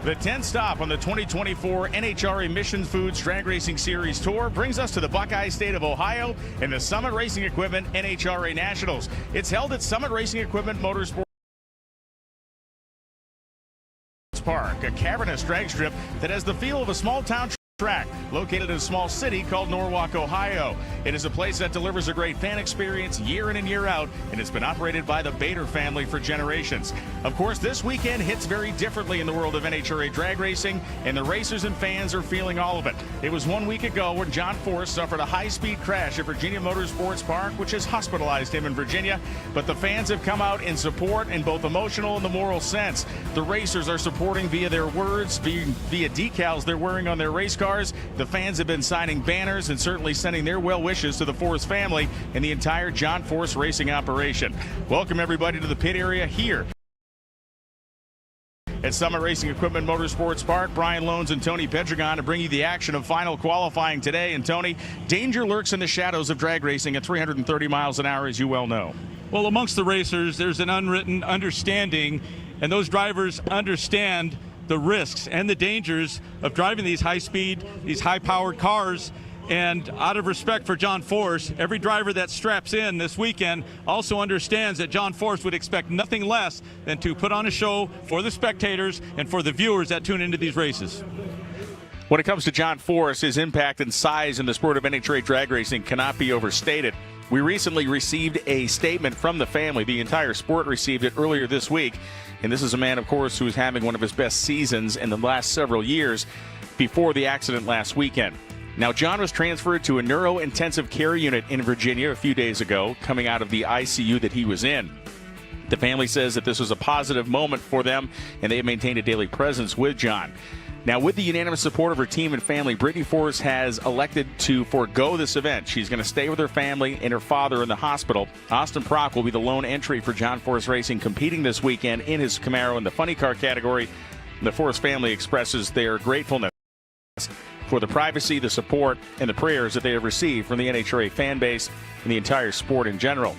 The 10th stop on the 2024 NHRA Mission Foods Drag Racing Series Tour brings us to the Buckeye State of Ohio and the Summit Racing Equipment NHRA Nationals. It's held at Summit Racing Equipment Motorsports Park, a cavernous drag strip that has the feel of a small town track located in a small city called Norwalk, Ohio. It is a place that delivers a great fan experience year in and year out, and it's been operated by the Bader family for generations. Of course, this weekend hits very differently in the world of NHRA drag racing, and the racers and fans are feeling all of it. It was 1 week ago when John Force suffered a high-speed crash at Virginia Motorsports Park, which has hospitalized him in Virginia, but the fans have come out in support in both emotional and the moral sense. The racers are supporting via their words, via decals they're wearing on their race cars. The fans have been signing banners and certainly sending their well wishes to the Force family and the entire John Force racing operation. Welcome everybody to the pit area here at Summit Racing Equipment Motorsports Park. Brian Loans and Tony Pedregon to bring you the action of final qualifying today. And Tony, danger lurks in the shadows of drag racing at 330 miles an hour, as you well know. Well, amongst the racers, there's an unwritten understanding, and those drivers understand the risks and the dangers of driving these high-speed, these high-powered cars. And out of respect for John Force, every driver that straps in this weekend also understands that John Force would expect nothing less than to put on a show for the spectators and for the viewers that tune into these races. When it comes to John Force, his impact and size in the sport of NHRA drag racing cannot be overstated. We recently received a statement from the family. The entire sport received it earlier this week. And this is a man, of course, who is having one of his best seasons in the last several years before the accident last weekend. Now, John was transferred to a neuro-intensive care unit in Virginia a few days ago, coming out of the ICU that he was in. The family says that this was a positive moment for them, and they have maintained a daily presence with John. Now, with the unanimous support of her team and family, Brittany Force has elected to forego this event. She's going to stay with her family and her father in the hospital. Austin Prock will be the lone entry for John Force Racing, competing this weekend in his Camaro in the funny car category. The Force family expresses their gratefulness for the privacy, the support, and the prayers that they have received from the NHRA fan base and the entire sport in general.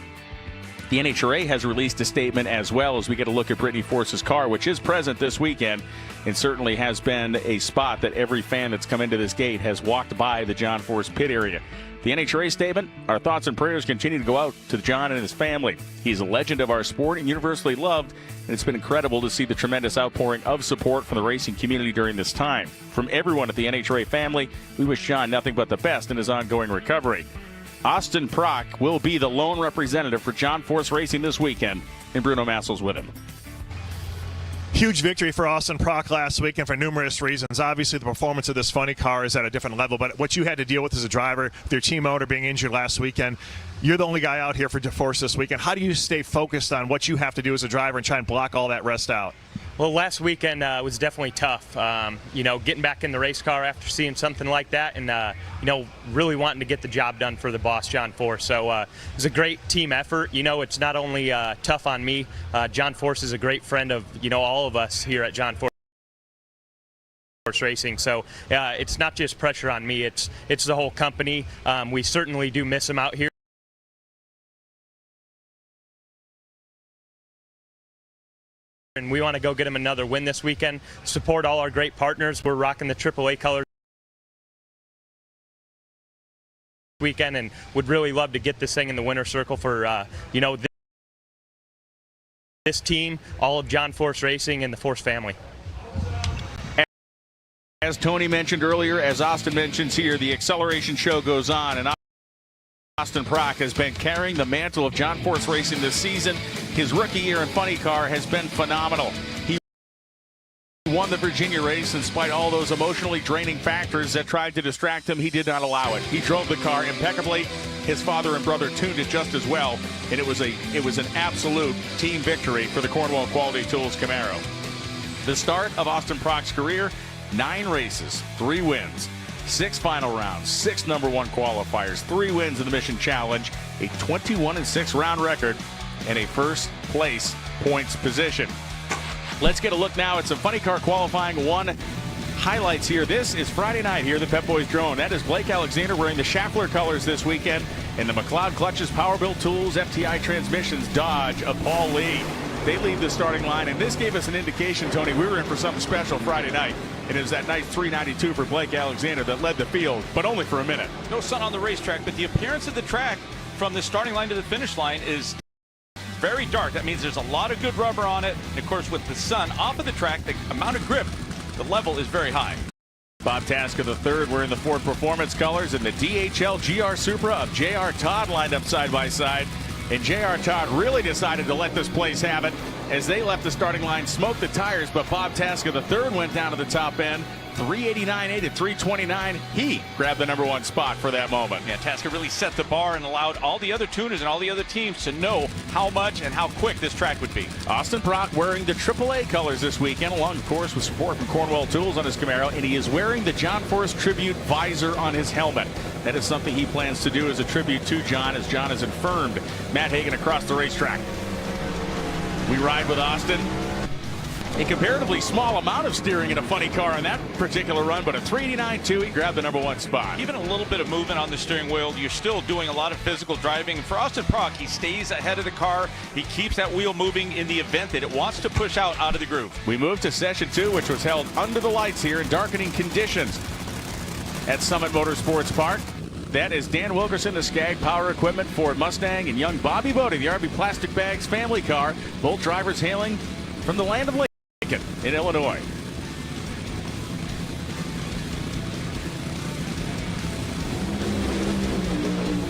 The NHRA has released a statement as well as we get a look at Brittany Force's car, which is present this weekend and certainly has been a spot that every fan that's come into this gate has walked by the John Force pit area. The NHRA statement, our thoughts and prayers continue to go out to John and his family. He's a legend of our sport and universally loved, and it's been incredible to see the tremendous outpouring of support from the racing community during this time. From everyone at the NHRA family, we wish John nothing but the best in his ongoing recovery. Austin Prock will be the lone representative for John Force Racing this weekend, and Bruno Massel's with him. Huge victory for Austin Prock last weekend for numerous reasons. Obviously, the performance of this funny car is at a different level, but what you had to deal with as a driver, with your team owner being injured last weekend, you're the only guy out here for Force this weekend. How do you stay focused on what you have to do as a driver and try and block all that rest out? Well, last weekend was definitely tough. Getting back in the race car after seeing something like that and, really wanting to get the job done for the boss, John Force. So it was a great team effort. It's not only tough on me. John Force is a great friend of, all of us here at John Force Racing. So it's not just pressure on me. It's the whole company. We certainly do miss him out here. And we want to go get him another win this weekend. Support all our great partners. We're rocking the AAA colors weekend and would really love to get this thing in the winner's circle for, this team, all of John Force Racing and the Force family. As Tony mentioned earlier, as Austin mentions here, the acceleration show goes on, and Austin Prock has been carrying the mantle of John Force Racing this season. His rookie year in funny car has been phenomenal. He won the Virginia race in spite of all those emotionally draining factors that tried to distract him. He did not allow it. He drove the car impeccably. His father and brother tuned it just as well, and it was an absolute team victory for the Cornwall Quality Tools Camaro. The start of Austin Prock's career, 9 races, 3 wins. 6 final rounds, 6 number 1 qualifiers, 3 wins in the Mission Challenge, a 21-6 round record, and a first place points position. Let's get a look now at some funny car qualifying 1 highlights here. This is Friday night here, the Pep Boys drone. That is Blake Alexander wearing the Schaffler colors this weekend, and the McLeod Clutches, Powerbuilt Tools, FTI Transmissions, Dodge of Paul Lee. They leave the starting line, and this gave us an indication, Tony, we were in for something special Friday night. And it was that nice 392 for Blake Alexander that led the field, but only for a minute. No sun on the racetrack, but the appearance of the track from the starting line to the finish line is very dark. That means there's a lot of good rubber on it. And of course, with the sun off of the track, the amount of grip, the level is very high. Bob Tasca III wearing the Ford Performance colors, and the DHL GR Supra of J.R. Todd lined up side by side. And J.R. Todd really decided to let this place have it as they left the starting line, smoked the tires, but Bob Tasca III went down to the top end. 389.8 at 329. He grabbed the #1 spot for that moment. Yeah, Tasca really set the bar and allowed all the other tuners and all the other teams to know how much and how quick this track would be. Austin Prock wearing the AAA colors this weekend, along, of course, with support from Cornwell Tools on his Camaro, and he is wearing the John Force Tribute visor on his helmet. That is something he plans to do as a tribute to John, as John has affirmed. Matt Hagan across the racetrack. We ride with Austin. A comparatively small amount of steering in a funny car on that particular run, but a 389.2, he grabbed the #1 spot. Even a little bit of movement on the steering wheel, you're still doing a lot of physical driving. And for Austin Prock, he stays ahead of the car. He keeps that wheel moving in the event that it wants to push out of the groove. We move to session 2, which was held under the lights here in darkening conditions at Summit Motorsports Park. That is Dan Wilkerson, the Skag Power Equipment Ford Mustang, and young Bobby Bodie, the RB Plastic Bags family car. Both drivers hailing from the land of Lincoln in Illinois.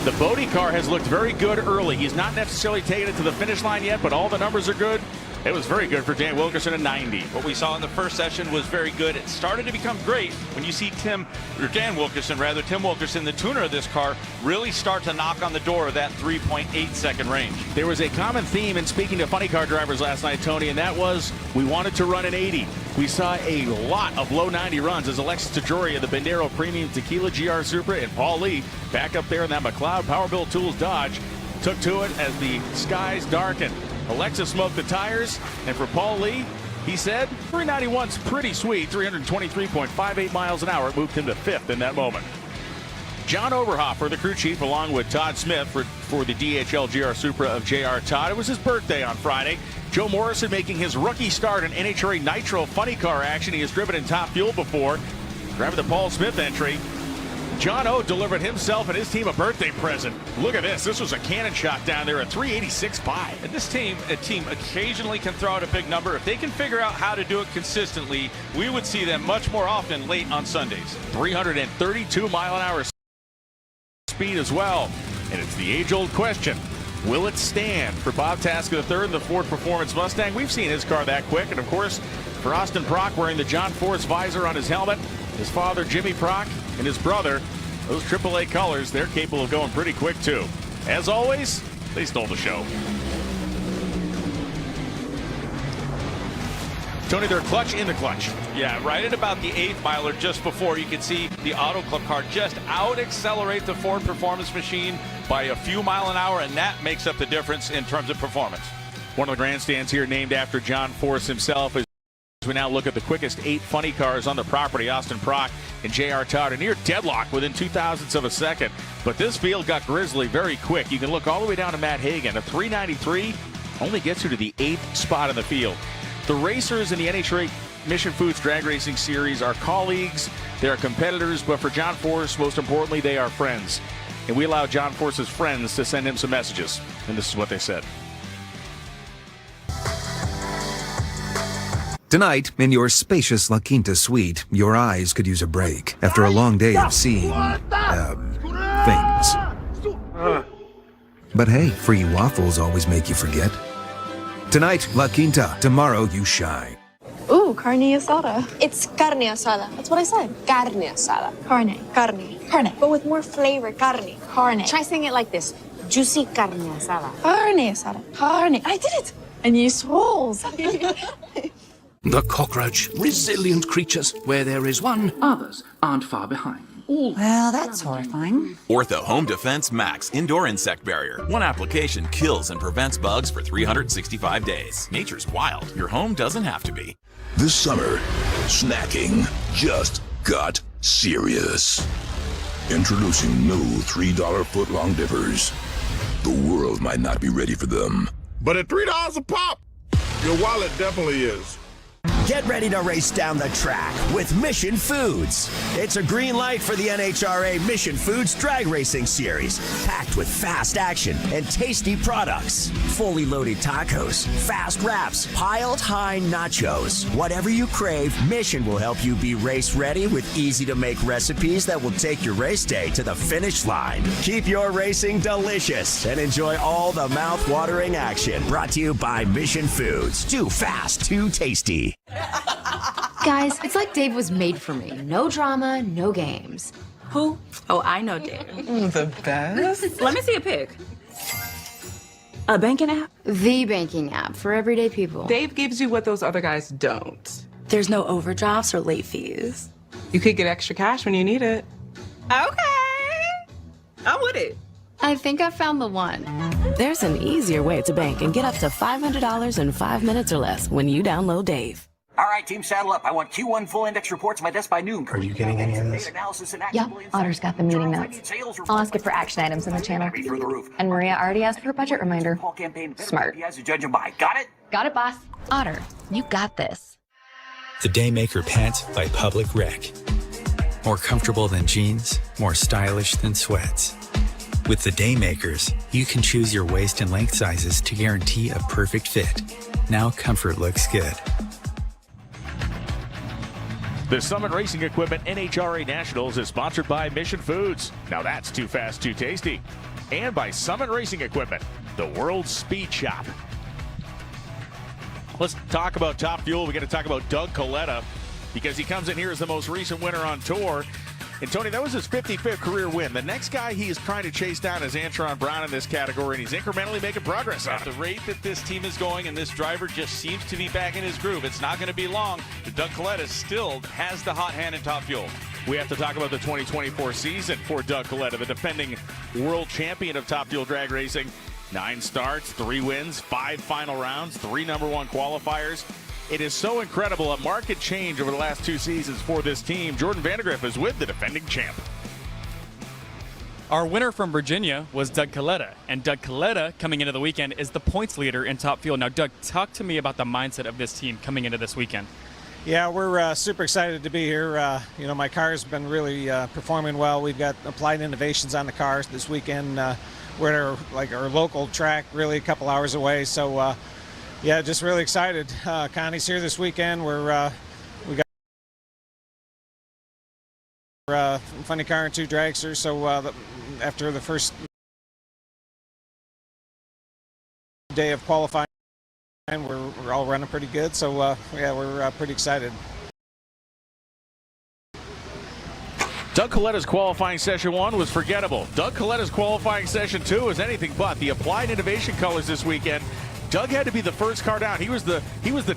The Bodie car has looked very good early. He's not necessarily taken it to the finish line yet, but all the numbers are good. It was very good for Dan Wilkerson at 90. What we saw in the first session was very good. It started to become great when you see Tim Wilkerson, the tuner of this car, really start to knock on the door of that 3.8 second range. There was a common theme in speaking to funny car drivers last night, Tony, and that was we wanted to run an 80. We saw a lot of low 90 runs as Alexis Tajoria, the Bandero Premium Tequila GR Supra, and Paul Lee back up there in that McLeod Powerbuilt Tools Dodge took to it as the skies darkened. Alexa smoked the tires, and for Paul Lee, he said 391's pretty sweet, 323.58 miles an hour. It moved him to 5th in that moment. John Oberhofer, the crew chief, along with Todd Smith for the DHL GR Supra of J.R. Todd. It was his birthday on Friday. Joe Morrison making his rookie start in NHRA Nitro funny car action. He has driven in Top Fuel before, driving the Paul Smith entry. John O delivered himself and his team a birthday present. Look at this. This was a cannon shot down there, a 386.5. And this team occasionally can throw out a big number. If they can figure out how to do it consistently, we would see them much more often late on Sundays. 332 mile an hour speed as well. And it's the age-old question. Will it stand for Bob Tasca III and the Ford Performance Mustang? We've seen his car that quick. And, of course, for Austin Prock wearing the John Force visor on his helmet, his father, Jimmy Prock, and his brother, those AAA colors, they're capable of going pretty quick, too. As always, they stole the show. Tony, they're clutch in the clutch. Yeah, right at about the 8th miler just before, you can see the Auto Club car just out-accelerate the Ford Performance machine by a few mile an hour, and that makes up the difference in terms of performance. One of the grandstands here named after John Force himself. As we now look at the quickest 8 funny cars on the property, Austin Prock and J.R. Todd are near deadlock within 0.02 of a second. But this field got grisly very quick. You can look all the way down to Matt Hagan. A 393 only gets you to the 8th spot in the field. The racers in the NHRA Mission Foods Drag Racing Series are colleagues, they are competitors, but for John Force, most importantly, they are friends. And we allow John Force's friends to send him some messages. And this is what they said. Tonight, in your spacious La Quinta suite, your eyes could use a break after a long day of seeing, things. But hey, free waffles always make you forget. Tonight, La Quinta. Tomorrow, you shine. Ooh, carne asada. It's carne asada. That's what I said. Carne asada. Carne. Carne. But with more flavor. Carne. Carne. Try saying it like this. Juicy carne asada. Carne asada. Carne. I did it. And you swallows. The cockroach, resilient creatures. Where there is one, others aren't far behind. Well, that's horrifying. Ortho Home Defense Max Indoor Insect Barrier. One application kills and prevents bugs for 365 days. Nature's wild. Your home doesn't have to be. This summer, snacking just got serious. Introducing new $3 foot-long dippers. The world might not be ready for them, but at $3 a pop, Your wallet definitely is. Get ready to race down the track with Mission Foods. It's a green light for the NHRA Mission Foods Drag Racing Series, packed with fast action and tasty products. Fully loaded tacos, fast wraps, piled high nachos. Whatever you crave, Mission will help you be race ready with easy-to-make recipes that will take your race day to the finish line. Keep your racing delicious and enjoy all the mouth-watering action. Brought to you by Mission Foods. Too fast, too tasty. Guys, it's like Dave was made for me. No drama, no games. Who? Oh, I know Dave. The best? Let me see a pic. A banking app? The banking app for everyday people. Dave gives you what those other guys don't. There's no overdrafts or late fees. You could get extra cash when you need it. Okay. I'm with it. I think I found the one. There's an easier way to bank and get up to $500 in 5 minutes or less when you download Dave. All right, team, saddle up. I want Q1 full index reports to my desk by noon. Are you getting any of this? Yeah, Otter's got the meeting notes. I'll ask it for action items in the channel. And Maria already asked for a budget reminder. Smart. Got it? Got it, boss. Otter, you got this. The Daymaker pant by Public Rec. More comfortable than jeans, more stylish than sweats. With the Daymakers, you can choose your waist and length sizes to guarantee a perfect fit. Now comfort looks good. The Summit Racing Equipment NHRA Nationals is sponsored by Mission Foods. Now that's too fast, too tasty. And by Summit Racing Equipment, the world's speed shop. Let's talk about Top Fuel. We got to talk about Doug Coletta because he comes in here as the most recent winner on tour. And Tony, that was his 55th career win. The next guy he is trying to chase down is Antron Brown in this category, and he's incrementally making progress on At the rate that this team is going, and this driver just seems to be back in his groove, it's not going to be long. Doug Coletta still has the hot hand in Top Fuel. We have to talk about the 2024 season for Doug Coletta, the defending world champion of Top Fuel Drag Racing. 9 starts, 3 wins, 5 final rounds, 3 number 1 qualifiers. It is so incredible, a market change over the last 2 seasons for this team. Jordan Vandergriff is with the defending champ. Our winner from Virginia was Doug Coletta, and Doug Coletta, coming into the weekend, is the points leader in Top Fuel. Now, Doug, talk to me about the mindset of this team coming into this weekend. Yeah, we're super excited to be here. My car's been really performing well. We've got applied innovations on the cars this weekend. We're at our local track, really a couple hours away, so yeah, just really excited. Connie's here this weekend. We got funny car and 2 dragsters. So after the first day of qualifying, we're all running pretty good. So yeah, we're pretty excited. Doug Coletta's qualifying session 1 was forgettable. Doug Coletta's qualifying session 2 is anything but. The applied innovation colors this weekend. Doug had to be the first car down. He was the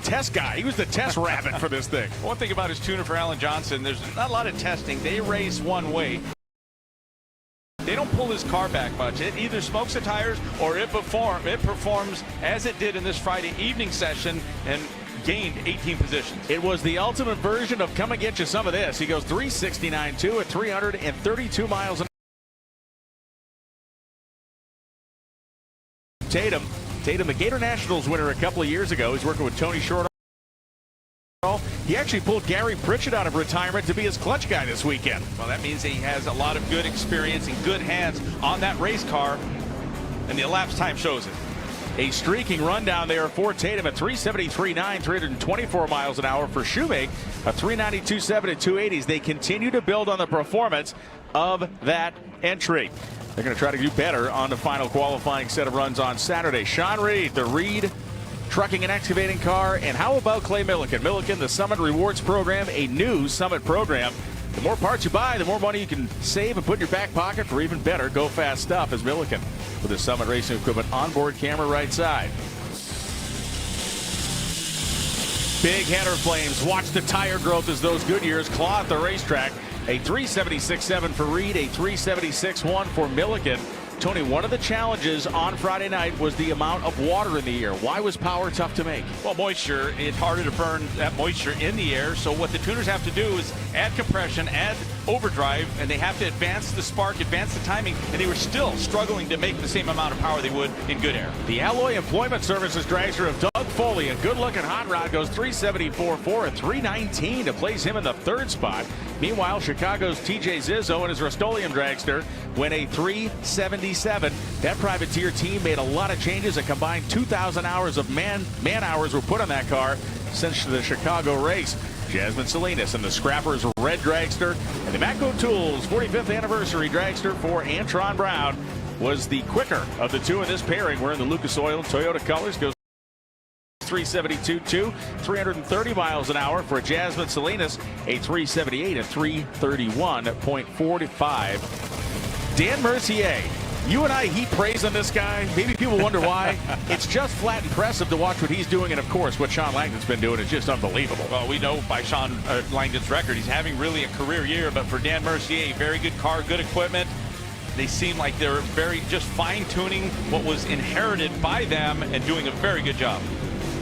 test guy. He was the test rabbit for this thing. One thing about his tuner for Alan Johnson, there's not a lot of testing. They race one way. They don't pull his car back much. It either smokes the tires or it performs as it did in this Friday evening session and gained 18 positions. It was the ultimate version of come and get you some of this. He goes 369.2 at 332 miles an hour. Tatum, the Gator Nationals winner a couple of years ago. He's working with Tony Short. He actually pulled Gary Pritchett out of retirement to be his clutch guy this weekend. Well, that means he has a lot of good experience and good hands on that race car, and the elapsed time shows it. A streaking run down there for Tatum at 373.9, 324 miles an hour. For Shoemake, a 392.7 at 280s. They continue to build on the performance of that entry. They're going to try to do better on the final qualifying set of runs on Saturday. Sean Reed, the Reed Trucking and Excavating car. And how about Clay Milliken? Milliken, the Summit Rewards Program, a new Summit program. The more parts you buy, the more money you can save and put in your back pocket for even better go fast stuff as Milliken with the Summit Racing Equipment onboard camera right side. Big header flames. Watch the tire growth as those Goodyears claw at the racetrack. A 376.7 for Reed, a 376.1 for Milliken. Tony, one of the challenges on Friday night was the amount of water in the air. Why was power tough to make? Well, moisture, it's harder to burn that moisture in the air. So what the tuners have to do is add compression, add overdrive, and they have to advance the spark, advance the timing, and they were still struggling to make the same amount of power they would in good air. The Alloy Employment Services dragster of Doug Foley, a good-looking hot rod, goes 374.4 at 319 to place him in the third spot. Meanwhile, Chicago's TJ Zizzo and his Rust-Oleum dragster went a 377. That privateer team made a lot of changes. A combined 2,000 hours of man hours were put on that car since the Chicago race. Jasmine Salinas and the Scrappers red dragster and the Matco Tools 45th anniversary dragster for Antron Brown was the quicker of the two in this pairing. We're in the Lucas Oil Toyota colors. Goes 372.2, 330 miles an hour for Jasmine Salinas, a 378 at 331.45. Dan Mercier, you and I heap praise on this guy. Maybe people wonder why. It's just flat impressive to watch what he's doing, and of course what Sean Langdon's been doing is just unbelievable. Well, we know by Sean Langdon's record, he's having really a career year, but for Dan Mercier, very good car, good equipment. They seem like they're very just fine-tuning what was inherited by them and doing a very good job.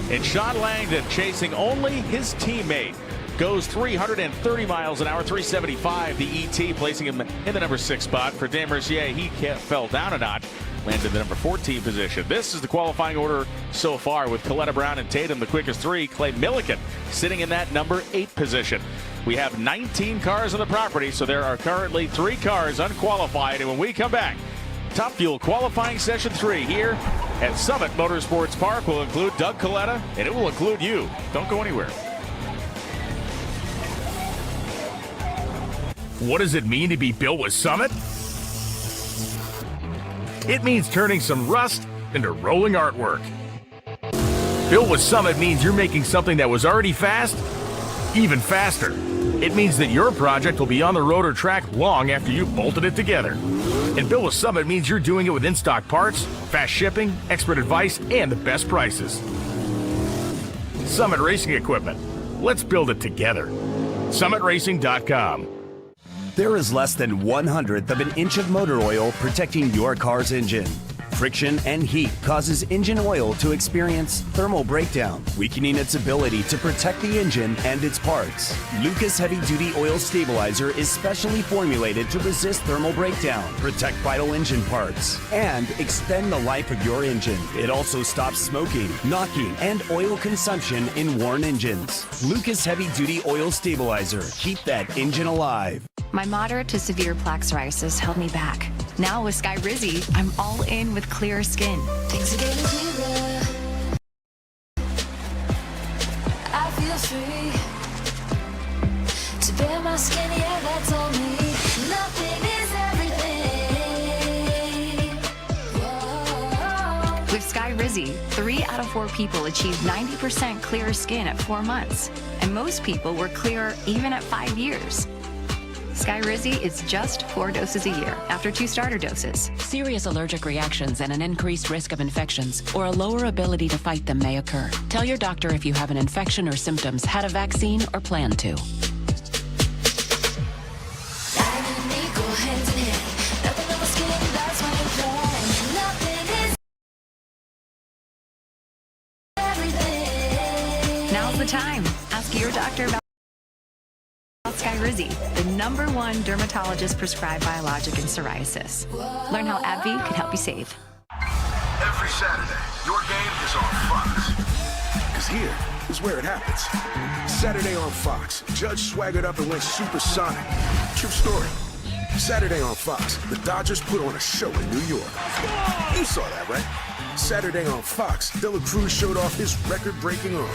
And Sean Langdon, chasing only his teammate, goes 330 miles an hour, 375. The ET placing him in the number 6 spot. For Dan Mercier, he fell down a notch, landed in the number 14 position. This is the qualifying order so far, with Coletta Brown and Tatum the quickest 3. Clay Milliken sitting in that number 8 position. We have 19 cars on the property, so there are currently 3 cars unqualified. And when we come back, Top Fuel qualifying session 3 here at Summit Motorsports Park will include Doug Coletta, and it will include you. Don't go anywhere. What does it mean to be built with Summit? It means turning some rust into rolling artwork. Built with Summit means you're making something that was already fast, even faster. It means that your project will be on the road or track long after you've bolted it together. And Built with Summit means you're doing it with in-stock parts, fast shipping, expert advice, and the best prices. Summit Racing Equipment. Let's build it together. SummitRacing.com. There is less than 1/100th of an inch of motor oil protecting your car's engine. Friction and heat causes engine oil to experience thermal breakdown, weakening its ability to protect the engine and its parts. Lucas Heavy Duty Oil Stabilizer is specially formulated to resist thermal breakdown, protect vital engine parts, and extend the life of your engine. It also stops smoking, knocking, and oil consumption in worn engines. Lucas Heavy Duty Oil Stabilizer. Keep that engine alive. My moderate to severe plaque psoriasis held me back. Now with Skyrizi, I'm all in with clearer skin. Things are getting clearer. I feel free to bare my skin, yeah, that's all me. Nothing is everything. Whoa. With Skyrizi, 3 out of 4 people achieved 90% clearer skin at 4 months, and most people were clearer even at 5 years. Skyrizi is just 4 doses a year after 2 starter doses. Serious allergic reactions and an increased risk of infections or a lower ability to fight them may occur. Tell your doctor if you have an infection or symptoms, had a vaccine, or plan to. Now's the time. Ask your doctor about Skyrizi, the #1 dermatologist prescribed biologic in psoriasis. Learn how AbbVie can help you save. Every Saturday, your game is on Fox. Because here is where it happens. Saturday on Fox, Judge swaggered up and went supersonic. True story. Saturday on Fox, the Dodgers put on a show in New York. You saw that, right? Saturday on Fox, De La Cruz showed off his record-breaking arm.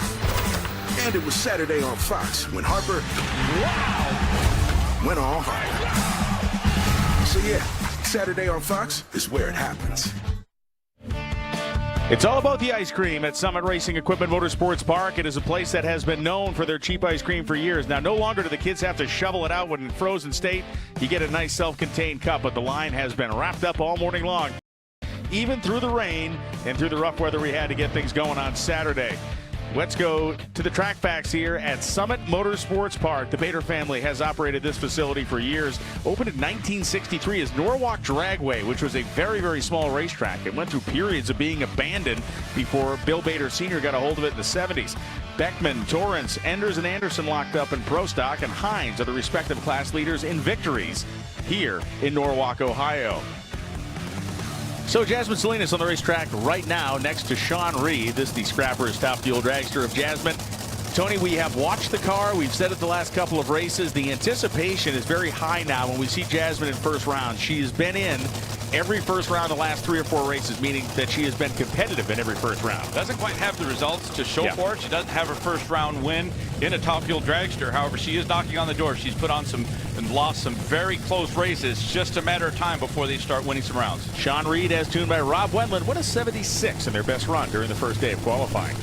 And it was Saturday on Fox when Harper, went all Harper. So yeah, Saturday on Fox is where it happens. It's all about the ice cream at Summit Racing Equipment Motorsports Park. It is a place that has been known for their cheap ice cream for years. Now, no longer do the kids have to shovel it out when in frozen state. You get a nice self-contained cup, but the line has been wrapped up all morning long, even through the rain and through the rough weather we had to get things going on Saturday. Let's go to the track facts here at Summit Motorsports Park. The Bader family has operated this facility for years. Opened in 1963 as Norwalk Dragway, which was a very, very small racetrack. It went through periods of being abandoned before Bill Bader Sr. got a hold of it in the 70s. Beckman, Torrance, Enders, and Anderson locked up in Pro Stock, and Hines are the respective class leaders in victories here in Norwalk, Ohio. So Jasmine Salinas on the racetrack right now next to Sean Reed. This is the Scrappers Top Fuel Dragster of Jasmine. Tony, we have watched the car. We've said it the last couple of races. The anticipation is very high now when we see Jasmine in first round. She has been in every first round the last 3 or 4 races, meaning that she has been competitive in every first round. Doesn't quite have the results to show for it. She doesn't have her first round win in a Top Fuel Dragster. However, she is knocking on the door. She's put on some and lost some very close races. Just a matter of time before they start winning some rounds. Sean Reed, as tuned by Rob Wendland, what a 76 in their best run during the first day of qualifying.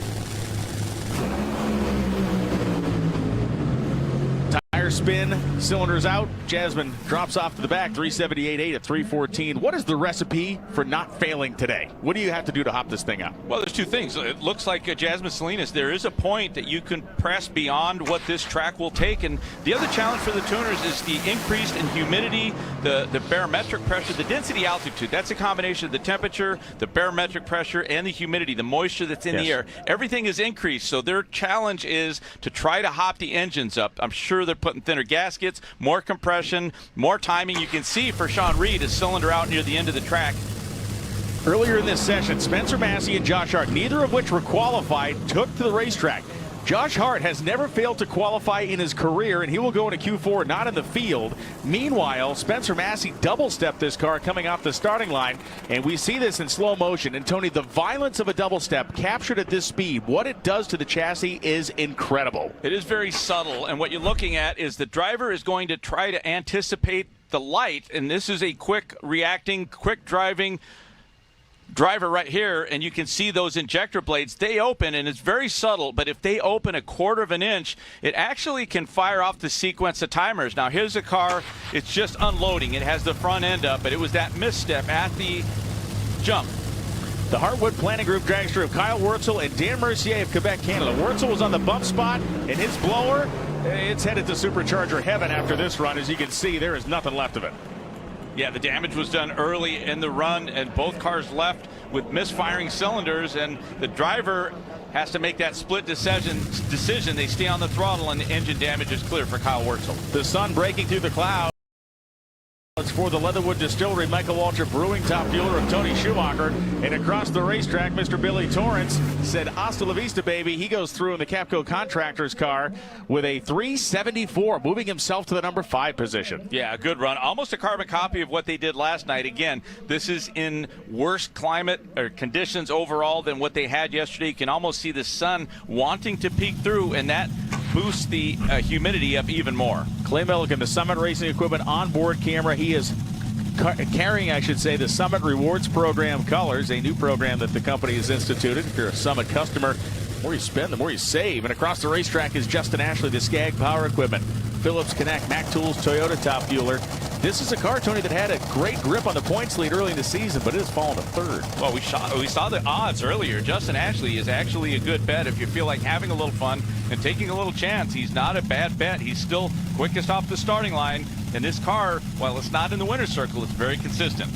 Tire spin, cylinders out. Jasmine drops off to the back, 378.8 at 314. What is the recipe for not failing today? What do you have to do to hop this thing up? Well, there's 2 things. It looks like Jasmine Salinas, there is a point that you can press beyond what this track will take. And the other challenge for the tuners is the increase in humidity, the barometric pressure, the density altitude. That's a combination of the temperature, the barometric pressure, and the humidity, the moisture that's in the air. Everything is increased. So their challenge is to try to hop the engines up. I'm sure they're putting thinner gaskets, more compression, more timing. You can see for Sean Reed, a cylinder out near the end of the track. Earlier in this session, Spencer Massey and Josh Hart, neither of which were qualified, took to the racetrack. Josh Hart has never failed to qualify in his career, and he will go into Q4 not in the field. Meanwhile, Spencer Massey double-stepped this car coming off the starting line, and we see this in slow motion. And Tony, the violence of a double-step captured at this speed, what it does to the chassis is incredible. It is very subtle, and what you're looking at is the driver is going to try to anticipate the light, and this is a quick reacting, quick driving driver right here, and you can see those injector blades. They open, and it's very subtle, but if they open 1/4 of an inch, it actually can fire off the sequence of timers. Now here's a car, it's just unloading. It has the front end up, but it was that misstep at the jump. The Heartwood Planning Group dragster of Kyle Wurtzel and Dan Mercier of Quebec, Canada. Wurtzel was on the bump spot, and his blower, it's headed to supercharger heaven after this run. As you can see, there is nothing left of it. Yeah, the damage was done early in the run, and both cars left with misfiring cylinders, and the driver has to make that split decision. They stay on the throttle, and the engine damage is clear for Kyle Wurtzel. The sun breaking through the clouds for the Leatherwood Distillery, Michael Waltrip Brewing, top fueler of Tony Schumacher. And across the racetrack, Mr. Billy Torrance said, hasta la vista, baby. He goes through in the Capco Contractors car with a 374, moving himself to the number 5 position. Yeah, a good run. Almost a carbon copy of what they did last night. Again, this is in worse climate or conditions overall than what they had yesterday. You can almost see the sun wanting to peek through, and that boosts the humidity up even more. Clay Milliken, the Summit Racing Equipment onboard camera. He is carrying, I should say, the Summit Rewards Program colors, a new program that the company has instituted. If you're a Summit customer, the more you spend, the more you save. And across the racetrack is Justin Ashley, the Skag Power Equipment, Phillips Connect, Mac Tools, Toyota top fueler. This is a car, Tony, that had a great grip on the points lead early in the season, but it has fallen to 3rd. Well, we saw the odds earlier. Justin Ashley is actually a good bet if you feel like having a little fun and taking a little chance. He's not a bad bet. He's still quickest off the starting line. And this car, while it's not in the winner's circle, it's very consistent.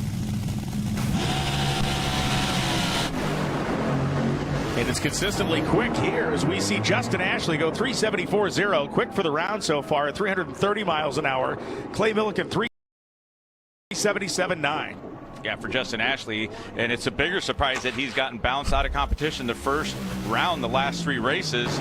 And it's consistently quick here as we see Justin Ashley go 374.0, quick for the round so far at 330 miles an hour. Clay Milliken 377.9. Yeah, for Justin Ashley, and it's a bigger surprise that he's gotten bounced out of competition the first round, the last 3 races.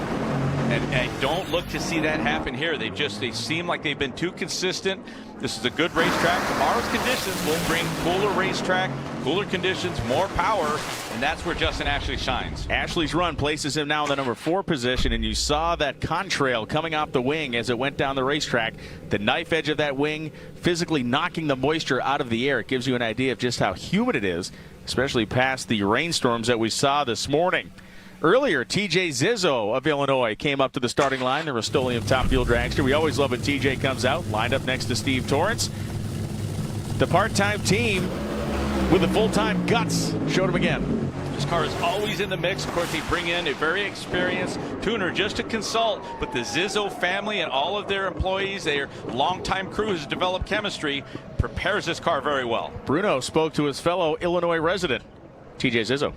And I don't look to see that happen here. They seem like they've been too consistent. This is a good racetrack. Tomorrow's conditions will bring cooler racetrack, cooler conditions, more power, and that's where Justin Ashley shines. Ashley's run places him now in the number 4 position, and you saw that contrail coming off the wing as it went down the racetrack. The knife edge of that wing physically knocking the moisture out of the air. It gives you an idea of just how humid it is, especially past the rainstorms that we saw this morning. Earlier, TJ Zizzo of Illinois came up to the starting line, the Rust-Oleum Top Fuel dragster. We always love when TJ comes out, lined up next to Steve Torrance. The part-time team with the full-time guts showed him again. This car is always in the mix. Of course, they bring in a very experienced tuner just to consult, but the Zizzo family and all of their employees, their longtime crew has developed chemistry, prepares this car very well. Bruno spoke to his fellow Illinois resident, TJ Zizzo.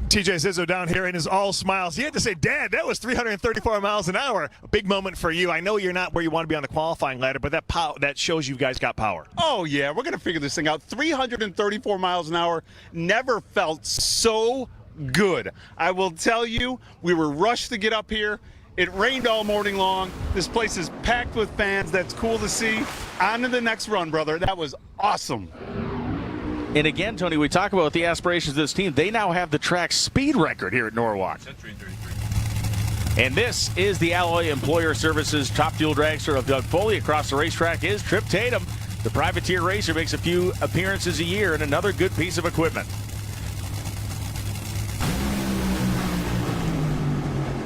TJ Zizzo down here and is all smiles. He had to say, Dad, that was 334 miles an hour. A big moment for you. I know you're not where you want to be on the qualifying ladder, but that shows you guys got power. Oh, yeah. We're going to figure this thing out. 334 miles an hour never felt so good. I will tell you, we were rushed to get up here. It rained all morning long. This place is packed with fans. That's cool to see. On to the next run, brother. That was awesome. And again, Tony, we talk about the aspirations of this team. They now have the track speed record here at Norwalk. And this is the Alloy Employer Services Top Fuel Dragster of Doug Foley. Across the racetrack is Trip Tatum. The privateer racer makes a few appearances a year and another good piece of equipment.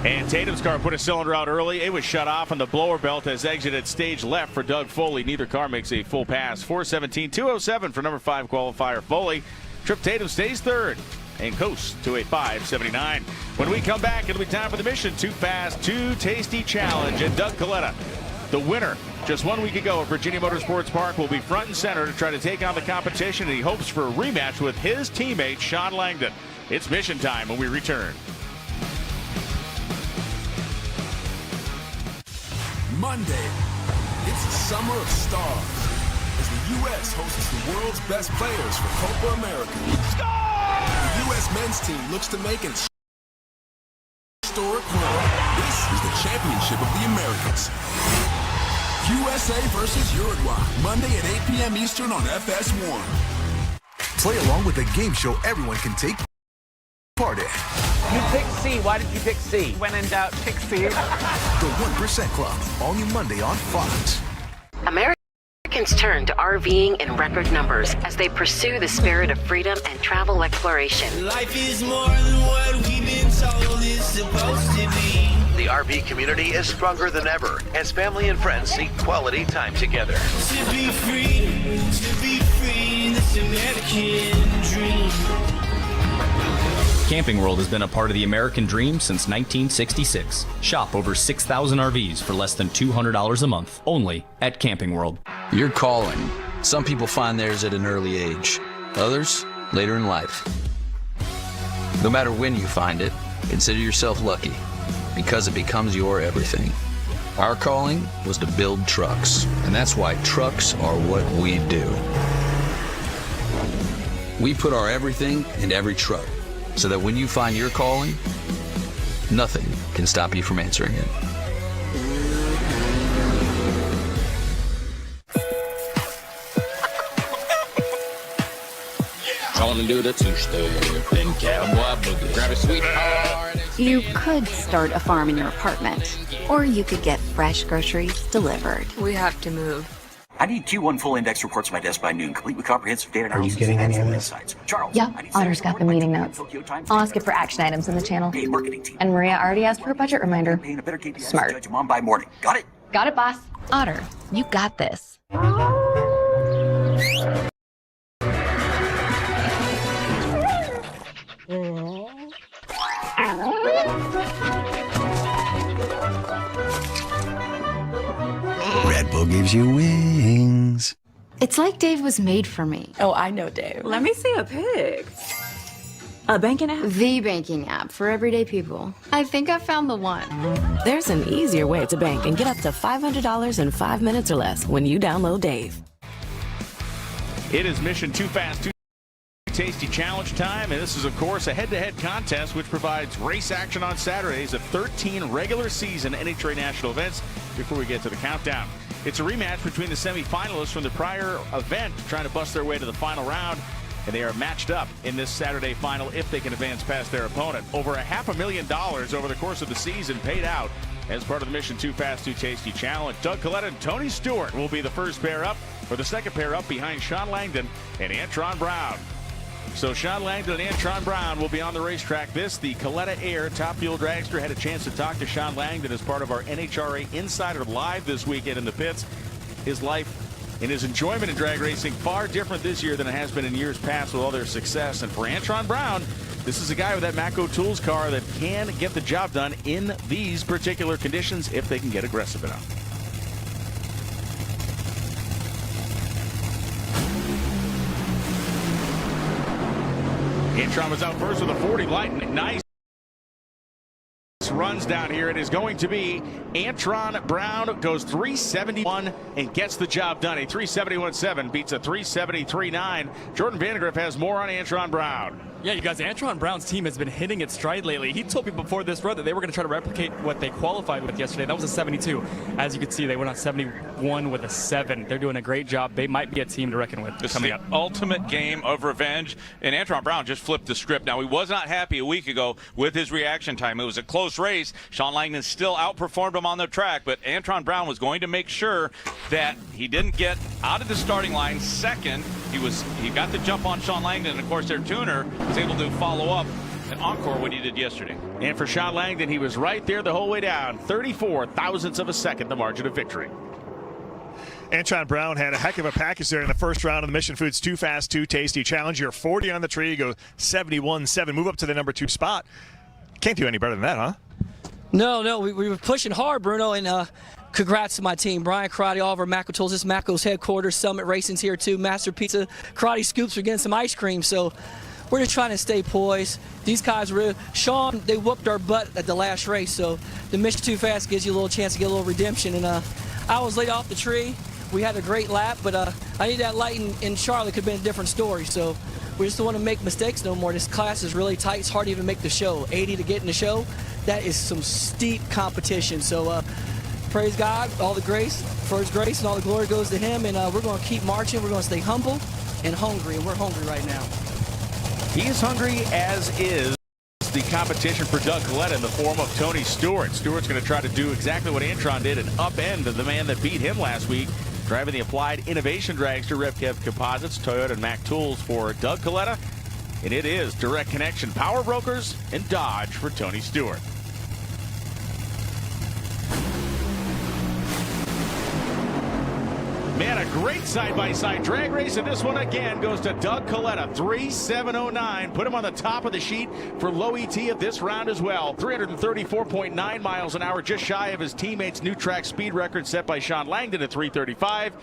And Tatum's car put a cylinder out early. It was shut off, and the blower belt has exited stage left for Doug Foley. Neither car makes a full pass. 4:17.207 for number 5 qualifier Foley. Trip Tatum stays third and coasts to a 5:79. When we come back, it'll be time for the Mission Too Fast, Too Tasty Challenge. And Doug Coletta, the winner just 1 week ago at Virginia Motorsports Park, will be front and center to try to take on the competition, and he hopes for a rematch with his teammate, Sean Langdon. It's mission time when we return. Monday, it's the Summer of Stars as the U.S. hosts the world's best players for Copa America. The U.S. men's team looks to make an historic run. This is the championship of the Americas. USA versus Uruguay, Monday at 8 p.m. Eastern on FS1. Play along with a game show everyone can take part in. You picked C. Why did you pick C? When in doubt, pick C. The 1% Club, all new Monday on Fox. Americans turn to RVing in record numbers as they pursue the spirit of freedom and travel exploration. Life is more than what we've been told it's supposed to be. The RV community is stronger than ever as family and friends seek quality time together. To be free, this American dream. Camping World has been a part of the American dream since 1966. Shop over 6,000 RVs for less than $200 a month, only at Camping World. Your calling. Some people find theirs at an early age, others later in life. No matter when you find it, consider yourself lucky, because it becomes your everything. Our calling was to build trucks, and that's why trucks are what we do. We put our everything in every truck, so that when you find your calling, nothing can stop you from answering it. Trying to do the two-step and cowboy boogie. Grab a sweetheart. You could start a farm in your apartment, or you could get fresh groceries delivered. We have to move. I need Q1 full index reports by desk by noon, complete with comprehensive data analysis. Are you getting any of this? Insights. Charles. Yeah, Otter's got the meeting notes. I'll ask it for action items in the channel. And Maria already asked for a budget reminder. Smart. Judge mom by morning. Got it? Got it, boss. Otter, you got this. Red Bull gives you wings. It's like Dave was made for me. Oh, I know Dave. Let me see a pic. A banking app? The banking app for everyday people. I think I found the one. There's an easier way to bank and get up to $500 in 5 minutes or less when you download Dave. It is Mission Too Fast, Too Tasty Challenge time, and this is, of course, a head-to-head contest which provides race action on Saturdays of 13 regular season NHRA national events before we get to the countdown. It's a rematch between the semifinalists from the prior event trying to bust their way to the final round, and they are matched up in this Saturday final if they can advance past their opponent. Over $500,000 over the course of the season paid out as part of the Mission Too Fast, Too Tasty Challenge. Doug Coletta and Tony Stewart will be the first pair up, or the second pair up behind Sean Langdon and Antron Brown. So Sean Langdon and Antron Brown will be on the racetrack. The Coletta Air Top Fuel Dragster had a chance to talk to Sean Langdon as part of our NHRA Insider Live this weekend in the pits. His life and his enjoyment in drag racing far different this year than it has been in years past with all their success. And for Antron Brown, this is a guy with that Matco Tools car that can get the job done in these particular conditions if they can get aggressive enough. Antron was out first with a 40 light. Nice runs down here. It is going to be Antron Brown goes 371 and gets the job done. A 371.7 beats a 373.9. Jordan Vandegrift has more on Antron Brown. Yeah, you guys, Antron Brown's team has been hitting its stride lately. He told people before this run that they were going to try to replicate what they qualified with yesterday. That was a 72. As you can see, they went on 71 with a 7. They're doing a great job. They might be a team to reckon with coming up. Ultimate game of revenge, and Antron Brown just flipped the script. Now, he was not happy a week ago with his reaction time. It was a close race. Sean Langdon still outperformed him on the track, but Antron Brown was going to make sure that he didn't get out of the starting line second. He got the jump on Sean Langdon, and of course their tuner was able to follow up and encore what he did yesterday. And for Sean Langdon, he was right there the whole way down. 34 thousandths of a second, the margin of victory. Antron Brown had a heck of a package there in the first round of the Mission Foods Too Fast, Too Tasty Challenge. You're 40 on the tree, go 71.7, move up to the number 2 spot. Can't do any better than that, huh? No, we were pushing hard, Bruno, and congrats to my team. Brian Karate, all of our Macco tools. This is Macco's headquarters. Summit Racing's here too. Master Pizza, Karate Scoops are getting some ice cream. So we're just trying to stay poised. These guys were, Sean, they whooped our butt at the last race. So the Mission Too Fast gives you a little chance to get a little redemption. And I was laid off the tree. We had a great lap, but I need that light in Charlotte. Could have been a different story. So we just don't want to make mistakes no more. This class is really tight. It's hard to even make the show. 80 to get in the show. That is some steep competition. So praise God, all the grace, for his grace and all the glory goes to him. And we're going to keep marching. We're going to stay humble and hungry. And we're hungry right now. He is hungry, as is the competition for Doug Coletta in the form of Tony Stewart. Stewart's going to try to do exactly what Antron did and upend the man that beat him last week, driving the Applied Innovation Dragster RevCav Composites, Toyota and Mack Tools for Doug Coletta. And it is Direct Connection Power Brokers and Dodge for Tony Stewart. Man, a great side-by-side drag race, and this one again goes to Doug Coletta, 3:7:09. Put him on the top of the sheet for low ET of this round as well. 334.9 miles an hour, just shy of his teammate's new track speed record set by Sean Langdon at 3:35.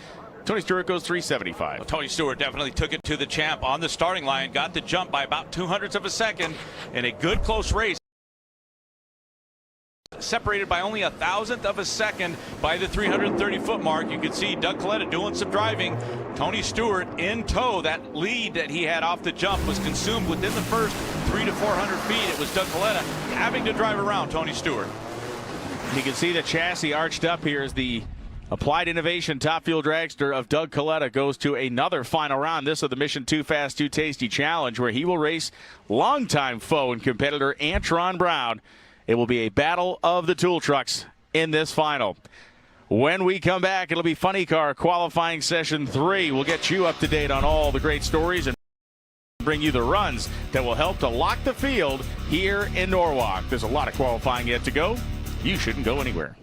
Tony Stewart goes 3:75. Well, Tony Stewart definitely took it to the champ on the starting line, got the jump by about 200ths of a second in a good close race. Separated by only 1,000th of a second by the 330-foot mark. You can see Doug Coletta doing some driving. Tony Stewart in tow. That lead that he had off the jump was consumed within the first 300 to 400 feet. It was Doug Coletta having to drive around Tony Stewart. You can see the chassis arched up here as the Applied Innovation Top Fuel Dragster of Doug Coletta goes to another final round. This of the Mission Too Fast, Too Tasty Challenge, where he will race longtime foe and competitor Antron Brown. It will be a battle of the tool trucks in this final. When we come back, it'll be Funny Car Qualifying Session 3. We'll get you up to date on all the great stories and bring you the runs that will help to lock the field here in Norwalk. There's a lot of qualifying yet to go. You shouldn't go anywhere.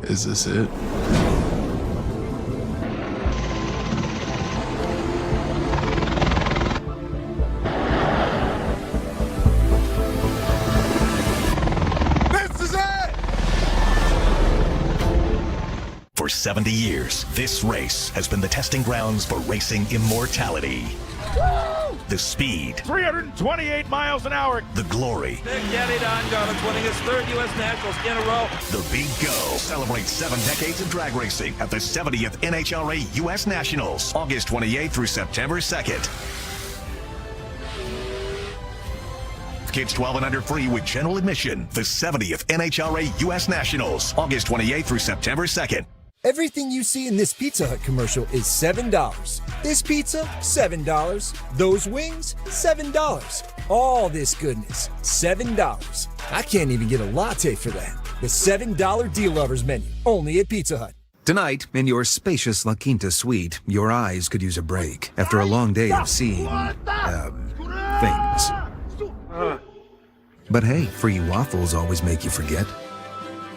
Is this it? This is it! For 70 years, this race has been the testing grounds for racing immortality. The speed. 328 miles an hour. The glory. Get it on, Garland's winning his 3rd U.S. Nationals in a row. The big go. Celebrate 7 decades of drag racing at the 70th NHRA U.S. Nationals, August 28th through September 2nd. Kids 12 and under free with general admission. The 70th NHRA U.S. Nationals, August 28th through September 2nd. Everything you see in this Pizza Hut commercial is $7. This pizza, $7. Those wings, $7. All this goodness, $7. I can't even get a latte for that. The $7 Deal Lovers menu, only at Pizza Hut. Tonight, in your spacious La Quinta suite, your eyes could use a break after a long day of seeing, things. But hey, free waffles always make you forget.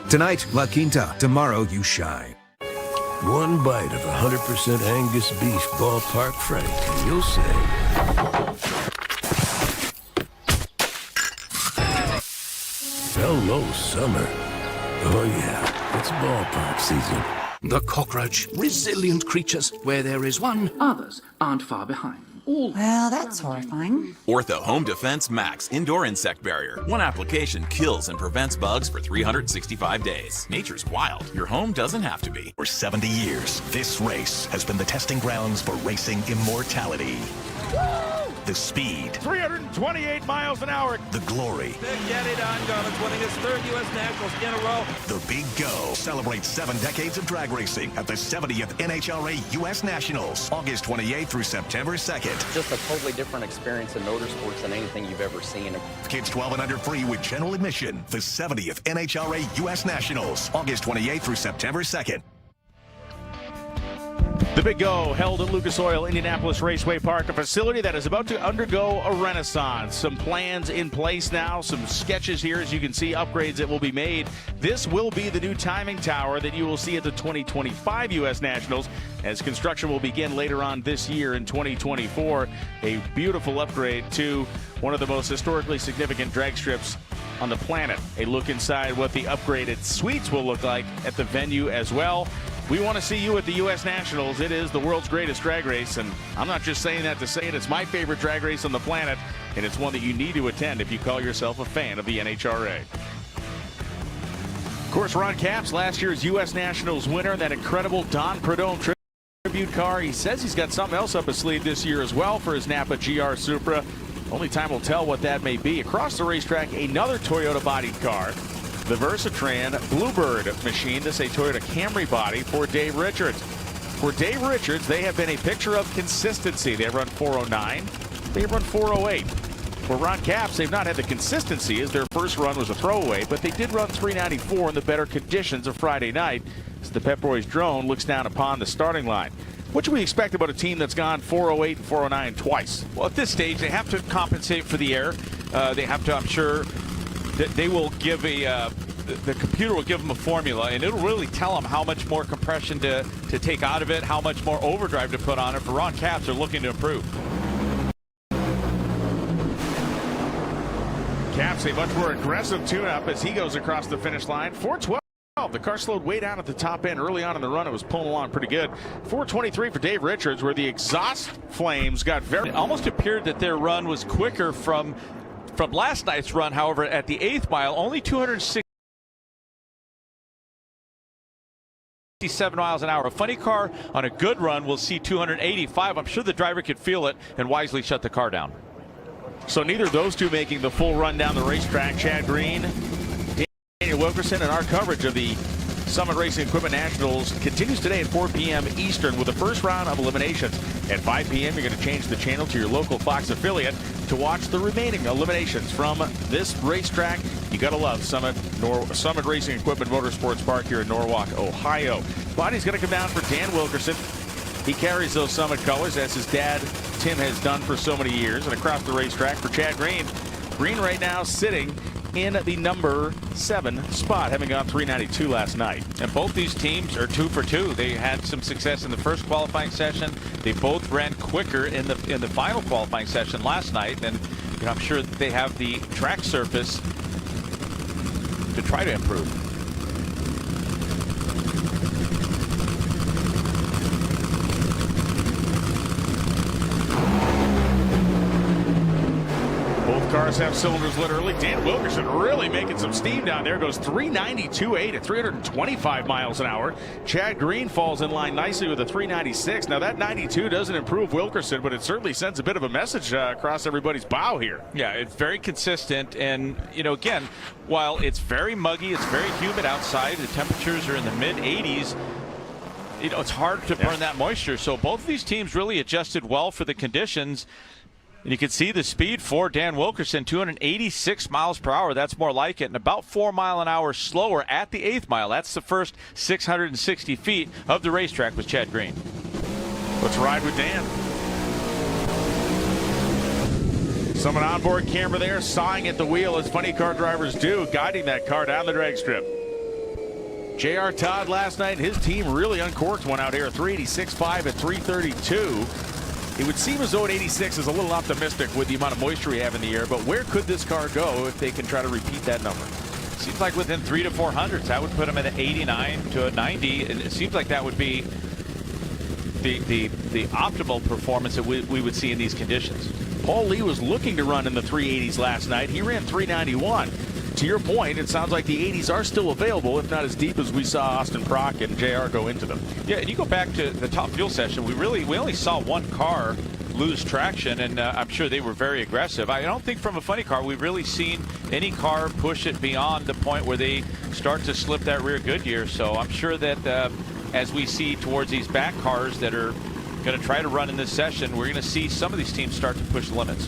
Tonight, La Quinta. Tomorrow, you shine. One bite of 100% Angus beef ballpark frank, and you'll say, hello, summer. Oh yeah, it's ballpark season. The cockroach, resilient creatures. Where there is one, others aren't far behind. Well, that's horrifying. Ortho Home Defense Max Indoor Insect Barrier. One application kills and prevents bugs for 365 days. Nature's wild. Your home doesn't have to be. For 70 years, this race has been the testing grounds for racing immortality. The speed. 328 miles an hour. The glory. Get it on, Garland's winning his third U.S. Nationals in a row. The Big Go. Celebrate 7 decades of drag racing at the 70th NHRA U.S. Nationals, August 28th through September 2nd. Just a totally different experience in motorsports than anything you've ever seen. Kids 12 and under free with general admission. The 70th NHRA U.S. Nationals, August 28th through September 2nd. The Big Go held at Lucas Oil Indianapolis Raceway Park, a facility that is about to undergo a renaissance. Some plans in place now, some sketches here, as you can see, upgrades that will be made. This will be the new timing tower that you will see at the 2025 U.S. Nationals, as construction will begin later on this year in 2024. A beautiful upgrade to one of the most historically significant drag strips on the planet. A look inside what the upgraded suites will look like at the venue as well. We want to see you at the U.S. Nationals. It is the world's greatest drag race, and I'm not just saying that to say it. It's my favorite drag race on the planet, and it's one that you need to attend if you call yourself a fan of the NHRA. Of course, Ron Capps, last year's U.S. Nationals winner, that incredible Don Prudhomme tribute car. He says he's got something else up his sleeve this year as well for his Napa GR Supra. Only time will tell what that may be. Across the racetrack, another Toyota-bodied car. The Versatran Bluebird machine. This is a Toyota Camry body for Dave Richards. For Dave Richards, they have been a picture of consistency. They run 409. They run 408. For Ron Capps, they've not had the consistency as their first run was a throwaway, but they did run 394 in the better conditions of Friday night as the Pep Boys drone looks down upon the starting line. What should we expect about a team that's gone 408 and 409 twice? Well, at this stage, they have to compensate for the air. They have to, I'm sure, that they will give the computer will give them a formula, and it'll really tell them how much more compression to take out of it, how much more overdrive to put on it. For Ron Capps, they're looking to improve. Capps, a much more aggressive tune-up as he goes across the finish line. 412. The car slowed way down at the top end early on in the run. It was pulling along pretty good. 423 for Dave Richards, where the exhaust flames got very... It almost appeared that their run was quicker from last night's run. However, at the 8th mile, only 267 miles an hour. A funny car on a good run will see 285. I'm sure the driver could feel it and wisely shut the car down. So neither of those two making the full run down the racetrack. Chad Green, Daniel Wilkerson, and our coverage of the Summit Racing Equipment Nationals continues today at 4 p.m. Eastern with the first round of eliminations. At 5 p.m., you're going to change the channel to your local Fox affiliate to watch the remaining eliminations from this racetrack. You got to love Summit Racing Equipment Motorsports Park here in Norwalk, Ohio. Body's going to come down for Dan Wilkerson. He carries those Summit colors, as his dad, Tim, has done for so many years. And across the racetrack for Chad Green. Green right now sitting in the number 7 spot, having gone 392 last night. And both these teams are 2 for 2. They had some success in the first qualifying session. They both ran quicker in the final qualifying session last night, and I'm sure that they have the track surface to try to improve. Both cars have cylinders lit early. Dan Wilkerson really making some steam down there. Goes 392.8 at 325 miles an hour. Chad Green falls in line nicely with a 396. Now that 92 doesn't improve Wilkerson, but it certainly sends a bit of a message across everybody's bow here. Yeah, it's very consistent. And, again, while it's very muggy, it's very humid outside, the temperatures are in the mid 80s. it's hard to burn that moisture. So both of these teams really adjusted well for the conditions. And you can see the speed for Dan Wilkerson, 286 miles per hour. That's more like it. And about 4 mile an hour slower at the 8th mile. That's the first 660 feet of the racetrack with Chad Green. Let's ride with Dan. Someone onboard camera there, sawing at the wheel as funny car drivers do, guiding that car down the drag strip. J.R. Todd last night, his team really uncorked one out here, 386.5 at 332. It would seem as though an 86 is a little optimistic with the amount of moisture we have in the air, but where could this car go if they can try to repeat that number? Seems like within 300 to 400s, that would put them at an 89 to a 90. And it seems like that would be the optimal performance that we would see in these conditions. Paul Lee was looking to run in the 380s last night. He ran 391. To your point, it sounds like the 80s are still available, if not as deep as we saw Austin Prock and JR go into them. Yeah, and you go back to the top fuel session, we only saw one car lose traction, and I'm sure they were very aggressive. I don't think from a funny car we've really seen any car push it beyond the point where they start to slip that rear Goodyear. So I'm sure that as we see towards these back cars that are going to try to run in this session, we're going to see some of these teams start to push the limits.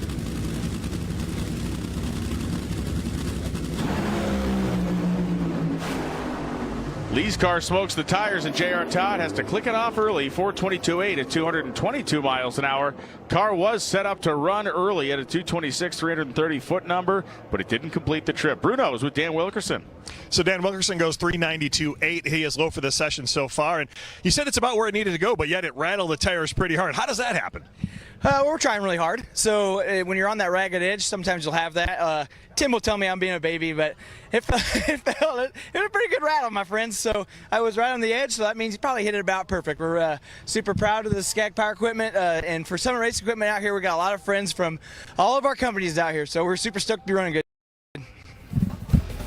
Lee's car smokes the tires, and J.R. Todd has to click it off early. 422.8 at 222 miles an hour. Car was set up to run early at a 226, 330-foot number, but it didn't complete the trip. Bruno's with Dan Wilkerson. So Dan Wilkerson goes 392.8. He is low for this session so far, and he said it's about where it needed to go, but yet it rattled the tires pretty hard. How does that happen? We're trying really hard. So when you're on that ragged edge, sometimes you'll have that. Tim will tell me I'm being a baby, but it was a pretty good rattle, my friends. So I was right on the edge, so that means he probably hit it about perfect. We're super proud of the Skag Power equipment, and for Summit Race equipment out here, we got a lot of friends from all of our companies out here, so we're super stoked to be running good.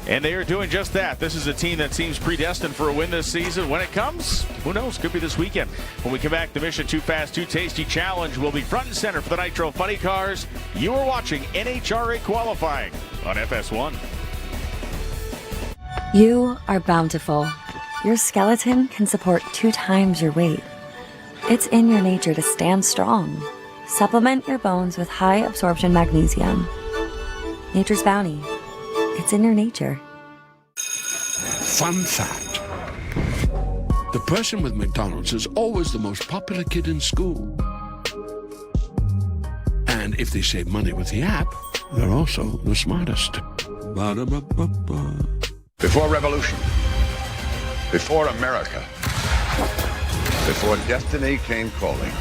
And they are doing just that. This is a team that seems predestined for a win this season. When it comes, who knows, could be this weekend. When we come back, the Mission Too Fast, Too Tasty Challenge will be front and center for the Nitro Funny Cars. You are watching NHRA qualifying on FS1. You are bountiful. Your skeleton can support 2 times your weight. It's in your nature to stand strong. Supplement your bones with high absorption magnesium. Nature's Bounty. It's in your nature. Fun fact. The person with McDonald's is always the most popular kid in school. And if they save money with the app, they're also the smartest. Ba-da-ba-ba-ba. Before revolution, before America, before destiny came calling,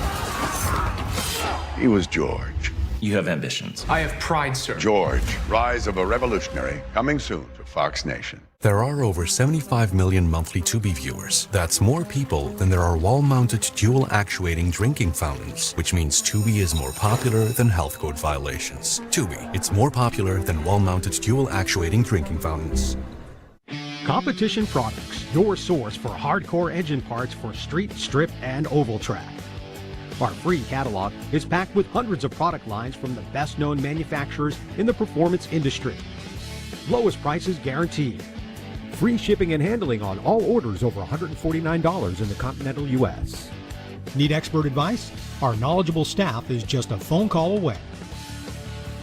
he was George. You have ambitions. I have pride, sir. George, Rise of a Revolutionary, coming soon to Fox Nation. There are over 75 million monthly Tubi viewers. That's more people than there are wall-mounted dual actuating drinking fountains, which means Tubi is more popular than health code violations. Tubi, it's more popular than wall-mounted dual actuating drinking fountains. Competition Products, your source for hardcore engine parts for street, strip, and oval track. Our free catalog is packed with hundreds of product lines from the best-known manufacturers in the performance industry. Lowest prices guaranteed. Free shipping and handling on all orders over $149 in the continental U.S. Need expert advice? Our knowledgeable staff is just a phone call away.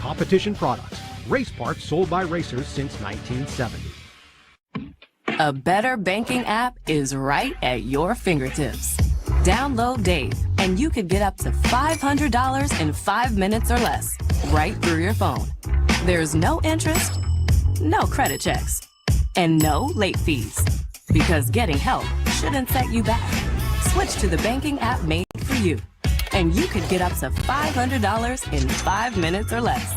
Competition Products, race parts sold by racers since 1970. A better banking app is right at your fingertips. Download Dave, and you could get up to $500 in 5 minutes or less, right through your phone. There's no interest, no credit checks, and no late fees. Because getting help shouldn't set you back. Switch to the banking app made for you, and you could get up to $500 in 5 minutes or less.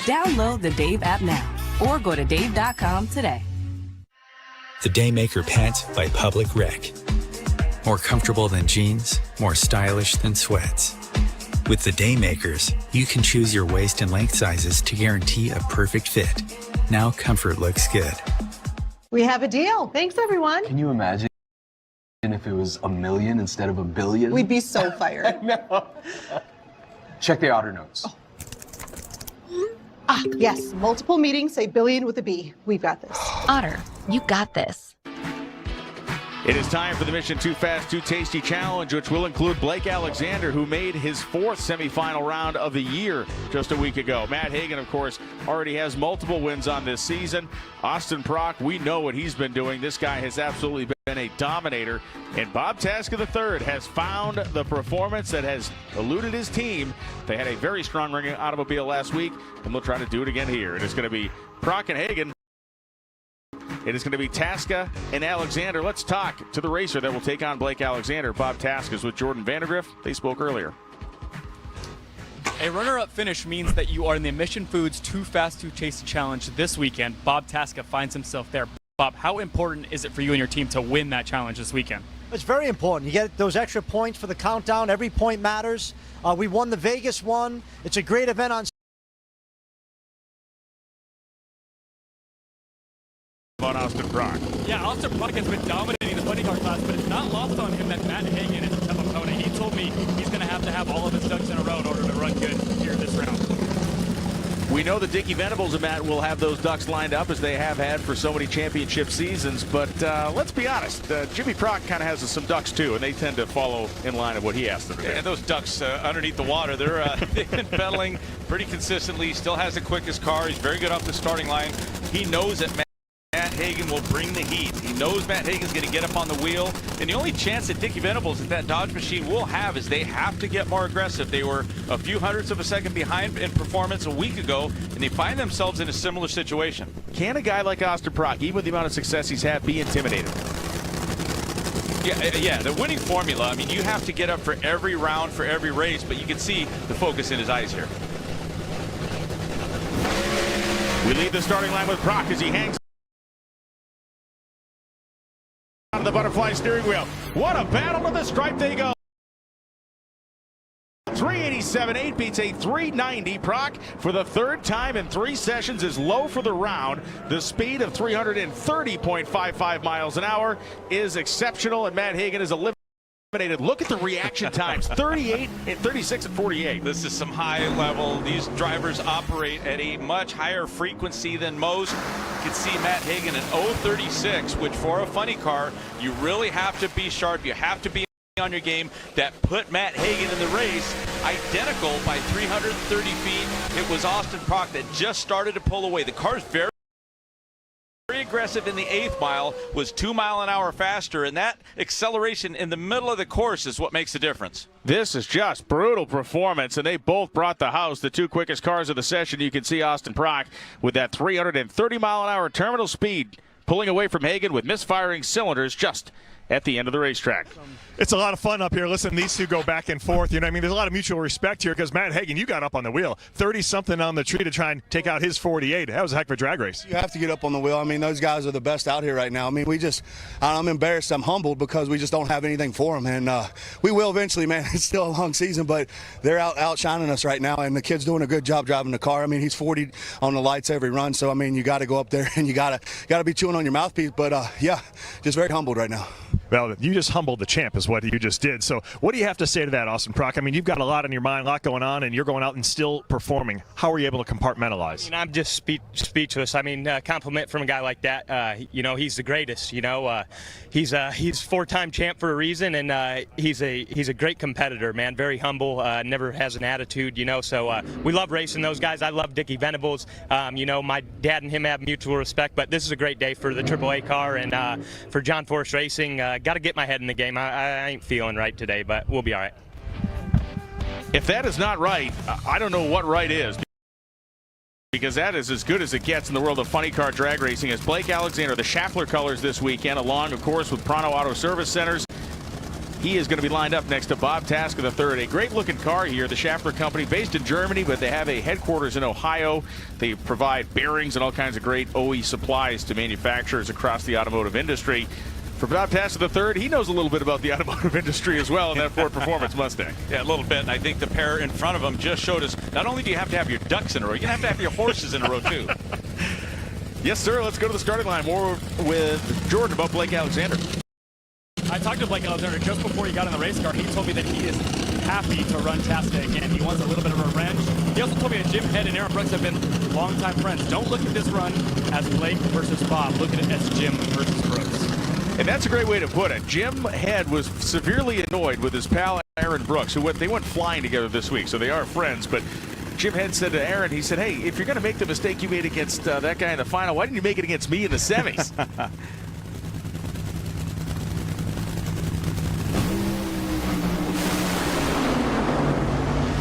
Download the Dave app now, or go to dave.com today. The Daymaker pant by Public Rec. More comfortable than jeans, more stylish than sweats. With the Daymakers, you can choose your waist and length sizes to guarantee a perfect fit. Now comfort looks good. We have a deal. Thanks, everyone. Can you imagine if it was $1 million instead of $1 billion? We'd be so fired. No. Check the outer notes. Ah, yes. Multiple meetings say billion with a B. We've got this. Otter, you got this. It is time for the Mission Too Fast, Too Tasty Challenge, which will include Blake Alexander, who made his 4th semifinal round of the year just a week ago. Matt Hagan, of course, already has multiple wins on this season. Austin Prock, we know what he's been doing. This guy has absolutely been a dominator. And Bob Taska III has found the performance that has eluded his team. They had a very strong ring automobile last week, and they'll try to do it again here. It is going to be Prock and Hagan. It is going to be Taska and Alexander. Let's talk to the racer that will take on Blake Alexander. Bob Taska is with Jordan Vandergriff. They spoke earlier. A runner-up finish means that you are in the Mission Foods Too Fast, Too Tasty Challenge this weekend. Bob Taska finds himself there. Bob, how important is it for you and your team to win that challenge this weekend? It's very important. You get those extra points for the countdown. Every point matters. We won the Vegas one. It's a great event on Austin Prock. Yeah, Austin Prock has been dominating the funny car class, but it's not lost on him that Matt Hagan is a tough opponent. He told me he's going to have all of his ducks in a row in order to run good here this round. We know that Dickie Venables and Matt will have those ducks lined up as they have had for so many championship seasons, but let's be honest, Jimmy Prock kind of has some ducks too, and they tend to follow in line of what he asks them to do. And those ducks underneath the water, they've been pedaling pretty consistently. He still has the quickest car. He's very good off the starting line. He knows that Matt Hagan will bring the heat. He knows Matt Hagan's going to get up on the wheel. And the only chance that Dickie Venables and that Dodge machine will have is they have to get more aggressive. They were a few hundredths of a second behind in performance a week ago, and they find themselves in a similar situation. Can a guy like Austin Prock, even with the amount of success he's had, be intimidated? Yeah, the winning formula, I mean, you have to get up for every round, for every race, but you can see the focus in his eyes here. We leave the starting line with Prock as he hangs on the butterfly steering wheel. What a battle to the stripe they go. 387.8 beats a 390. Prock, for the 3rd time in 3 sessions, is low for the round. The speed of 330.55 miles an hour is exceptional, and Matt Hagan is eliminated. Look at the reaction times, 38 and 36 and 48. This is some high level. These drivers operate at a much higher frequency than most. You can see Matt Hagan in 036, which for a funny car, you really have to be sharp. You have to be on your game. That put Matt Hagan in the race identical by 330 feet. It was Austin Prock that just started to pull away. The car's very aggressive in the 8th mile, was 2 miles an hour faster, and that acceleration in the middle of the course is what makes the difference. This is just brutal performance, and they both brought the house. The 2 quickest cars of the session. You can see Austin Prock with that 330 mile an hour terminal speed, pulling away from Hagan with misfiring cylinders just at the end of the racetrack. It's a lot of fun up here. Listen, these two go back and forth. You know, I mean, there's a lot of mutual respect here because Matt Hagan, you got up on the wheel, 30-something on the tree to try and take out his 48. That was a heck of a drag race. You have to get up on the wheel. I mean, those guys are the best out here right now. I mean, I'm embarrassed. I'm humbled because we just don't have anything for them. And we will eventually, man. It's still a long season, but they're outshining us right now. And the kid's doing a good job driving the car. I mean, he's 40 on the lights every run. So, I mean, you got to go up there and you got to be chewing on your mouthpiece. But, yeah, just very humbled right now. Well, you just humbled the champ is what you just did. So what do you have to say to that, Austin Prock? I mean, you've got a lot on your mind, a lot going on, and you're going out and still performing. How are you able to compartmentalize? I mean, I'm just speechless. I mean, compliment from a guy like that. You know, he's the greatest. You know, he's 4-time champ for a reason, and he's a great competitor, man. Very humble, never has an attitude. You know, so we love racing those guys. I love Dickie Venables. You know, my dad and him have mutual respect. But this is a great day for the AAA car and for John Force Racing. Got to get my head in the game. I ain't feeling right today, but we'll be all right. If that is not right, I don't know what right is, because that is as good as it gets in the world of funny car drag racing. As Blake Alexander, the Schaeffler colors this weekend, along, of course, with Pronto Auto Service Centers. He is going to be lined up next to Bob Taska III. A great-looking car here, the Schaeffler company, based in Germany, but they have a headquarters in Ohio. They provide bearings and all kinds of great OE supplies to manufacturers across the automotive industry. For Bob Taska III, he knows a little bit about the automotive industry as well in that Ford Performance Mustang. Yeah, a little bit. And I think the pair in front of him just showed us not only do you have to have your ducks in a row, you have to have your horses in a row, too. Yes, sir. Let's go to the starting line. More with Jordan about Blake Alexander. I talked to Blake Alexander just before he got in the race car. He told me that he is happy to run Taska again. He wants a little bit of revenge. He also told me that Jim Head and Aaron Brooks have been longtime friends. Don't look at this run as Blake versus Bob. Look at it as Jim versus Brooks. And that's a great way to put it. Jim Head was severely annoyed with his pal Aaron Brooks, they went flying together this week, so they are friends. But Jim Head said to Aaron, he said, hey, if you're going to make the mistake you made against that guy in the final, why didn't you make it against me in the semis?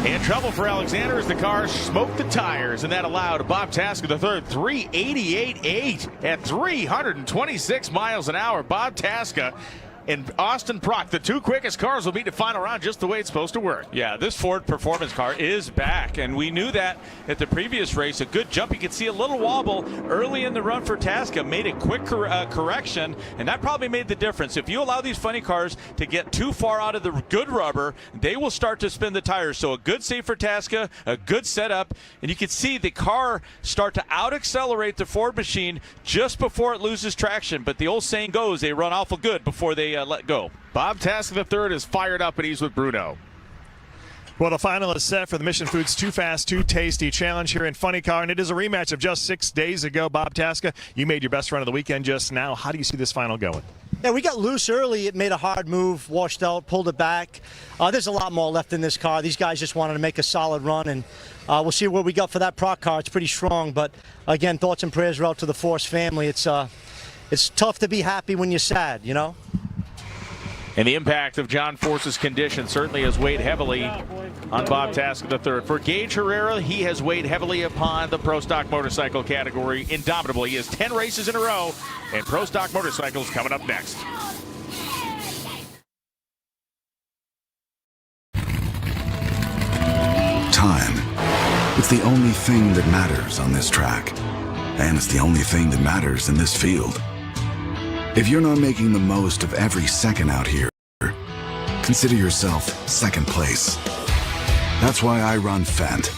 And trouble for Alexander as the car smoked the tires, and that allowed Bob Tasker III 388.8 at 326 miles an hour. Bob Tasker and Austin Prock, the two quickest cars, will meet the final round just the way it's supposed to work. Yeah, this Ford performance car is back, and we knew that at the previous race. A good jump. You could see a little wobble early in the run for Tasca, made a quick correction, and that probably made the difference. If you allow these funny cars to get too far out of the good rubber, they will start to spin the tires. So a good save for Tasca, a good setup, and you can see the car start to out-accelerate the Ford machine just before it loses traction. But the old saying goes, they run awful good before they let go. Bob Tasker III is fired up, and he's with Bruno. Well, the final is set for the Mission Foods Too Fast, Too Tasty Challenge here in Funny Car, and it is a rematch of just 6 days ago. Bob Tasker, you made your best run of the weekend just now. How do you see this final going? Yeah, we got loose early. It made a hard move, washed out, pulled it back. There's a lot more left in this car. These guys just wanted to make a solid run, and we'll see what we got for that Proc car. It's pretty strong, but again, thoughts and prayers are out to the Force family. It's tough to be happy when you're sad, you know? And the impact of John Force's condition certainly has weighed heavily on Bob Tasker III. For Gage Herrera, he has weighed heavily upon the Pro Stock Motorcycle category indomitably. He has 10 races in a row, and Pro Stock Motorcycles coming up next. Time. It's the only thing that matters on this track. And it's the only thing that matters in this field. If you're not making the most of every second out here, consider yourself second place. That's why I run Fendt,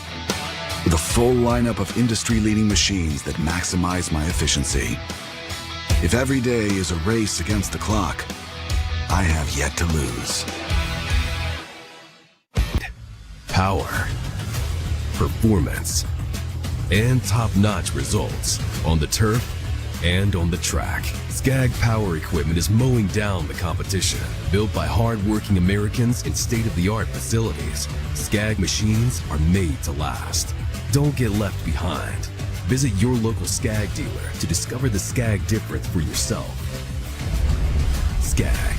with a full lineup of industry-leading machines that maximize my efficiency. If every day is a race against the clock, I have yet to lose. Power, performance, and top-notch results on the turf and on the track. Skag Power Equipment is mowing down the competition. Built by hard-working Americans in state-of-the-art facilities, Skag machines are made to last. Don't get left behind. Visit your local Skag dealer to discover the Skag difference for yourself. Skag,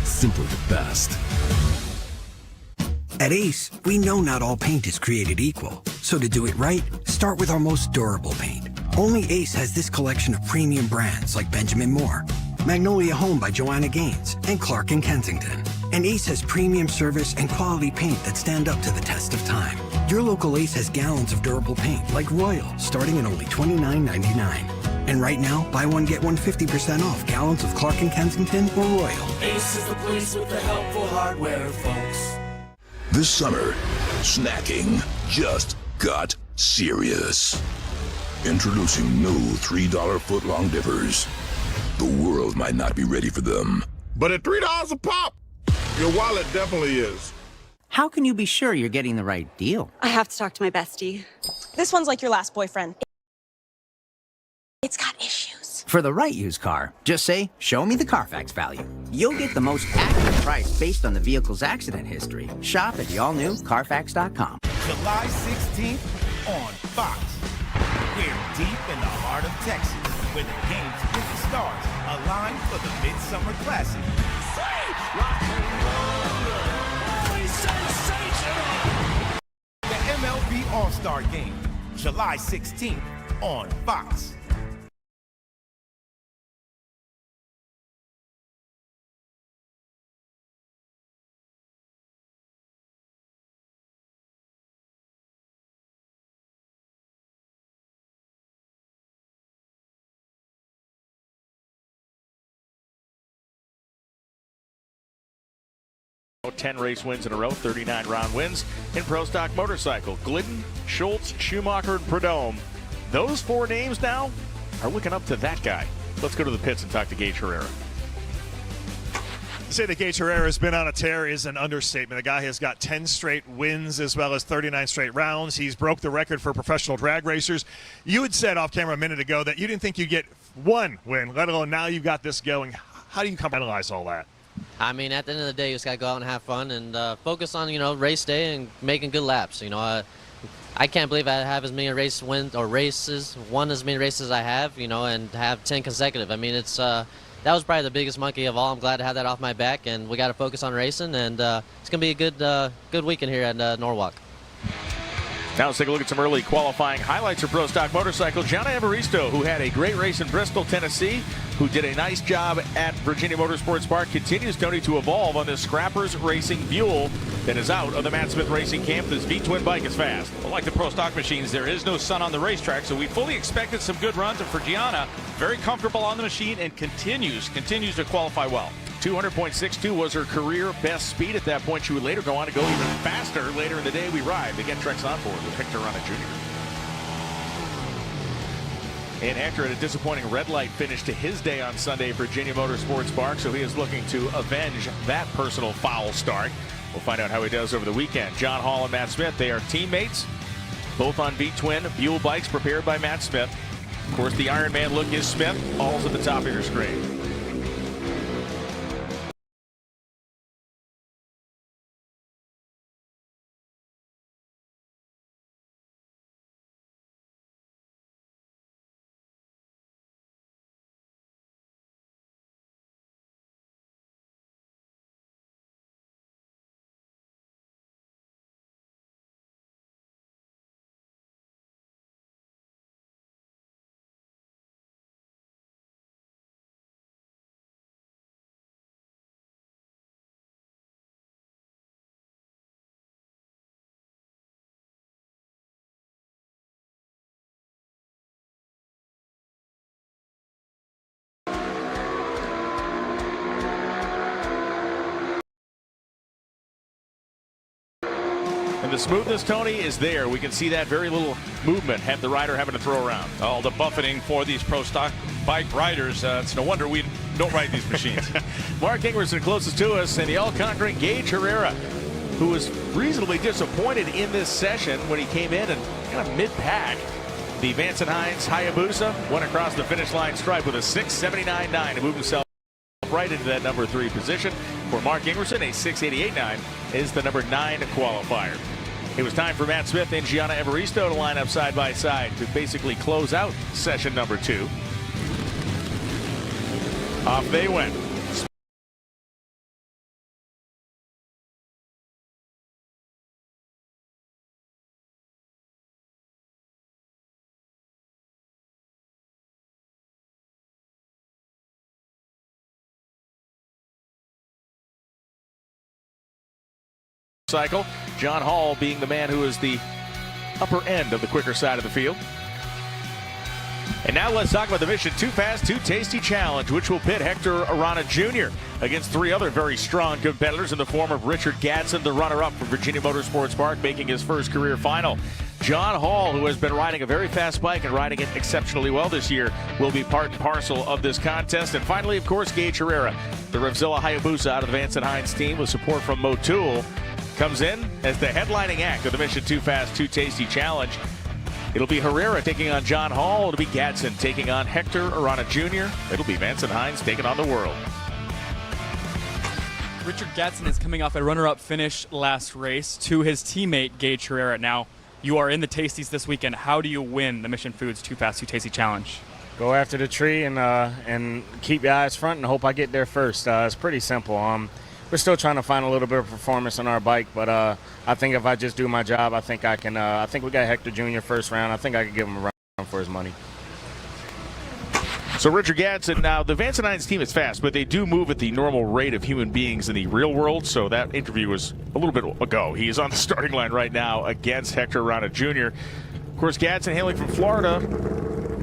simply the best. At Ace, we know not all paint is created equal. So to do it right, start with our most durable paint. Only Ace has this collection of premium brands like Benjamin Moore, Magnolia Home by Joanna Gaines, and Clark & Kensington. And Ace has premium service and quality paint that stand up to the test of time. Your local Ace has gallons of durable paint like Royal, starting at only $29.99. And right now, buy one, get one 50% off gallons of Clark & Kensington or Royal. Ace is the place with the helpful hardware, folks. This summer, snacking just got serious. Introducing new $3 foot-long dippers. The world might not be ready for them. But at $3 a pop, your wallet definitely is. How can you be sure you're getting the right deal? I have to talk to my bestie. This one's like your last boyfriend. It's got issues. For the right used car, just say, "Show me the Carfax value." You'll get the most accurate price based on the vehicle's accident history. Shop at the all-new Carfax.com. July 16th on Fox. We're deep in the heart of Texas, where the game's biggest stars align for the Midsummer Classic. The MLB All-Star Game, July 16th on Fox. Ten race wins in a row, 39 round wins in Pro Stock Motorcycle. Glidden, Schultz, Schumacher, and Prudhomme. Those four names now are looking up to that guy. Let's go to the pits and talk to Gage Herrera. To say that Gage Herrera has been on a tear is an understatement. The guy has got 10 straight wins as well as 39 straight rounds. He's broke the record for professional drag racers. You had said off camera a minute ago that you didn't think you'd get one win, let alone now you've got this going. How do you compartmentalize all that? I mean, at the end of the day, you just got to go out and have fun and focus on, race day and making good laps. I can't believe I have as many won as many races as I have, and have 10 consecutive. I mean, that was probably the biggest monkey of all. I'm glad to have that off my back, and we got to focus on racing, and it's going to be a good weekend here at Norwalk. Now let's take a look at some early qualifying highlights for Pro Stock Motorcycle. Gianna Evaristo, who had a great race in Bristol, Tennessee, who did a nice job at Virginia Motorsports Park, continues, Tony, to evolve on this Scrappers Racing Buell that is out of the Matt Smith Racing Camp. This V-twin bike is fast. Well, like the Pro Stock machines, there is no sun on the racetrack, so we fully expected some good runs. And for Gianna, very comfortable on the machine and continues to qualify well. 200.62 was her career best speed. At that point, she would later go on to go even faster later in the day. We ride. They get Trex on board with Hector Rana Jr. And Hector had a disappointing red light finish to his day on Sunday at Virginia Motorsports Park, so he is looking to avenge that personal foul start. We'll find out how he does over the weekend. John Hall and Matt Smith, they are teammates, both on V-twin Buell bikes prepared by Matt Smith. Of course, the Iron Man look is Smith. All's at the top of your screen. And the smoothness, Tony, is there. We can see that very little movement, have the rider having to throw around. All the buffeting for these Pro Stock bike riders. It's no wonder we don't ride these machines. Mark Ingerson closest to us, and the all-conquering Gage Herrera, who was reasonably disappointed in this session when he came in and kind of mid-pack. The Vance & Hines Hayabusa went across the finish line stripe with a 6.79.9 to move himself right into that number 3 position. For Mark Ingerson, a 6.88.9 is the number 9 qualifier. It was time for Matt Smith and Gianna Evaristo to line up side by side to basically close out session number 2. Off they went. Cycle. John Hall being the man who is the upper end of the quicker side of the field. And now let's talk about the Mission Too Fast, Too Tasty Challenge, which will pit Hector Rana Jr. against 3 other very strong competitors in the form of Richard Gadsden, the runner-up from Virginia Motorsports Park, making his first career final. John Hall, who has been riding a very fast bike and riding it exceptionally well this year, will be part and parcel of this contest. And finally, of course, Gage Herrera, the Revzilla Hayabusa out of the Vance & Hines team with support from Motul, comes in as the headlining act of the Mission Too Fast, Too Tasty Challenge. It'll be Herrera taking on John Hall. It'll be Gadsden taking on Hector Rana Jr. It'll be Vance & Hines taking on the world. Richard Gadsden is coming off a runner-up finish last race to his teammate Gage Herrera. Now, you are in the Tasties this weekend. How do you win the Mission Foods Too Fast, Too Tasty Challenge? Go after the tree and keep your eyes front and hope I get there first. It's pretty simple. We're still trying to find a little bit of performance on our bike, but I think if I just do my job, I think I can. I think we got Hector Jr. first round. I think I can give him a run for his money. So Richard Gadsden, now the Vance & Hines team is fast, but they do move at the normal rate of human beings in the real world, so that interview was a little bit ago. He is on the starting line right now against Hector Rana Jr. Of course, Gadsden hailing from Florida,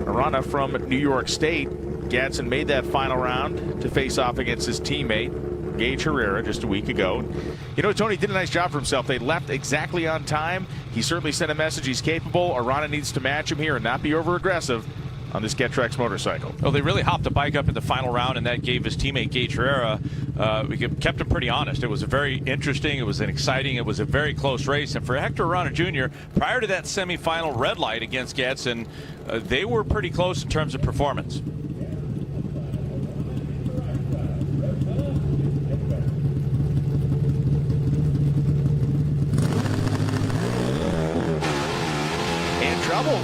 Rana from New York State. Gadsden made that final round to face off against his teammate, Gage Herrera, just a week ago. You know, Tony did a nice job for himself. They left exactly on time. He certainly sent a message he's capable. Arana needs to match him here and not be over-aggressive on this Gettrex motorcycle. Well, they really hopped the bike up in the final round, and that gave his teammate Gage Herrera, kept him pretty honest. It was a very interesting, it was an exciting, it was a very close race. And for Hector Rana Jr., prior to that semifinal red light against Gadsden, they were pretty close in terms of performance.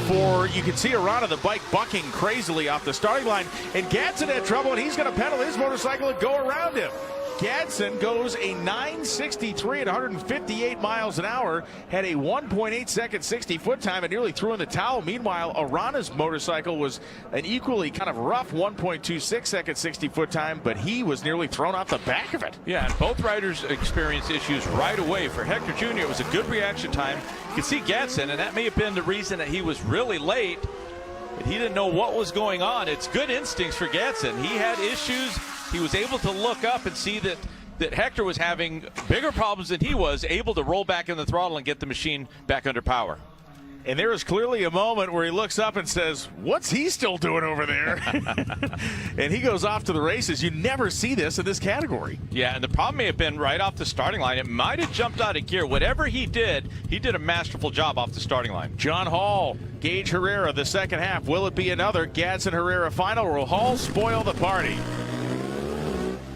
for, you can see Arana, the bike bucking crazily off the starting line, and Gadsden had trouble, and he's going to pedal his motorcycle and go around him. Gadsden goes a 9:63 at 158 miles an hour, had a 1.8 second 60-foot time, and nearly threw in the towel. Meanwhile, Arana's motorcycle was an equally kind of rough 1.26 second 60-foot time, but he was nearly thrown off the back of it. Yeah, and both riders experienced issues right away. For Hector Jr., it was a good reaction time. You can see Gadsden, and that may have been the reason that he was really late. But he didn't know what was going on. It's good instincts for Gadsden. He had issues. He was able to look up and see that Hector was having bigger problems than he was, able to roll back in the throttle and get the machine back under power. And there is clearly a moment where he looks up and says, what's he still doing over there? And he goes off to the races. You never see this in this category. Yeah, and the problem may have been right off the starting line. It might have jumped out of gear. Whatever he did a masterful job off the starting line. John Hall, Gage Herrera, the second half. Will it be another Gadsden Herrera final, or will Hall spoil the party?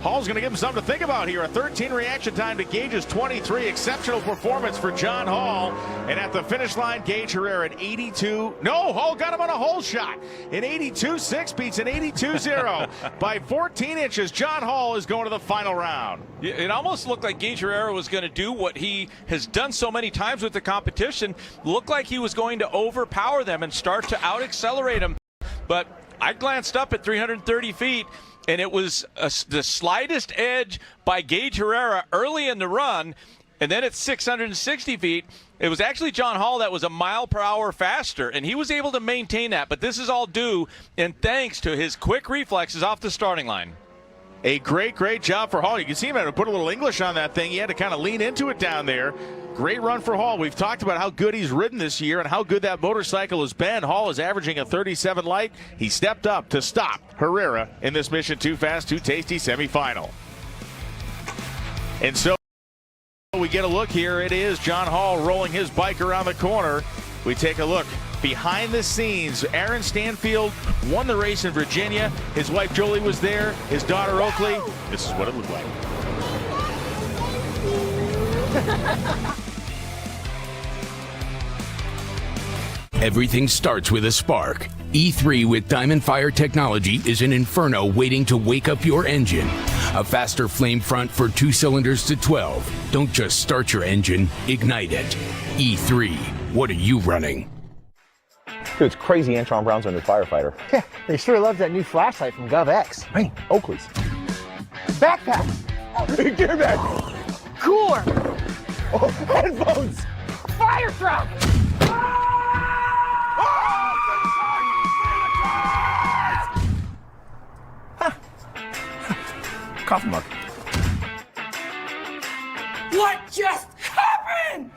Hall's going to give him something to think about here. A 13 reaction time to Gage's 23. Exceptional performance for John Hall. And at the finish line, Gage Herrera at 82. No, Hall got him on a hole shot. An 82.6 beats an 82.0 by 14 inches. John Hall is going to the final round. It almost looked like Gage Herrera was going to do what he has done so many times with the competition. Looked like he was going to overpower them and start to out-accelerate them. But I glanced up at 330 feet. And it was the slightest edge by Gage Herrera early in the run. And then at 660 feet, it was actually John Hall that was a mile per hour faster. And he was able to maintain that. But this is all due and thanks to his quick reflexes off the starting line. A great, great job for Hall. You can see him had to put a little English on that thing. He had to kind of lean into it down there. Great run for Hall. We've talked about how good he's ridden this year and how good that motorcycle has been. Hall is averaging a 37 light. He stepped up to stop Herrera in this Mission Too Fast, Too Tasty semifinal. And so we get a look here. It is John Hall rolling his bike around the corner. We take a look behind the scenes. Aaron Stanfield won the race in Virginia. His wife Jolie was there. His daughter Oakley. This is what it looked like. Everything starts with a spark. E3 with Diamond Fire technology is an inferno waiting to wake up your engine. A faster flame front for 2 cylinders to 12. Don't just start your engine, ignite it. E3, what are you running? Dude, it's crazy Antron Brown's our new firefighter. Yeah, they sure love that new flashlight from GovX. Hey, Oakley's. Backpack. Gear bag. Cooler. Oh, headphones. Fire truck. Coffee mug. What just happened?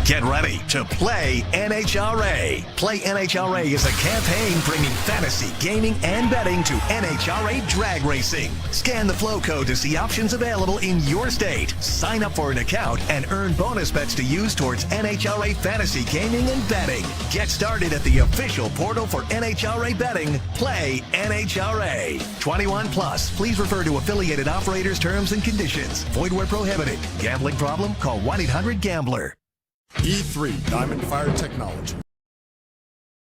Get ready to play NHRA. Play NHRA is a campaign bringing fantasy, gaming, and betting to NHRA drag racing. Scan the flow code to see options available in your state. Sign up for an account and earn bonus bets to use towards NHRA fantasy gaming and betting. Get started at the official portal for NHRA betting. Play NHRA. 21 plus. Please refer to affiliated operators' terms and conditions. Void where prohibited. Gambling problem? Call 1-800-GAMBLER. E3 Diamond Fire technology.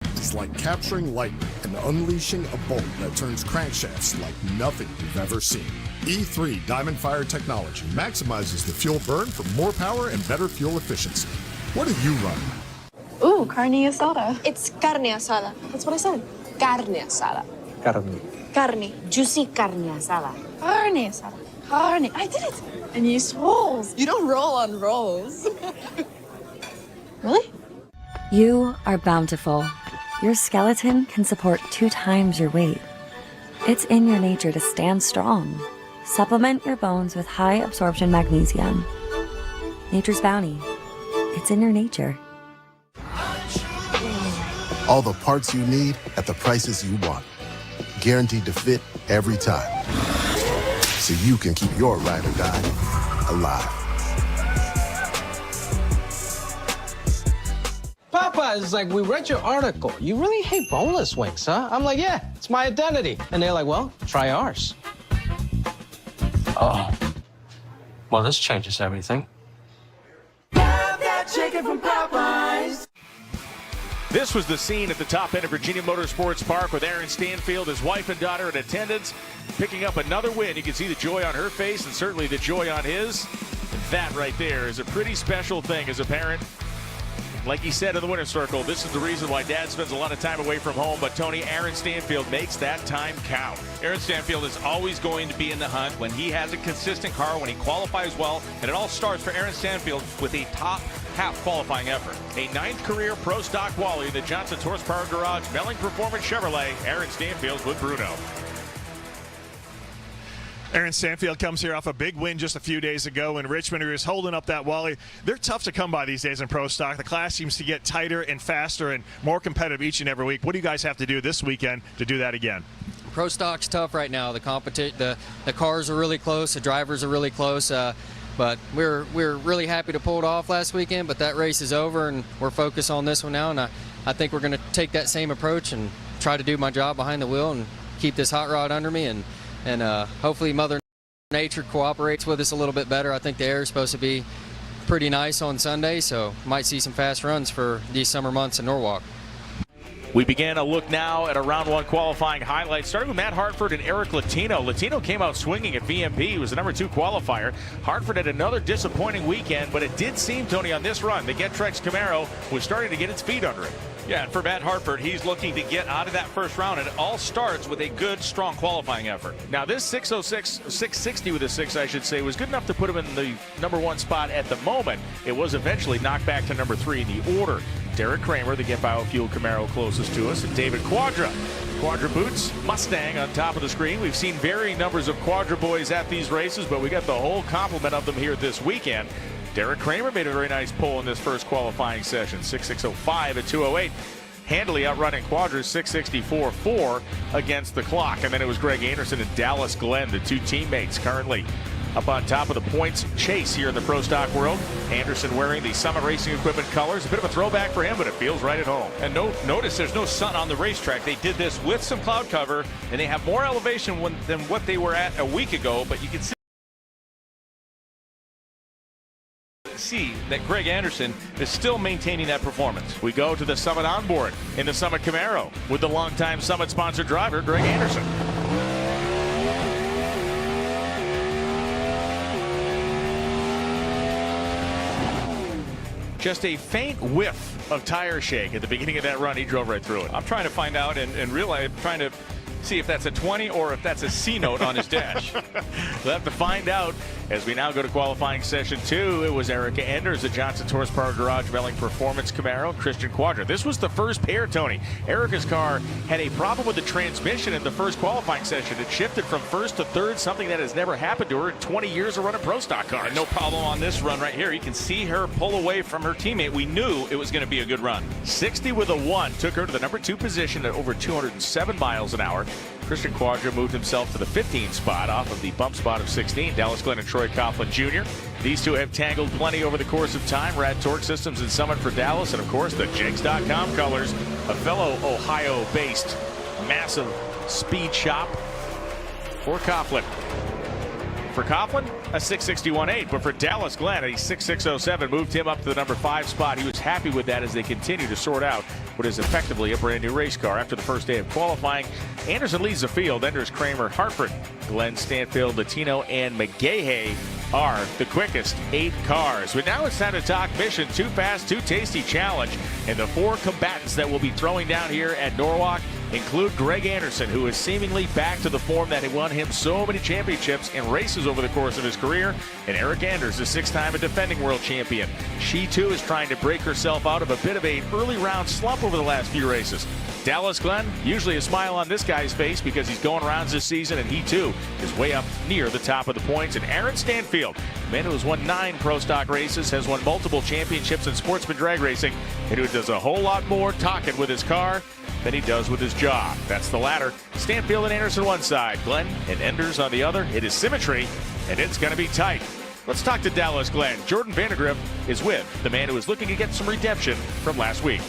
It's like capturing lightning and unleashing a bolt that turns crankshafts like nothing you've ever seen. E3 Diamond Fire technology maximizes the fuel burn for more power and better fuel efficiency. What are you running? Ooh, carne asada. It's carne asada. That's what I said. Carne asada. Carne. Juicy carne asada. Carne asada. Carne. I did it. And you used rolls. You don't roll on rolls. Really? You are bountiful. Your skeleton can support 2 times your weight. It's in your nature to stand strong. Supplement your bones with high absorption magnesium. Nature's bounty. It's in your nature. All the parts you need at the prices you want. Guaranteed to fit every time. So you can keep your ride or die alive. Papa is like, we read your article. You really hate boneless wings, huh? I'm like, yeah, it's my identity. And they're like, well, try ours. Oh. Well, this changes everything. Have that chicken from Papa. Popeyes. This was the scene at the top end of Virginia Motorsports Park with Aaron Stanfield, his wife and daughter in attendance, picking up another win. You can see the joy on her face and certainly the joy on his. That right there is a pretty special thing as a parent. Like he said in the winner's circle, this is the reason why Dad spends a lot of time away from home. But Tony, Aaron Stanfield makes that time count. Aaron Stanfield is always going to be in the hunt when he has a consistent car, when he qualifies well. And it all starts for Aaron Stanfield with a top half qualifying effort. A 9th career Pro Stock Wally, the Johnson's Horsepower Garage, Melling Performance Chevrolet. Aaron Stanfield with Bruno. Aaron Stanfield comes here off a big win just a few days ago in Richmond. He was holding up that Wally. They're tough to come by these days in Pro Stock. The class seems to get tighter and faster and more competitive each and every week. What do you guys have to do this weekend to do that again? Pro Stock's tough right now. The cars are really close. The drivers are really close. But we're really happy to pull it off last weekend. But that race is over, and we're focused on this one now. And I think we're going to take that same approach and try to do my job behind the wheel and keep this hot rod under me. And hopefully Mother Nature cooperates with us a little bit better. I think the air is supposed to be pretty nice on Sunday, so might see some fast runs for these summer months in Norwalk. We began a look now at a round one qualifying highlights, starting with Matt Hartford and Eric Latino. Latino came out swinging at VMP. He was the number 2 qualifier. Hartford had another disappointing weekend, but it did seem, Tony, on this run, the Gettrex Camaro was starting to get its feet under it. Yeah, and for Matt Hartford, he's looking to get out of that first round, and it all starts with a good, strong qualifying effort. Now, this 660 with a 6, I should say, was good enough to put him in the number 1 spot at the moment. It was eventually knocked back to number 3 in the order. Derek Kramer, the Get Biofuel Camaro closest to us, and David Quadra. Quadra Boots, Mustang on top of the screen. We've seen varying numbers of Quadra boys at these races, but we got the whole complement of them here this weekend. Derek Kramer made a very nice pull in this first qualifying session, 6.605 at 2:08. Handily outrunning Quadra's 6.64.4 against the clock. And then it was Greg Anderson and Dallas Glenn, the 2 teammates currently up on top of the points chase here in the Pro Stock world. Anderson wearing the Summit Racing Equipment colors. A bit of a throwback for him, but it feels right at home. And notice there's no sun on the racetrack. They did this with some cloud cover, and they have more elevation than what they were at a week ago, but you can see that Greg Anderson is still maintaining that performance. We go to the Summit onboard in the Summit Camaro with the longtime Summit sponsored driver, Greg Anderson. Just a faint whiff of tire shake at the beginning of that run. He drove right through it. I'm trying to find out and realize, trying to see if that's a 20 or if that's a C note on his dash. We'll have to find out as we now go to qualifying session 2. It was Erica Enders at Johnson's Horsepower Garage Melling Performance Camaro, Christian Quadra. This was the first pair, Tony. Erica's car had a problem with the transmission in the first qualifying session. It shifted from first to third, something that has never happened to her in 20 years of running Pro Stock cars. And no problem on this run right here. You can see her pull away from her teammate. We knew it was going to be a good run. 60 with a 1 took her to the number 2 position at over 207 miles an hour. Christian Quadra moved himself to the 15th spot off of the bump spot of 16. Dallas Glenn and Troy Coughlin Jr. These two have tangled plenty over the course of time. Rad Torque Systems in Summit for Dallas, and of course the Jigs.com colors, a fellow Ohio-based massive speed shop for Coughlin. For Coughlin, a 661.8, but for Dallas Glenn, a 6.607 moved him up to the number 5 spot. He was happy with that as they continue to sort out what is effectively a brand new race car. After the first day of qualifying, Anderson leads the field. Enders, Kramer, Hartford, Glenn, Stanfield, Latino, and McGahey are the quickest 8 cars. But now it's time to talk Mission 2 Fast, 2 Tasty Challenge. And the 4 combatants that will be throwing down here at Norwalk include Greg Anderson, who is seemingly back to the form that had won him so many championships in races over the course of his career, and Eric Anders, the 6-time defending world champion. She too is trying to break herself out of a bit of an early round slump over the last few races. Dallas Glenn, usually a smile on this guy's face because he's going rounds this season, and he too is way up near the top of the points. And Aaron Stanfield, a man who has won 9 Pro Stock races, has won multiple championships in sportsman drag racing, and who does a whole lot more talking with his car than he does with his job. That's the ladder. Stanfield and Anderson one side, Glenn and Enders on the other. It is symmetry, and it's going to be tight. Let's talk to Dallas Glenn. Jordan Vandergriff is with the man who is looking to get some redemption from last week.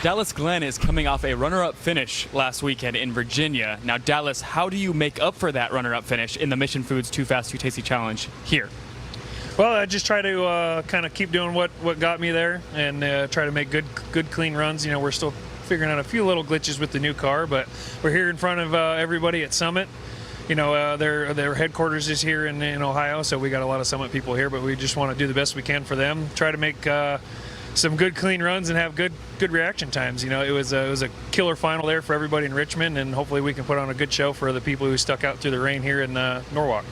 Dallas Glenn is coming off a runner-up finish last weekend in Virginia. Now, Dallas, how do you make up for that runner-up finish in the Mission Foods 2 Fast, 2 Tasty Challenge here? Well, I just try to kind of keep doing what got me there, and try to make good, clean runs. You know, we're still figuring out a few little glitches with the new car, but we're here in front of everybody at Summit. You know, their headquarters is here in Ohio, so we got a lot of Summit people here, but we just want to do the best we can for them. Try to make some good, clean runs and have good reaction times. You know, it was a killer final there for everybody in Richmond, and hopefully we can put on a good show for the people who stuck out through the rain here in Norwalk.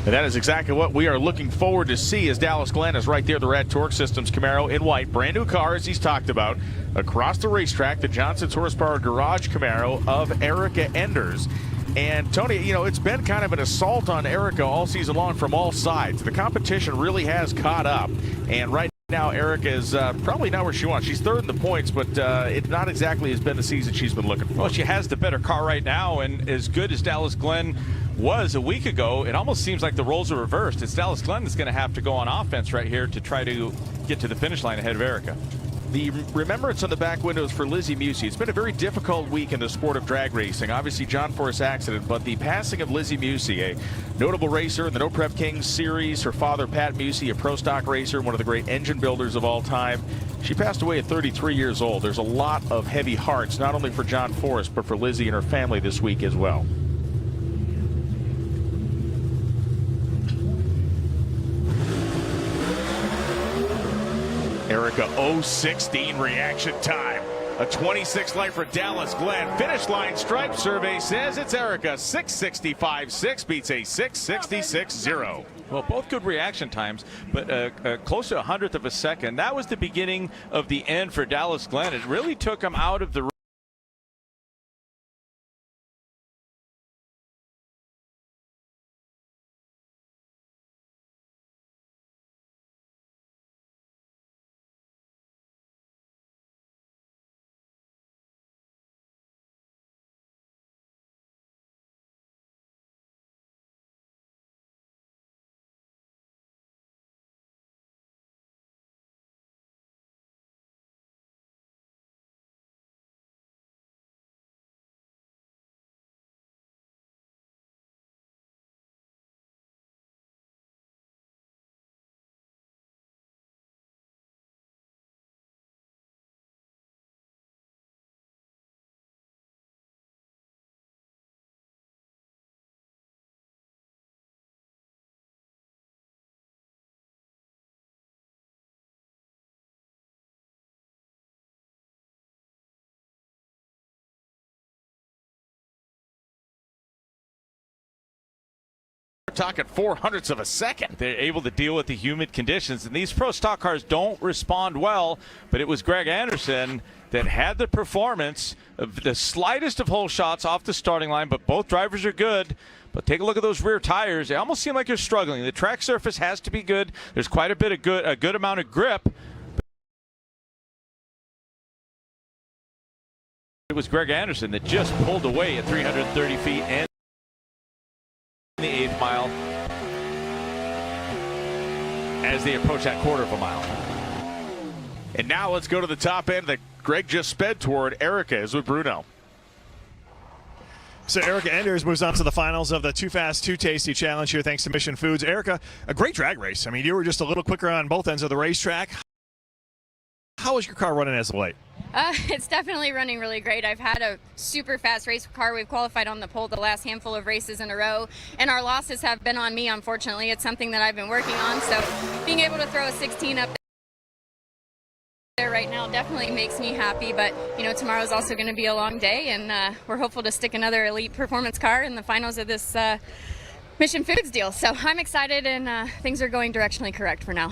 And that is exactly what we are looking forward to see, as Dallas Glenn is right there, the Red Torque Systems Camaro in white. Brand new car, as he's talked about, across the racetrack, the Johnson's Horsepower Garage Camaro of Erica Enders. And Tony, you know, it's been kind of an assault on Erica all season long from all sides. The competition really has caught up. And right now, Erica is probably not where she wants. She's third in the points, but it not exactly has been the season she's been looking for. Well, she has the better car right now, and as good as Dallas Glenn was a week ago, it almost seems like the roles are reversed. It's Dallas Glenn that's going to have to go on offense right here to try to get to the finish line ahead of Erica. The remembrance on the back windows for Lizzie Musey. It's been a very difficult week in the sport of drag racing. Obviously, John Force accident, but the passing of Lizzie Musey, a notable racer in the No Prep Kings series. Her father, Pat Musey, a pro stock racer, one of the great engine builders of all time. She passed away at 33 years old. There's a lot of heavy hearts, not only for John Force, but for Lizzie and her family this week as well. Erica 0:16 reaction time. A 26 light for Dallas Glenn. Finish line stripe survey says it's Erica 6:65.6 beats a 6:66.0. Well, both good reaction times, but close to 100th of a second. That was the beginning of the end for Dallas Glenn. It really took him out of the talking 400ths of a second. They're able to deal with the humid conditions, and these pro stock cars don't respond well, but it was Greg Anderson that had the performance of the slightest of hole shots off the starting line, but both drivers are good. But take a look at those rear tires. They almost seem like they're struggling. The track surface has to be good. There's quite a bit of a good amount of grip. It was Greg Anderson that just pulled away at 330 feet and the 8th mile as they approach that quarter of a mile. And now let's go to the top end that Greg just sped toward. Erica is with Bruno. So Erica Enders moves on to the finals of the Too Fast, Too Tasty Challenge here, thanks to Mission Foods. Erica, a great drag race. I mean, you were just a little quicker on both ends of the racetrack. How is your car running as of late? It's definitely running really great. I've had a super fast race car. We've qualified on the pole the last handful of races in a row, and our losses have been on me, unfortunately. It's something that I've been working on, so being able to throw a 16 up there right now definitely makes me happy, but you know, tomorrow's also going to be a long day, and we're hopeful to stick another elite performance car in the finals of this Mission Foods deal. So I'm excited, and things are going directionally correct for now.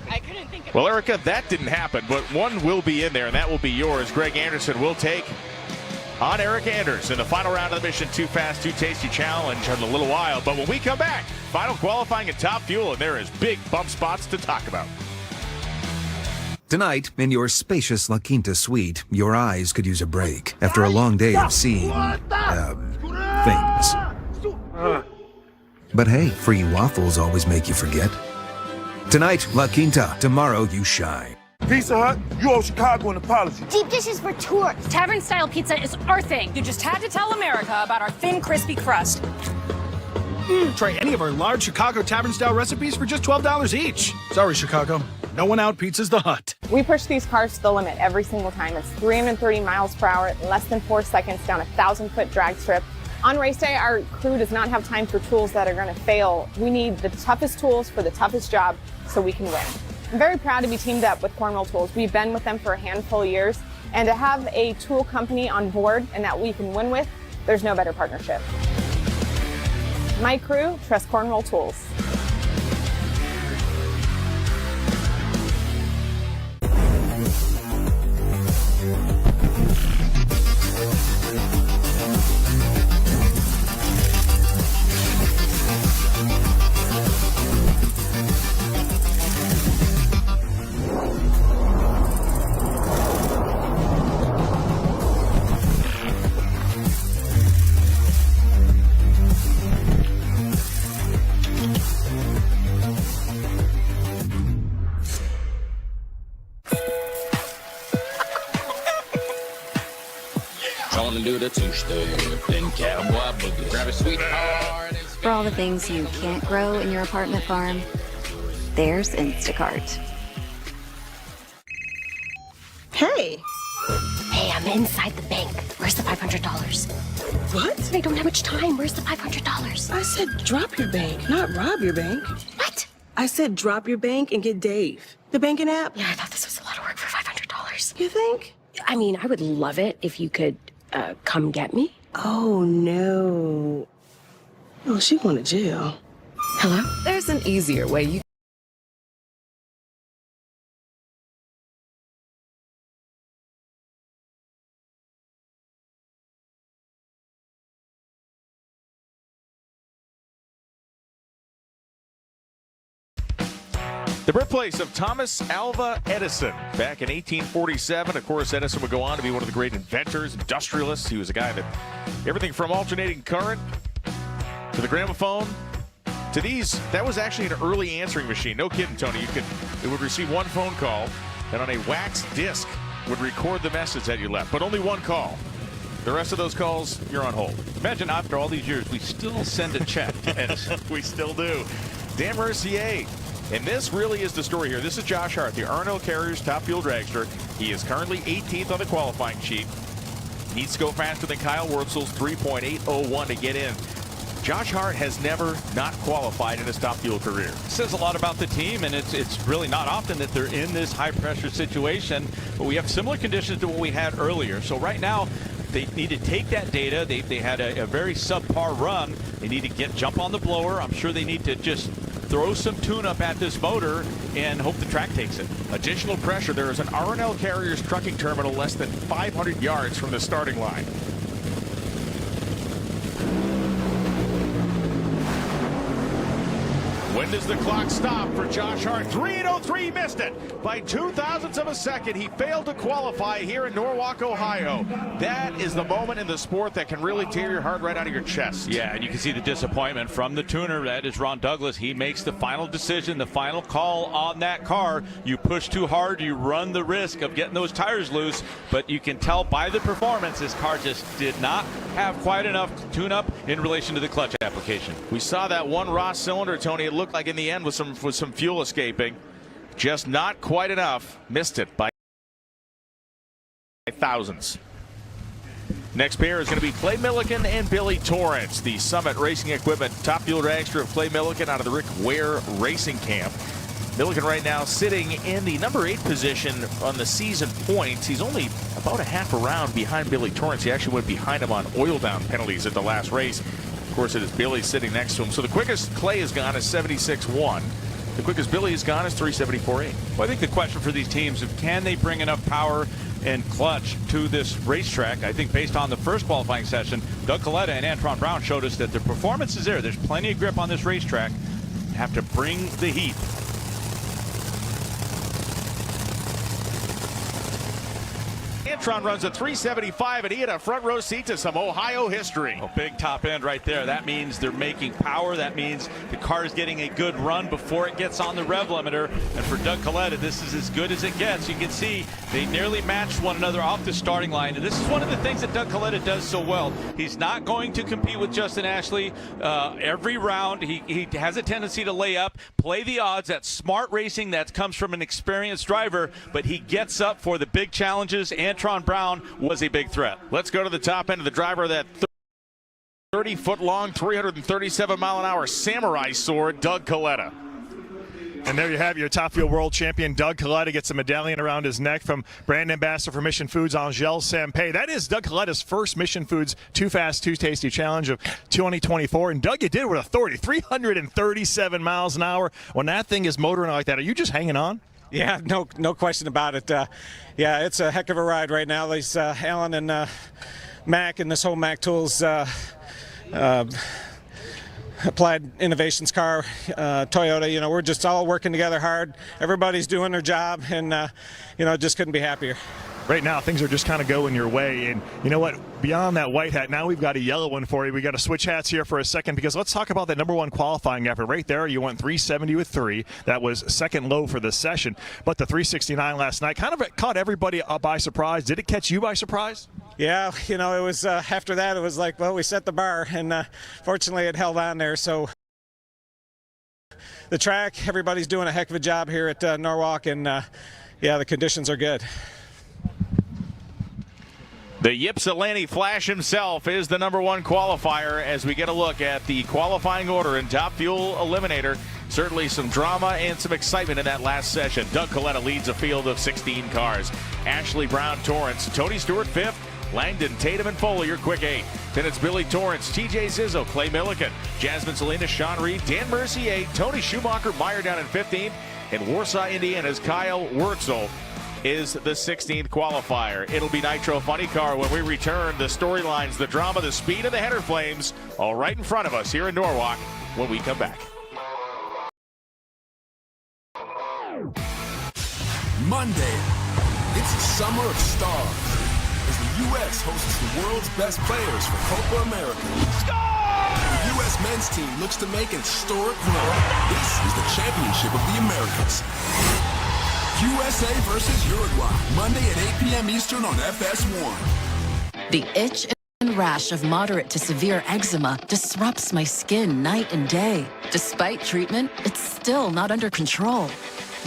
I couldn't think of Well, Erica, that didn't happen, but one will be in there, and that will be yours. Greg Anderson will take on Erica Enders in the final round of the Mission Too Fast, Too Tasty Challenge in a little while. But when we come back, final qualifying at Top Fuel, and there is big bump spots to talk about. Tonight, in your spacious La Quinta suite, your eyes could use a break after a long day of seeing, things. But hey, free waffles always make you forget. Tonight, La Quinta. Tomorrow, you shine. Pizza Hut, you owe Chicago an apology. Deep dishes for tourists. Tavern-style pizza is our thing. You just had to tell America about our thin, crispy crust. Try any of our large Chicago Tavern-style recipes for just $12 each. Sorry, Chicago. No one out-pizzas the Hut. We push these cars to the limit every single time. It's 330 miles per hour, less than 4 seconds down a 1,000-foot drag strip. On race day, our crew does not have time for tools that are going to fail. We need the toughest tools for the toughest job so we can win. I'm very proud to be teamed up with Cornwall Tools. We've been with them for a handful of years, and to have a tool company on board and that we can win with, there's no better partnership. My crew trusts Cornwall Tools. Do the two-step, then cowboy boogie. Grab a sweetheart. For all the things you can't grow in your apartment farm, there's Instacart. Hey. Hey, I'm inside the bank. Where's the $500? What? I don't have much time. Where's the $500? I said drop your bank, not rob your bank. What? I said drop your bank and get Dave. The banking app? Yeah, I thought this was a lot of work for $500. You think? I mean, I would love it if you could come get me. Oh, no. Oh, she going to jail. Hello? There's an easier way you The birthplace of Thomas Alva Edison. Back in 1847, of course, Edison would go on to be one of the great inventors, industrialists. He was a guy that everything from alternating current to the gramophone to these, that was actually an early answering machine. No kidding, Tony. It would receive one phone call, and on a wax disc would record the message that you left, but only one call. The rest of those calls, you're on hold. Imagine after all these years, we still send a check to Edison. We still do. Dan Mercier. And this really is the story here. This is Josh Hart, the R&L Carriers top fuel dragster. He is currently 18th on the qualifying sheet. Needs to go faster than Kyle Wurzel's 3.801 to get in. Josh Hart has never not qualified in his top fuel career. Says a lot about the team, and it's really not often that they're in this high-pressure situation. But we have similar conditions to what we had earlier. So right now, they need to take that data. They had a very subpar run. They need to jump on the blower. I'm sure they need to just throw some tune-up at this motor and hope the track takes it. Additional pressure. There is an R&L Carriers trucking terminal less than 500 yards from the starting line. When does the clock stop for Josh Hart? 3:03, missed it by 0.02 of a second. He failed to qualify here in Norwalk, Ohio. That is the moment in the sport that can really tear your heart right out of your chest. Yeah, and you can see the disappointment from the tuner. That is Ron Douglas. He makes the final decision, the final call on that car. You push too hard, you run the risk of getting those tires loose, but you can tell by the performance this car just did not have quite enough tune-up in relation to the clutch application. We saw that one Ross cylinder, Tony. It looked like in the end with some fuel escaping. Just not quite enough. Missed it by thousands. Next pair is going to be Clay Millican and Billy Torrance, the Summit Racing Equipment top fuel dragster of Clay Millican out of the Rick Ware Racing Camp. Millican right now sitting in the number 8 position on the season points. He's only about a half a round behind Billy Torrance. He actually went behind him on oil down penalties at the last race. Of course, it is Billy sitting next to him. So the quickest Clay has gone is 76.1. The quickest Billy has gone is 374.8. Well, I think the question for these teams is, can they bring enough power and clutch to this racetrack? I think based on the first qualifying session, Doug Coletta and Antron Brown showed us that the performance is there. There's plenty of grip on this racetrack. Have to bring the heat. Antron runs a 375, and he had a front row seat to some Ohio history. Oh, big top end right there. That means they're making power. That means the car is getting a good run before it gets on the rev limiter. And for Doug Coletta, this is as good as it gets. You can see they nearly matched one another off the starting line. And this is one of the things that Doug Coletta does so well. He's not going to compete with Justin Ashley every round. He has a tendency to lay up, play the odds. That's smart racing. That comes from an experienced driver. But he gets up for the big challenges. Antron Brown was a big threat. Let's go to the top end of the driver of that 30-foot-long, 337-mile-an-hour samurai sword, Doug Coletta. And there you have your Top Fuel World Champion, Doug Coletta, gets a medallion around his neck from brand ambassador for Mission Foods, Angel Sampé. That is Doug Coletta's first Mission Foods Too Fast, Too Tasty Challenge of 2024. And Doug, you did it with authority, 337 miles an hour. When that thing is motoring like that, are you just hanging on? Yeah, no question about it. Yeah, it's a heck of a ride right now. These Alan and Mac and this whole Mac Tools Applied Innovations car, Toyota, we're just all working together hard. Everybody's doing their job, and, just couldn't be happier. Right now, things are just kind of going your way. And you know what? Beyond that white hat, now we've got a yellow one for you. We got to switch hats here for a second, because let's talk about that number one qualifying effort. Right there, you went 370 with 3. That was second low for the session. But the 369 last night kind of caught everybody by surprise. Did it catch you by surprise? Yeah, it was after that, it was like, well, we set the bar, and fortunately it held on there. So the track, everybody's doing a heck of a job here at Norwalk, and yeah, the conditions are good. The Ypsilanti Flash himself is the number one qualifier as we get a look at the qualifying order in Top Fuel Eliminator. Certainly some drama and some excitement in that last session. Doug Coletta leads a field of 16 cars. Ashley Brown Torrance, Tony Stewart 5th, Langdon, Tatum, and Foley are quick 8. Then it's Billy Torrance, TJ Zizzo, Clay Milliken, Jasmine Salinas, Sean Reed, Dan Mercier 8, Tony Schumacher, Meyer down in 15th, and Warsaw, Indiana's Kyle Wurtzel is the 16th qualifier. It'll be Nitro Funny Car when we return. The storylines, the drama, the speed, and the header flames all right in front of us here in Norwalk when we come back. Monday, it's the Summer of Stars as the U.S. hosts the world's best players for Copa America. The U.S. men's team looks to make an historic run. This is the championship of the Americas. USA versus Uruguay, Monday at 8 p.m. Eastern on FS1. The itch and rash of moderate to severe eczema disrupts my skin night and day. Despite treatment, it's still not under control.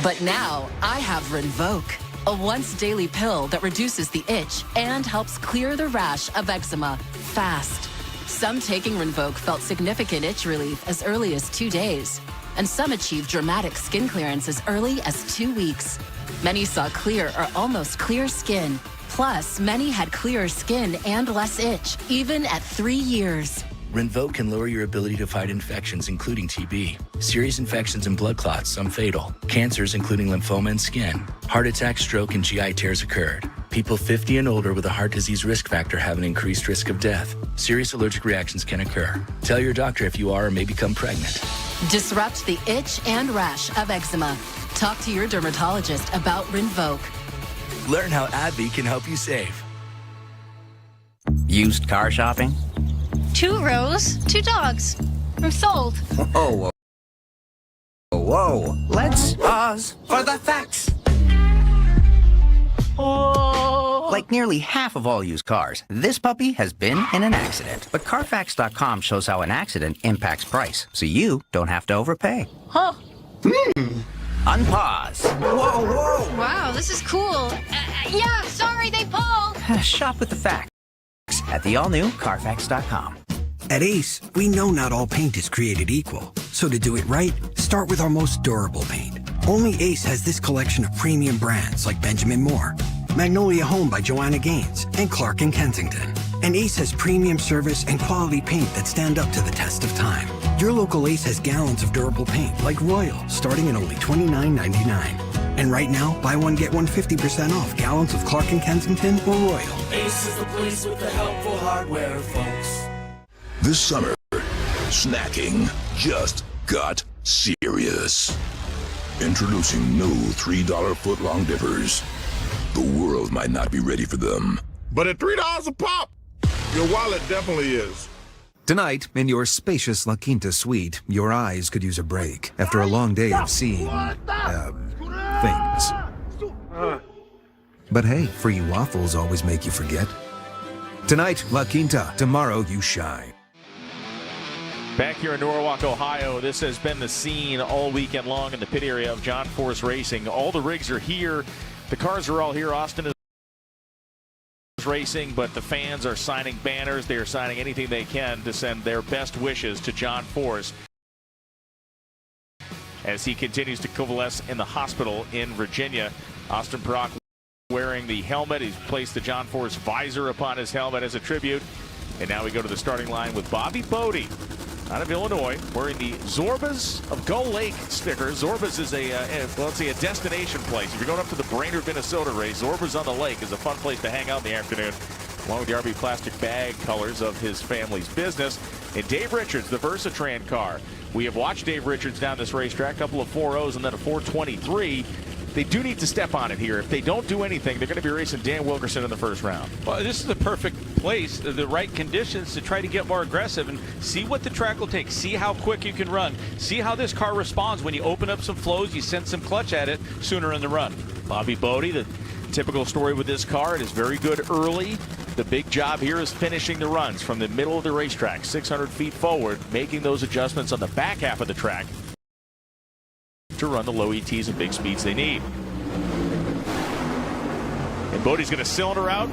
But now I have Rinvoq, a once-daily pill that reduces the itch and helps clear the rash of eczema fast. Some taking Rinvoq felt significant itch relief as early as 2 days, and some achieved dramatic skin clearance as early as 2 weeks. Many saw clear or almost clear skin. Plus, many had clearer skin and less itch, even at 3 years. Rinvoq can lower your ability to fight infections, including TB, serious infections and blood clots, some fatal, cancers, including lymphoma and skin. Heart attack, stroke, and GI tears occurred. People 50 and older with a heart disease risk factor have an increased risk of death. Serious allergic reactions can occur. Tell your doctor if you are or may become pregnant. Disrupt the itch and rash of eczema. Talk to your dermatologist about Rinvoq. Learn how AbbVie can help you save. Used car shopping? 2 rows, 2 dogs. I'm sold. Whoa, whoa. Whoa. Let's pause for the facts. Oh. Like nearly half of all used cars, this puppy has been in an accident. But Carfax.com shows how an accident impacts price, so you don't have to overpay. Huh. Unpause. Whoa, whoa. Wow, this is cool. Yeah, sorry, they pulled. Shop with the facts at the all-new Carfax.com. At Ace, we know not all paint is created equal. So to do it right, start with our most durable paint. Only Ace has this collection of premium brands like Benjamin Moore, Magnolia Home by Joanna Gaines, and Clark & Kensington. And Ace has premium service and quality paint that stand up to the test of time. Your local Ace has gallons of durable paint like Royal, starting at only $29.99. And right now, buy one, get one 50% off gallons of Clark & Kensington or Royal. Ace is the place with the helpful hardware, folks. This summer, snacking just got serious. Introducing new $3 foot-long dippers. the world might not be ready for them. But at $3 a pop, your wallet definitely is. Tonight, in your spacious La Quinta suite, your eyes could use a break after a long day of seeing, things. But hey, free waffles always make you forget. Tonight, La Quinta. Tomorrow, you shine. Back here in Norwalk, Ohio, this has been the scene all weekend long in the pit area of John Force Racing. All the rigs are here. The cars are all here. Austin is racing, but the fans are signing banners. They are signing anything they can to send their best wishes to John Force as he continues to convalesce in the hospital in Virginia. Austin Prock wearing the helmet. He's placed the John Force visor upon his helmet as a tribute. And now we go to the starting line with Bobby Bodie out of Illinois, wearing the Zorbas of Gull Lake sticker. Zorbas is a destination place. If you're going up to the Brainerd, Minnesota race, Zorbas on the Lake is a fun place to hang out in the afternoon, along with the RV plastic bag colors of his family's business. And Dave Richards, the Versatran car. We have watched Dave Richards down this racetrack, a couple of 4.0s and then a 4.23. They do need to step on it here. If they don't do anything, they're going to be racing Dan Wilkerson in the first round. Well, this is the perfect place, the right conditions to try to get more aggressive and see what the track will take. See how quick you can run. See how this car responds when you open up some flows, you send some clutch at it sooner in the run. Bobby Bodie, the typical story with this car, it is very good early. The big job here is finishing the runs from the middle of the racetrack, 600 feet forward, making those adjustments on the back half of the track to run the low ETs and big speeds they need. And Bodie's going to cylinder out.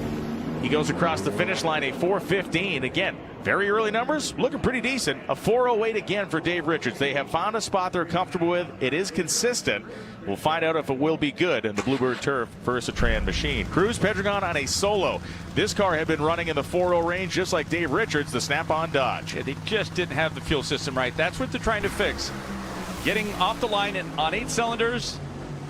He goes across the finish line, a 4:15. Again, very early numbers, looking pretty decent. A 4:08 again for Dave Richards. They have found a spot they're comfortable with. It is consistent. We'll find out if it will be good in the Bluebird Turf Versatran machine. Cruz Pedregon on a solo. This car had been running in the 4.0 range just like Dave Richards, the snap-on Dodge. Yeah, they just didn't have the fuel system right. That's what they're trying to fix. Getting off the line on 8 cylinders,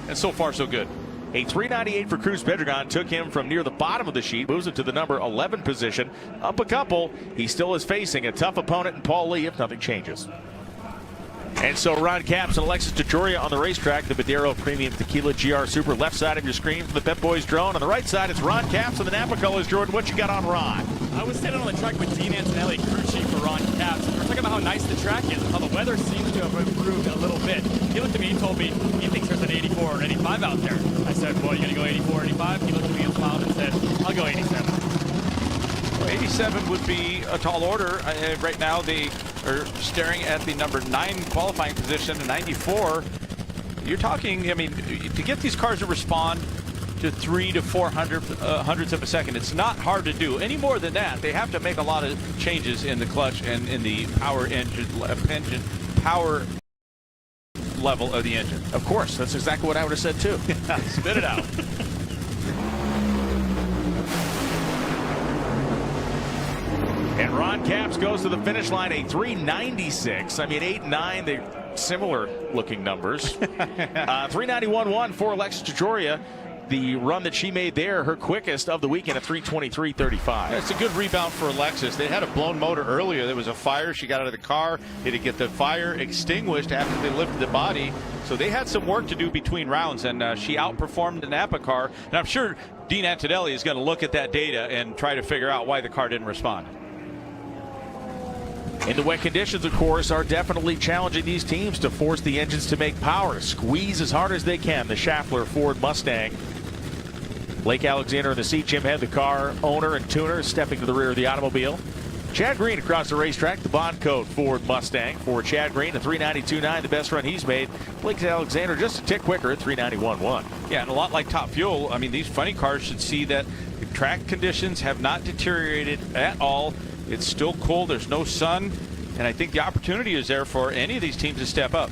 and so far so good. A 398 for Cruz Pedregon took him from near the bottom of the sheet, moves him to the number 11 position, up a couple. He still is facing a tough opponent in Paul Lee if nothing changes. And so Ron Capps and Alexis DeJoria on the racetrack, the Madero Premium Tequila GR Super. Left side of your screen from the Pep Boys drone. On the right side, it's Ron Capps and the Napa colors. Jordan, what you got on Ron? I was sitting on the track with Dean Antonelli, crew chief for Ron Capps. We were talking about how nice the track is, how the weather seems to have improved a little bit. He looked at me and told me he thinks there's an 84 or an 85 out there. I said, well, you going to go 84 or 85? He looked at me and smiled and said, I'll go 87. Well, 87 would be a tall order. Right now they are staring at the number 9 qualifying position, and 94. You're talking, I mean, to get these cars to respond to 3 to 4 hundredths of a second, it's not hard to do. Any more than that, they have to make a lot of changes in the clutch and in the power power level of the engine. Of course, that's exactly what I would have said too. Spit it out. And Ron Capps goes to the finish line, a 396. I mean, 8 and 9, they're similar looking numbers. 391.1 for Alexis DeJoria. The run that she made there, her quickest of the weekend at 3:23.35. It's a good rebound for Alexis. They had a blown motor earlier. There was a fire. She got out of the car. They had to get the fire extinguished after they lifted the body. So they had some work to do between rounds, and she outperformed the Napa car. And I'm sure Dean Antonelli is going to look at that data and try to figure out why the car didn't respond. And the wet conditions, of course, are definitely challenging these teams to force the engines to make power, squeeze as hard as they can. The Schaeffler Ford Mustang. Blake Alexander in the seat. Jim Head, the car owner and tuner, stepping to the rear of the automobile. Chad Green across the racetrack, the Bond Coat Ford Mustang. For Chad Green, a 392.9, the best run he's made. Blake Alexander just a tick quicker at 391.1. Yeah, and a lot like Top Fuel, I mean, these funny cars should see that the track conditions have not deteriorated at all. It's still cold. There's no sun. And I think the opportunity is there for any of these teams to step up.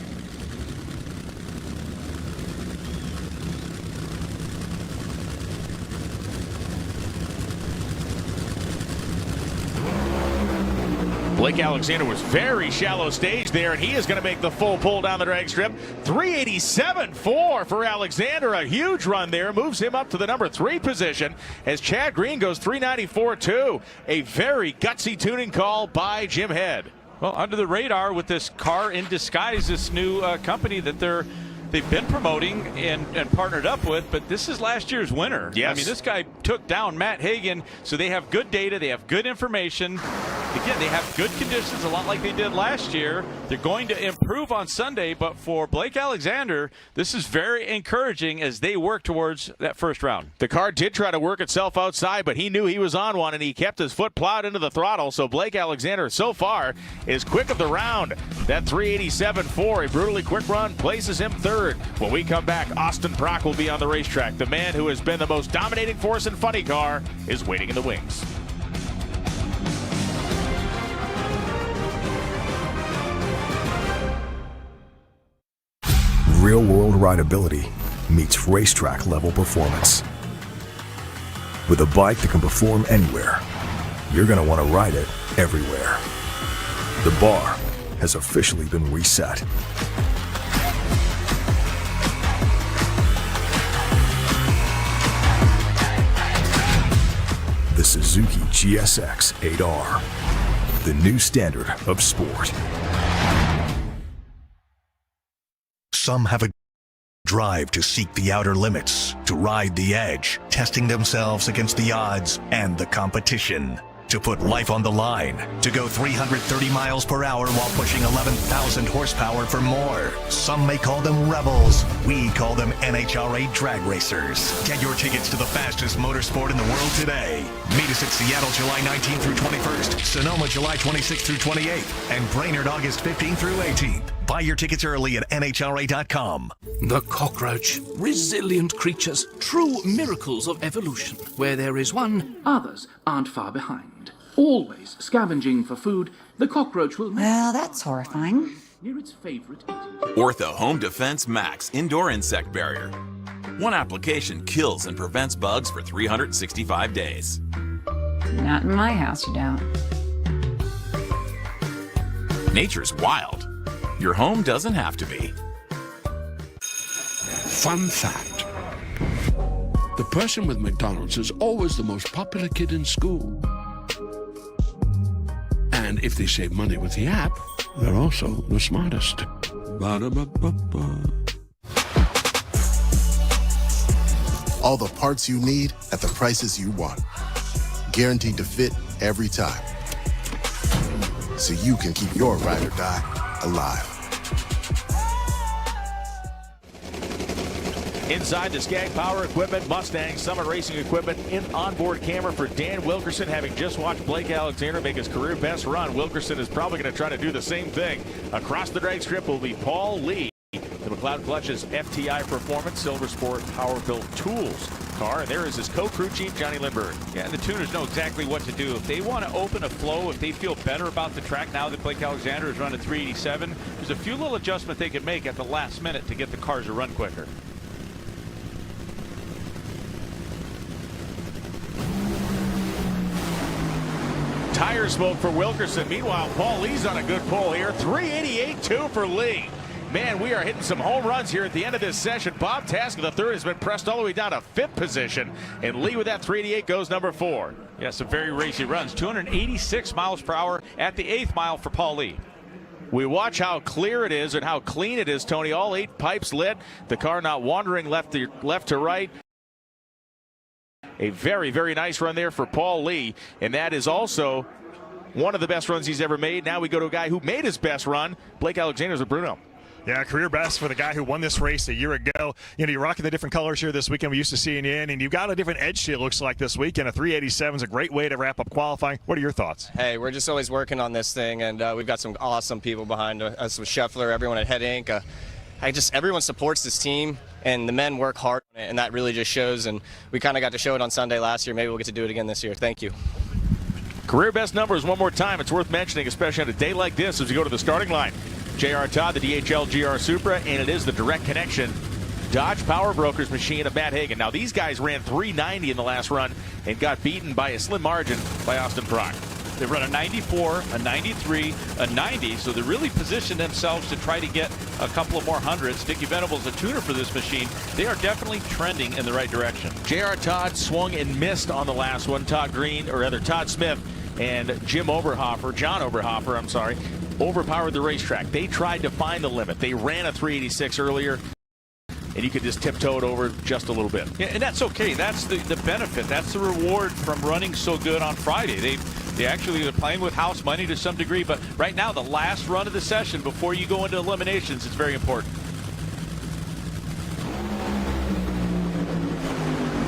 Blake Alexander was very shallow stage there, and he is going to make the full pull down the drag strip. 387.4 for Alexander. A huge run there. Moves him up to the number 3 position as Chad Green goes 394.2. A very gutsy tuning call by Jim Head. Well, under the radar with this car in disguise, this new company that they're they've been promoting and partnered up with, but this is last year's winner. Yes. I mean, this guy took down Matt Hagan, so they have good data, they have good information. Again, they have good conditions, a lot like they did last year. They're going to improve on Sunday, but for Blake Alexander, this is very encouraging as they work towards that first round. The car did try to work itself outside, but he knew he was on one, and he kept his foot plowed into the throttle. So Blake Alexander, so far, is quick of the round. That 387.4, a brutally quick run, places him third. When we come back, Austin Prock will be on the racetrack. The man who has been the most dominating force in funny car is waiting in the wings. Real-world rideability meets racetrack-level performance. With a bike that can perform anywhere, you're going to want to ride it everywhere. The bar has officially been reset. The Suzuki GSX 8R, the new standard of sport. Some have a drive to seek the outer limits, to ride the edge, testing themselves against the odds and the competition. To put life on the line, to go 330 miles per hour while pushing 11,000 horsepower for more. Some may call them rebels. We call them NHRA drag racers. Get your tickets to the fastest motorsport in the world today. Meet us at Seattle July 19th through 21st, Sonoma July 26th through 28th, and Brainerd August 15th through 18th. Buy your tickets early at NHRA.com. The cockroach. Resilient creatures. True miracles of evolution. Where there is one, others aren't far behind. Always scavenging for food, the cockroach will... Well, that's horrifying. Near its favorite... Ortho Home Defense Max Indoor Insect Barrier. One application kills and prevents bugs for 365 days. Not in my house, you don't. Nature's wild. Your home doesn't have to be. Fun fact. The person with McDonald's is always the most popular kid in school. And if they save money with the app, they're also the smartest. Ba-da-ba-ba-ba. All the parts you need at the prices you want. Guaranteed to fit every time. So you can keep your ride or die alive. Inside the Skag Power Equipment Mustang Summit Racing Equipment onboard camera for Dan Wilkerson. Having just watched Blake Alexander make his career best run, Wilkerson is probably going to try to do the same thing. Across the drag strip will be Paul Lee. The McLeod Clutch's FTI Performance Silver Sport Power Built Tools car. And there is his co-crew chief, Johnny Lindbergh. Yeah, and the tuners know exactly what to do. If they want to open a flow, if they feel better about the track now that Blake Alexander is running 387, there's a few little adjustments they can make at the last minute to get the cars to run quicker. Tire smoke for Wilkerson. Meanwhile, Paul Lee's on a good pull here. 388.2 for Lee. Man, we are hitting some home runs here at the end of this session. Bob Tasker, the third, has been pressed all the way down to fifth position. And Lee with that 388 goes number 4. Yeah, some very racy runs. 286 miles per hour at the 8th mile for Paul Lee. We watch how clear it is and how clean it is, Tony. All 8 pipes lit. The car not wandering left to right. A very, very nice run there for Paul Lee. And that is also one of the best runs he's ever made. Now we go to a guy who made his best run, Blake Alexander's with Bruno. Yeah, career best for the guy who won this race a year ago. You know, you're rocking the different colors here this weekend. We used to seeing you in, and you've got a different edge to it, looks like, this weekend. A 387 is a great way to wrap up qualifying. What are your thoughts? Hey, we're just always working on this thing, and we've got some awesome people behind us with Scheffler, everyone at Head Inc. Everyone supports this team, and the men work hard on it, and that really just shows. And we kind of got to show it on Sunday last year. Maybe we'll get to do it again this year. Thank you. Career best numbers one more time. It's worth mentioning, especially on a day like this as we go to the starting line. J.R. Todd, the DHL GR Supra, and it is the direct connection Dodge Power Brokers machine of Matt Hagan. Now, these guys ran 390 in the last run and got beaten by a slim margin by Austin Prock. They run a 94, a 93, a 90, so they really positioned themselves to try to get a couple of more hundreds. Dickie Venables, a tuner for this machine. They are definitely trending in the right direction. J.R. Todd swung and missed on the last one. Todd Smith and John Oberhofer, overpowered the racetrack. They tried to find the limit. They ran a 386 earlier. and you can just tiptoe it over just a little bit. Yeah, and that's okay. That's the benefit. That's the reward from running so good on Friday. They actually are playing with house money to some degree, but right now, the last run of the session before you go into eliminations is very important.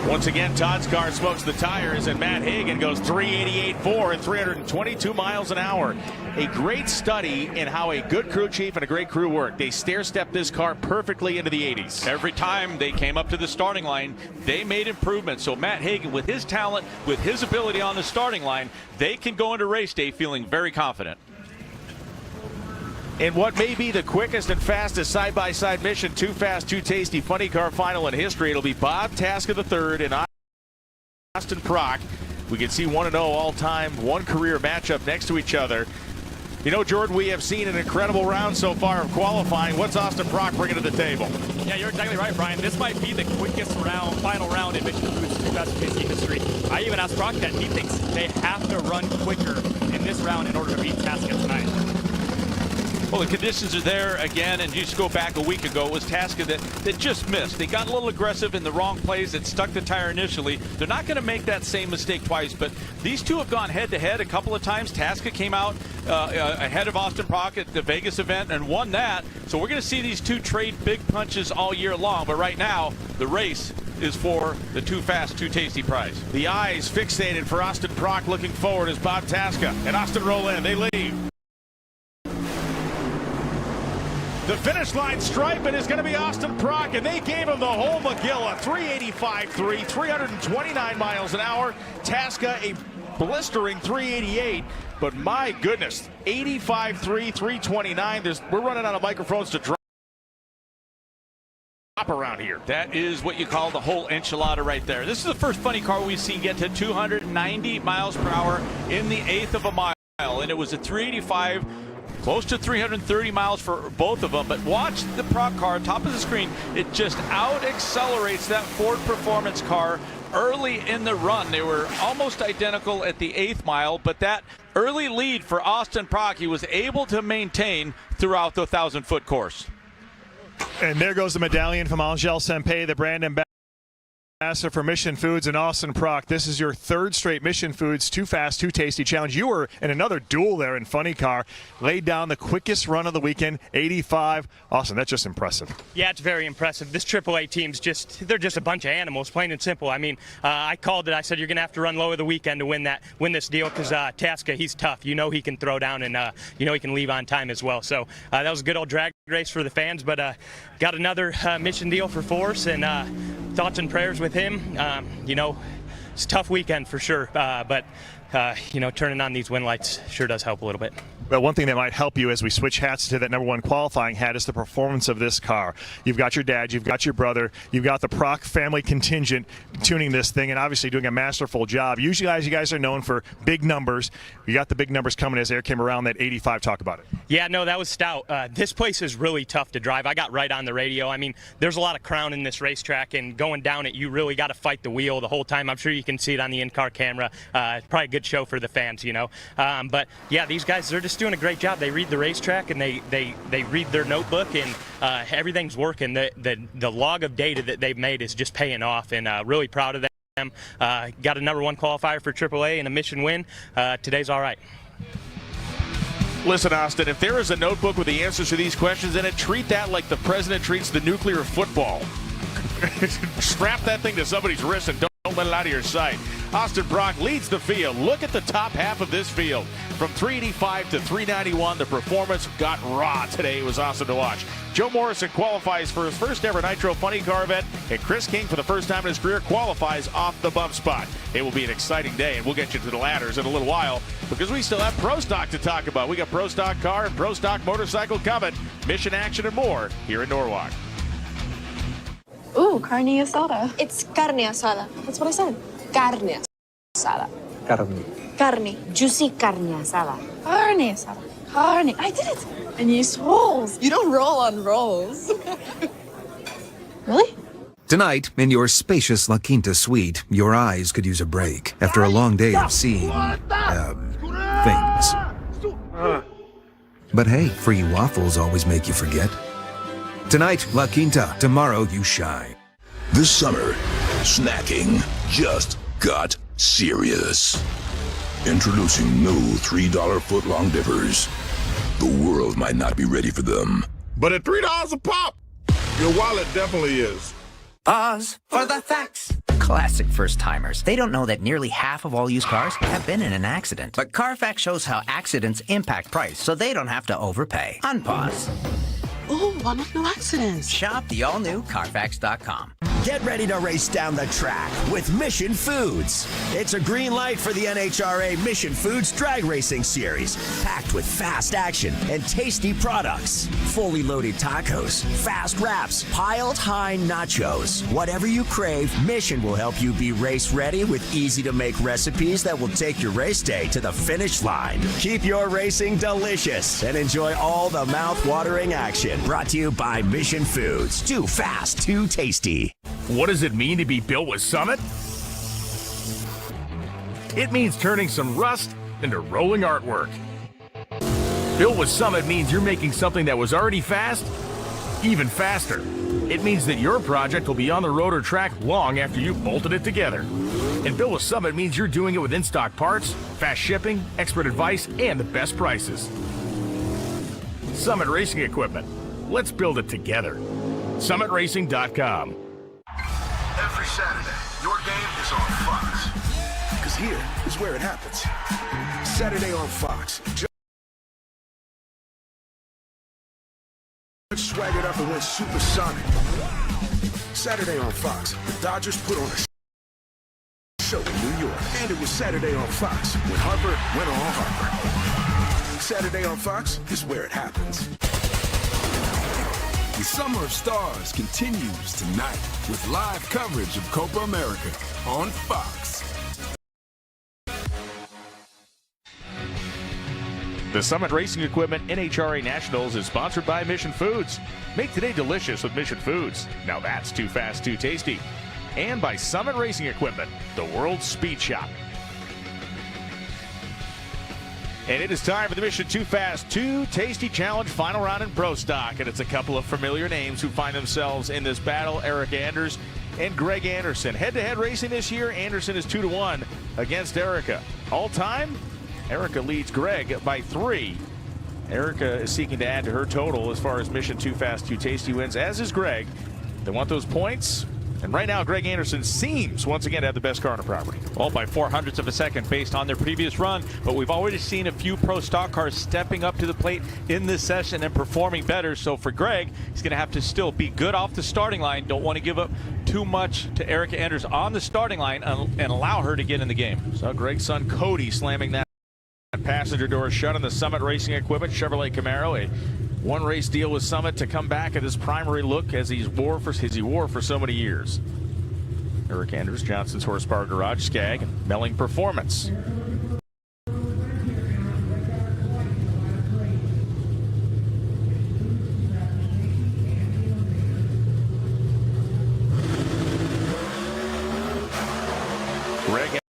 Once again, Todd's car smokes the tires, and Matt Hagan goes 388.4 and 322 miles an hour. A great study in how a good crew chief and a great crew work. They stair-step this car perfectly into the 80s. Every time they came up to the starting line, they made improvements. So Matt Hagan, with his talent, with his ability on the starting line, they can go into race day feeling very confident. In what may be the quickest and fastest side-by-side mission, Too Fast, Too Tasty funny car final in history, it'll be Bob Taska III and Austin Prock. We can see 1-0 all-time, one career matchup next to each other. You know, Jordan, we have seen an incredible round so far of qualifying. What's Austin Prock bringing to the table? Yeah, you're exactly right, Brian. This might be the quickest final round in Mission Foods Too Fast, Too Tasty history. I even asked Prock that he thinks they have to run quicker in this round in order to beat Taska tonight. Well, the conditions are there again, and you just go back a week ago, it was Taska that just missed. They got a little aggressive in the wrong plays. It stuck the tire initially. They're not going to make that same mistake twice, but these two have gone head-to-head a couple of times. Taska came out ahead of Austin Prock at the Vegas event and won that. So we're going to see these two trade big punches all year long, but right now, the race is for the Too Fast, Too Tasty prize. The eyes fixated for Austin Prock, looking forward as Bob Taska and Austin roll in. They leave. The finish line stripe, it is going to be Austin Prock, and they gave him the whole McGill, 385.3, 329 miles an hour. Taska, a blistering 388, but my goodness, 85.3, 329. We're running out of microphones to drop around here. That is what you call the whole enchilada right there. This is the first funny car we've seen get to 290 miles per hour in the eighth of a mile, and it was a 385. Close to 330 miles for both of them, but watch the Proc car, top of the screen. It just out-accelerates that Ford Performance car early in the run. They were almost identical at the 8th mile, but that early lead for Austin Prock, he was able to maintain throughout the 1,000-foot course. And there goes the medallion from Angel Sempe, the brand ambassador for Mission Foods and Austin Prock. This is your third straight Mission Foods Too Fast, Too Tasty challenge. You were in another duel there in Funny Car. Laid down the quickest run of the weekend, 85. Awesome, that's just impressive. Yeah, it's very impressive. This AAA team's they're just a bunch of animals, plain and simple. I mean, I called it. I said, you're going to have to run low of the weekend to win this deal because Taska, he's tough. You know he can throw down and you know he can leave on time as well. So that was a good old drag race for the fans, but got another mission deal for Force, and thoughts and prayers with him. You know, it's a tough weekend for sure, but you know, turning on these win lights sure does help a little bit. But one thing that might help you as we switch hats to that number one qualifying hat is the performance of this car. You've got your dad, you've got your brother, you've got the Prock family contingent tuning this thing and obviously doing a masterful job. Usually, you guys are known for big numbers. You got the big numbers coming as air came around that 85. Talk about it. Yeah, no, that was stout. This place is really tough to drive. I got right on the radio. I mean, there's a lot of crown in this racetrack, and going down it, you really got to fight the wheel the whole time. I'm sure you can see it on the in-car camera. Probably a good show for the fans, you know. But yeah, these guys, they're just doing a great job. They read the racetrack and they read their notebook, and everything's working. The log of data that they've made is just paying off, and really proud of them. Got a number one qualifier for AAA and a mission win. Today's all right. Listen, Austin, if there is a notebook with the answers to these questions in it, treat that like the president treats the nuclear football. Strap that thing to somebody's wrist and don't let it out of your sight. Austin Prock leads the field. Look at the top half of this field. From 385 to 391, the performance got raw today. It was awesome to watch. Joe Morrison qualifies for his first ever Nitro Funny Car event, and Chris King, for the first time in his career, qualifies off the bump spot. It will be an exciting day, and we'll get you to the ladders in a little while because we still have Pro Stock to talk about. We got Pro Stock car and Pro Stock motorcycle coming, mission action and more here in Norwalk. Ooh, carne asada. It's carne asada. That's what I said. Carne asada. Carne. Juicy carne asada. Carne asada. Carne. I did it. And you use rolls. You don't roll on rolls. Really? Tonight, in your spacious La Quinta suite, your eyes could use a break after a long day of seeing, things. But hey, free waffles always make you forget. Tonight, La Quinta. Tomorrow, you shine. This summer, snacking just got serious. Introducing new $3 footlong dippers. The world might not be ready for them, but at $3 a pop, your wallet definitely is. Pause for the facts. Classic first-timers. They don't know that nearly half of all used cars have been in an accident. But Carfax shows how accidents impact price, so they don't have to overpay. Unpause. Oh, almost no accidents. Shop the all-new Carfax.com. Get ready to race down the track with Mission Foods. It's a green light for the NHRA Mission Foods Drag Racing Series, packed with fast action and tasty products. Fully loaded tacos, fast wraps, piled high nachos. Whatever you crave, Mission will help you be race ready with easy-to-make recipes that will take your race day to the finish line. Keep your racing delicious and enjoy all the mouth-watering action. Brought to you by Mission Foods. Too fast, too tasty. What does it mean to be built with Summit? It means turning some rust into rolling artwork. Built with Summit means you're making something that was already fast, even faster. It means that your project will be on the road or track long after you've bolted it together. And Built with Summit means you're doing it with in-stock parts, fast shipping, expert advice, and the best prices. Summit Racing Equipment. Let's build it together. SummitRacing.com. Every Saturday, your game is on Fox. Because here is where it happens. Saturday on Fox. Judge swaggered up and went supersonic. Saturday on Fox, the Dodgers put on a show in New York. And it was Saturday on Fox when Harper went on Harper. Saturday on Fox is where it happens. The Summer of Stars continues tonight with live coverage of Copa America on Fox. The Summit Racing Equipment NHRA Nationals is sponsored by Mission Foods. Make today delicious with Mission Foods. Now that's too fast, too tasty. And by Summit Racing Equipment, the world's speed shop. And it is time for the Mission Too Fast, Too Tasty Challenge final round in Pro Stock. And it's a couple of familiar names who find themselves in this battle. Eric Anders and Greg Anderson. Head-to-head racing this year, Anderson is 2-1 against Erica. All time, Erica leads Greg by 3. Erica is seeking to add to her total as far as Mission Too Fast, Too Tasty wins, as is Greg. They want those points. And right now, Greg Anderson seems once again to have the best car on the property. Well, by 0.04 of a second based on their previous run. But we've already seen a few pro stock cars stepping up to the plate in this session and performing better. So for Greg, he's going to have to still be good off the starting line. Don't want to give up too much to Erica Anders on the starting line and allow her to get in the game. So Greg's son Cody slamming that passenger door shut on the Summit Racing Equipment Chevrolet Camaro. A one-race deal with Summit to come back at his primary look as he wore for so many years. Eric Anders, Johnson's Horsepower Garage, Skag, and Melling Performance. Greg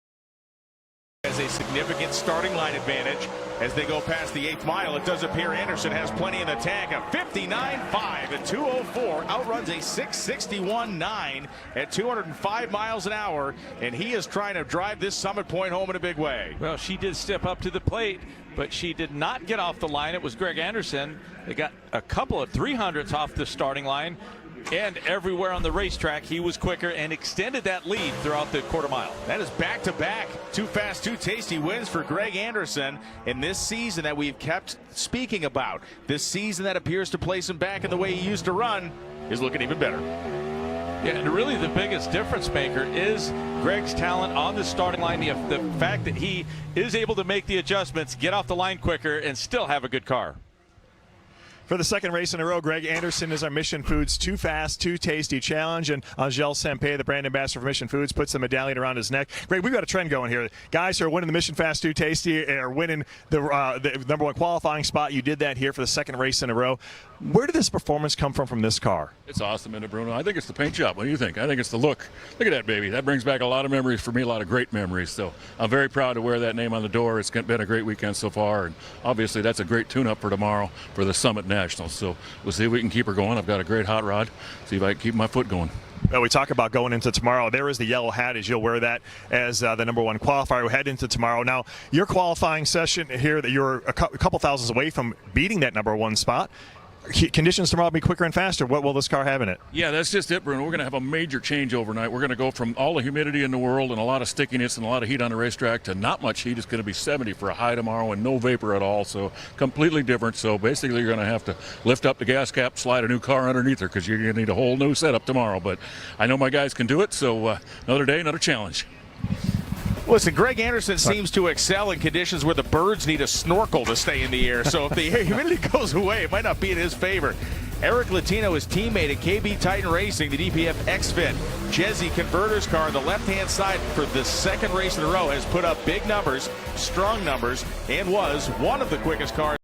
has a significant starting line advantage as they go past the 8th mile. It does appear Anderson has plenty in the tank. A 59.5 at 204 outruns a 661.9 at 205 miles an hour, and he is trying to drive this Summit point home in a big way. Well, she did step up to the plate, but she did not get off the line. It was Greg Anderson. They got a couple of 300s off the starting line. And everywhere on the racetrack, he was quicker and extended that lead throughout the quarter mile. That is back-to-back Too Fast, Too Tasty wins for Greg Anderson in this season that we've kept speaking about. This season that appears to place him back in the way he used to run is looking even better. Yeah, and really the biggest difference maker is Greg's talent on the starting line. The fact that he is able to make the adjustments, get off the line quicker, and still have a good car. For the second race in a row, Greg Anderson is our Mission Foods Too Fast, Too Tasty Challenge, and Angel Sempe, the brand ambassador for Mission Foods, puts the medallion around his neck. Greg, we've got a trend going here. Guys who are winning the Mission Fast, Too Tasty are winning the #1 qualifying spot. You did that here for the second race in a row. Where did this performance come from this car? It's awesome, isn't it, Bruno? I think it's the paint job. What do you think? I think it's the look. Look at that, baby. That brings back a lot of memories for me, a lot of great memories. So I'm very proud to wear that name on the door. It's been a great weekend so far, and obviously that's a great tune-up for tomorrow for the Summit Nats. Nationals. So we'll see if we can keep her going. I've got a great hot rod. See if I can keep my foot going. Well, we talk about going into tomorrow. There is the yellow hat, as you'll wear that as the #1 qualifier. We head into tomorrow. Now, your qualifying session here, that you're a couple thousands away from beating that #1 spot. Conditions tomorrow will be quicker and faster. What will this car have in it? Yeah, that's just it, Bruno. We're going to have a major change overnight. We're going to go from all the humidity in the world and a lot of stickiness and a lot of heat on the racetrack to not much heat. It's going to be 70 for a high tomorrow and no vapor at all, so completely different. So basically you're going to have to lift up the gas cap, slide a new car underneath her, because you're going to need a whole new setup tomorrow. But I know my guys can do it, so another day, another challenge. Listen, Greg Anderson seems to excel in conditions where the birds need a snorkel to stay in the air. So if the humidity goes away, it might not be in his favor. Eric Latino, his teammate at KB Titan Racing, the DPF X-Fit Jezzy Converters car on the left-hand side for the second race in a row, has put up big numbers, strong numbers, and was one of the quickest cars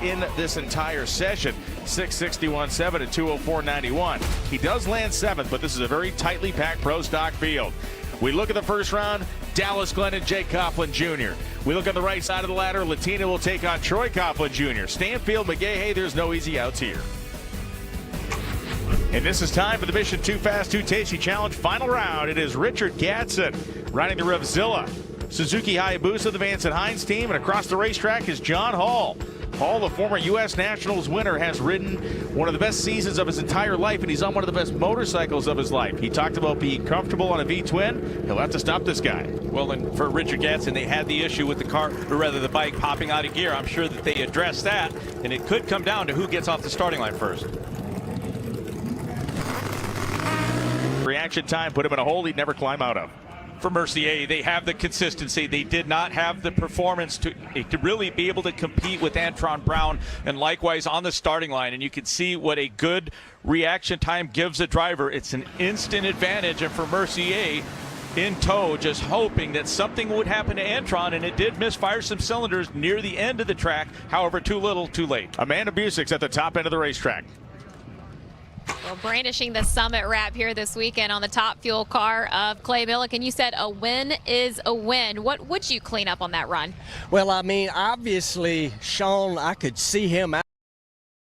in this entire session. 6:61.7 at 2:04.91. He does land 7th, but this is a very tightly packed pro stock field. We look at the first round, Dallas Glenn and Jake Coughlin Jr. We look on the right side of the ladder, Latina will take on Troy Coughlin Jr. Stanfield, McGay, hey, there's no easy outs here. And this is time for the Mission Too Fast, Too Tasty Challenge final round. It is Richard Gadsden riding the Revzilla Suzuki Hayabusa, the Vance and Hines team, and across the racetrack is John Hall. Hall, the former U.S. Nationals winner, has ridden one of the best seasons of his entire life, and he's on one of the best motorcycles of his life. He talked about being comfortable on a V-twin. He'll have to stop this guy. Well, and for Richard Gadsden, they had the issue with the car, or rather the bike popping out of gear. I'm sure that they addressed that, and it could come down to who gets off the starting line first. Reaction time put him in a hole he'd never climb out of. For Mercier, they have the consistency. They did not have the performance to really be able to compete with Antron Brown, and likewise on the starting line. And you can see what a good reaction time gives a driver. It's an instant advantage, and for Mercier in tow, just hoping that something would happen to Antron, and it did misfire some cylinders near the end of the track. However, too little, too late. Amanda Busick's at the top end of the racetrack. Well, brandishing the Summit wrap here this weekend on the Top Fuel car of Clay Millican. You said a win is a win. What would you clean up on that run? Well, I mean, obviously, Sean, I could see him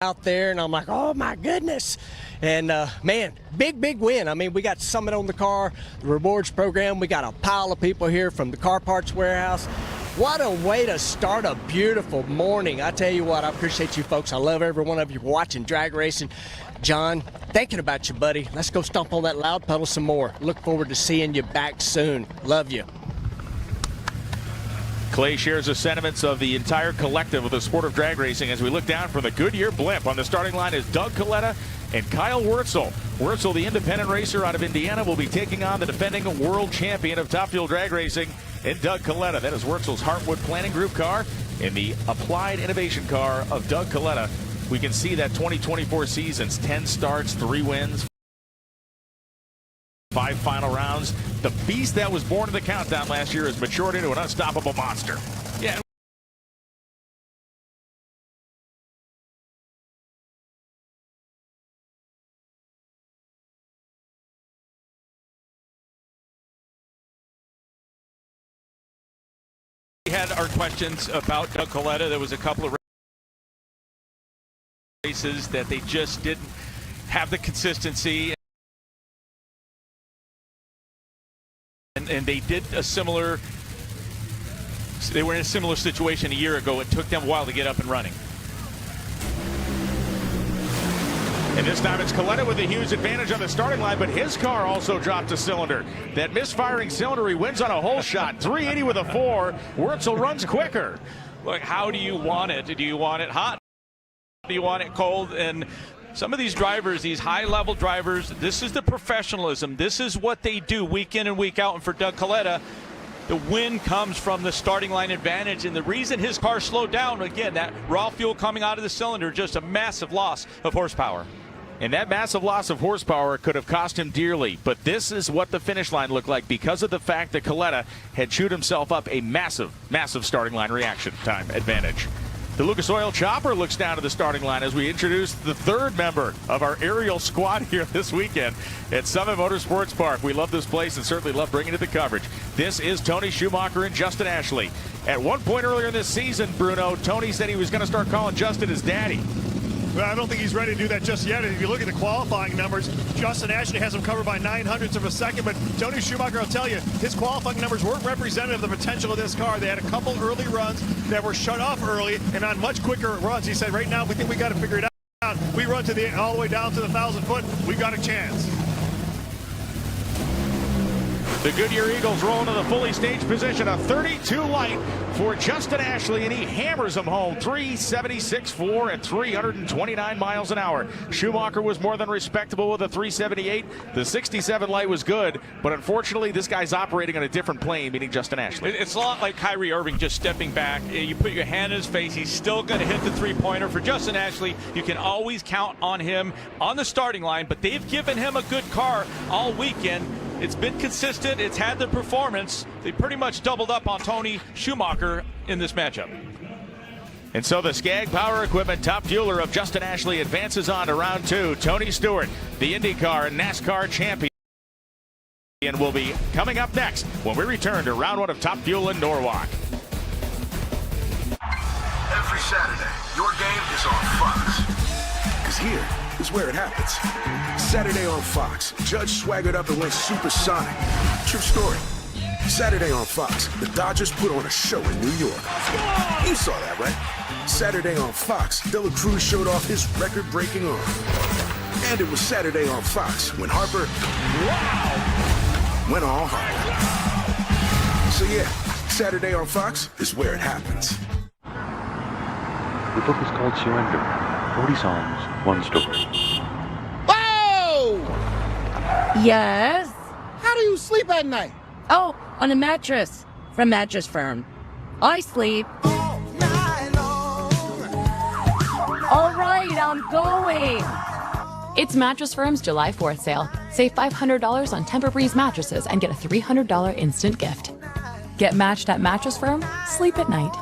out there, and I'm like, oh my goodness. And man, big win. I mean, we got Summit on the car, the rewards program. We got a pile of people here from the car parts warehouse. What a way to start a beautiful morning. I tell you what, I appreciate you folks. I love every one of you watching drag racing. John, thinking about you, buddy. Let's go stomp on that loud pedal some more. Look forward to seeing you back soon. Love you. Clay shares the sentiments of the entire collective of the sport of drag racing as we look down from the Goodyear blimp. On the starting line is Doug Coletta and Kyle Wurzel. Wurzel, the independent racer out of Indiana, will be taking on the defending world champion of Top Fuel drag racing in Doug Coletta. That is Wurzel's Heartwood Planning Group car in the Applied Innovation car of Doug Coletta. We can see that 2024 seasons, 10 starts, 3 wins, 5 final rounds. The beast that was born in the countdown last year has matured into an unstoppable monster. Yeah. We had our questions about Doug Coletta. There was a couple of races that they just didn't have the consistency, and they did a similar, they were in a similar situation a year ago. It took them a while to get up and running. And this time it's Coletta with a huge advantage on the starting line, but his car also dropped a cylinder. That misfiring cylinder, he wins on a hole shot. 380 with a 4. Wurzel runs quicker. Look, how do you want it? Do you want it hot? Do you want it cold? And some of these drivers, these high-level drivers, this is the professionalism. This is what they do week in and week out. And for Doug Coletta, the win comes from the starting line advantage. And the reason his car slowed down, again, that raw fuel coming out of the cylinder, just a massive loss of horsepower. And that massive loss of horsepower could have cost him dearly. But this is what the finish line looked like because of the fact that Coletta had chewed himself up a massive starting line reaction time advantage. The Lucas Oil Chopper looks down to the starting line as we introduce the third member of our aerial squad here this weekend at Summit Motorsports Park. We love this place and certainly love bringing it the coverage. This is Tony Schumacher and Justin Ashley. At one point earlier in this season, Bruno, Tony said he was going to start calling Justin his daddy. But I don't think he's ready to do that just yet. And if you look at the qualifying numbers, Justin Ashley has him covered by 900ths of a second. But Tony Schumacher, I'll tell you, his qualifying numbers weren't representative of the potential of this car. They had a couple early runs that were shut off early and on much quicker runs. He said, right now, we think we got to figure it out. We run all the way down to the 1,000 foot. We've got a chance. The Goodyear Eagles roll into the fully staged position, a 32 light for Justin Ashley, and he hammers them home 376.4 at 329 miles an hour. Schumacher was more than respectable with a 378. The 67 light was good, but unfortunately this guy's operating on a different plane, meaning Justin Ashley. It's a lot like Kyrie Irving just stepping back. You put your hand in his face, he's still going to hit the three-pointer. For Justin Ashley, you can always count on him on the starting line, but they've given him a good car all weekend. It's been consistent. It's had the performance. They pretty much doubled up on Tony Schumacher in this matchup. And so the Skag Power Equipment top fueler of Justin Ashley advances on to round two. Tony Stewart, the IndyCar and NASCAR champion, will be coming up next when we return to round one of Top Fuel in Norwalk. Every Saturday, your game is on Fox. Because here is where it happens. Saturday on Fox, Judge swaggered up and went supersonic. True story. Saturday on Fox, the Dodgers put on a show in New York. You saw that, right? Saturday on Fox, Dela Cruz showed off his record-breaking arm. And it was Saturday on Fox when Harper, went all Harper. So yeah, Saturday on Fox is where it happens. The book is called Surrender. 40 songs, one story. Whoa! Yes? How do you sleep at night? Oh, on a mattress from Mattress Firm. I sleep. All night long. All right, I'm going. It's Mattress Firm's July 4th sale. Save $500 on Tempur-Breeze mattresses and get a $300 instant gift. Get matched at Mattress Firm. Sleep at night.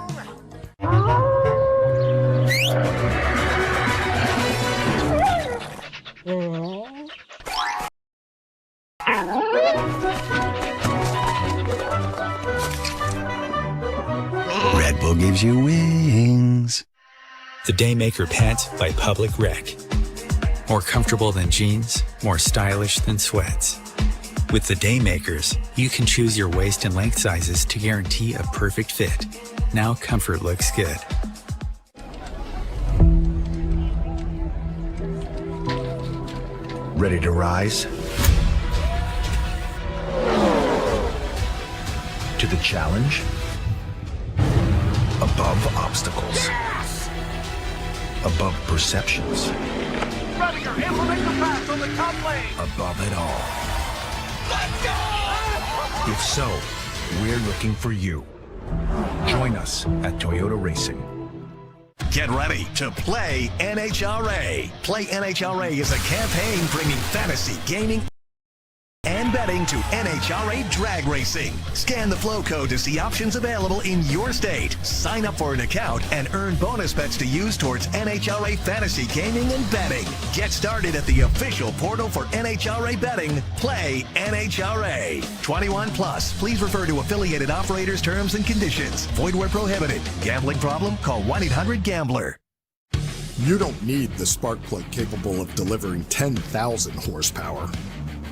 Red Bull gives you wings. The Daymaker pant by Public Rec. More comfortable than jeans, more stylish than sweats. With the Daymakers, you can choose your waist and length sizes to guarantee a perfect fit. Now comfort looks good. Ready to rise? To the challenge? Above obstacles. Yes! Above perceptions. Rediger, implement the pass on the top lane. Above it all. Let's go! If so, we're looking for you. Join us at Toyota Racing. Get ready to play NHRA. Play NHRA is a campaign bringing fantasy, gaming, and betting to NHRA drag racing. Scan the flow code to see options available in your state. Sign up for an account and earn bonus bets to use towards NHRA fantasy gaming and betting. Get started at the official portal for NHRA betting. Play NHRA. 21 plus. Please refer to affiliated operators' terms and conditions. Void where prohibited. Gambling problem? Call 1-800-GAMBLER. You don't need the spark plug capable of delivering 10,000 horsepower.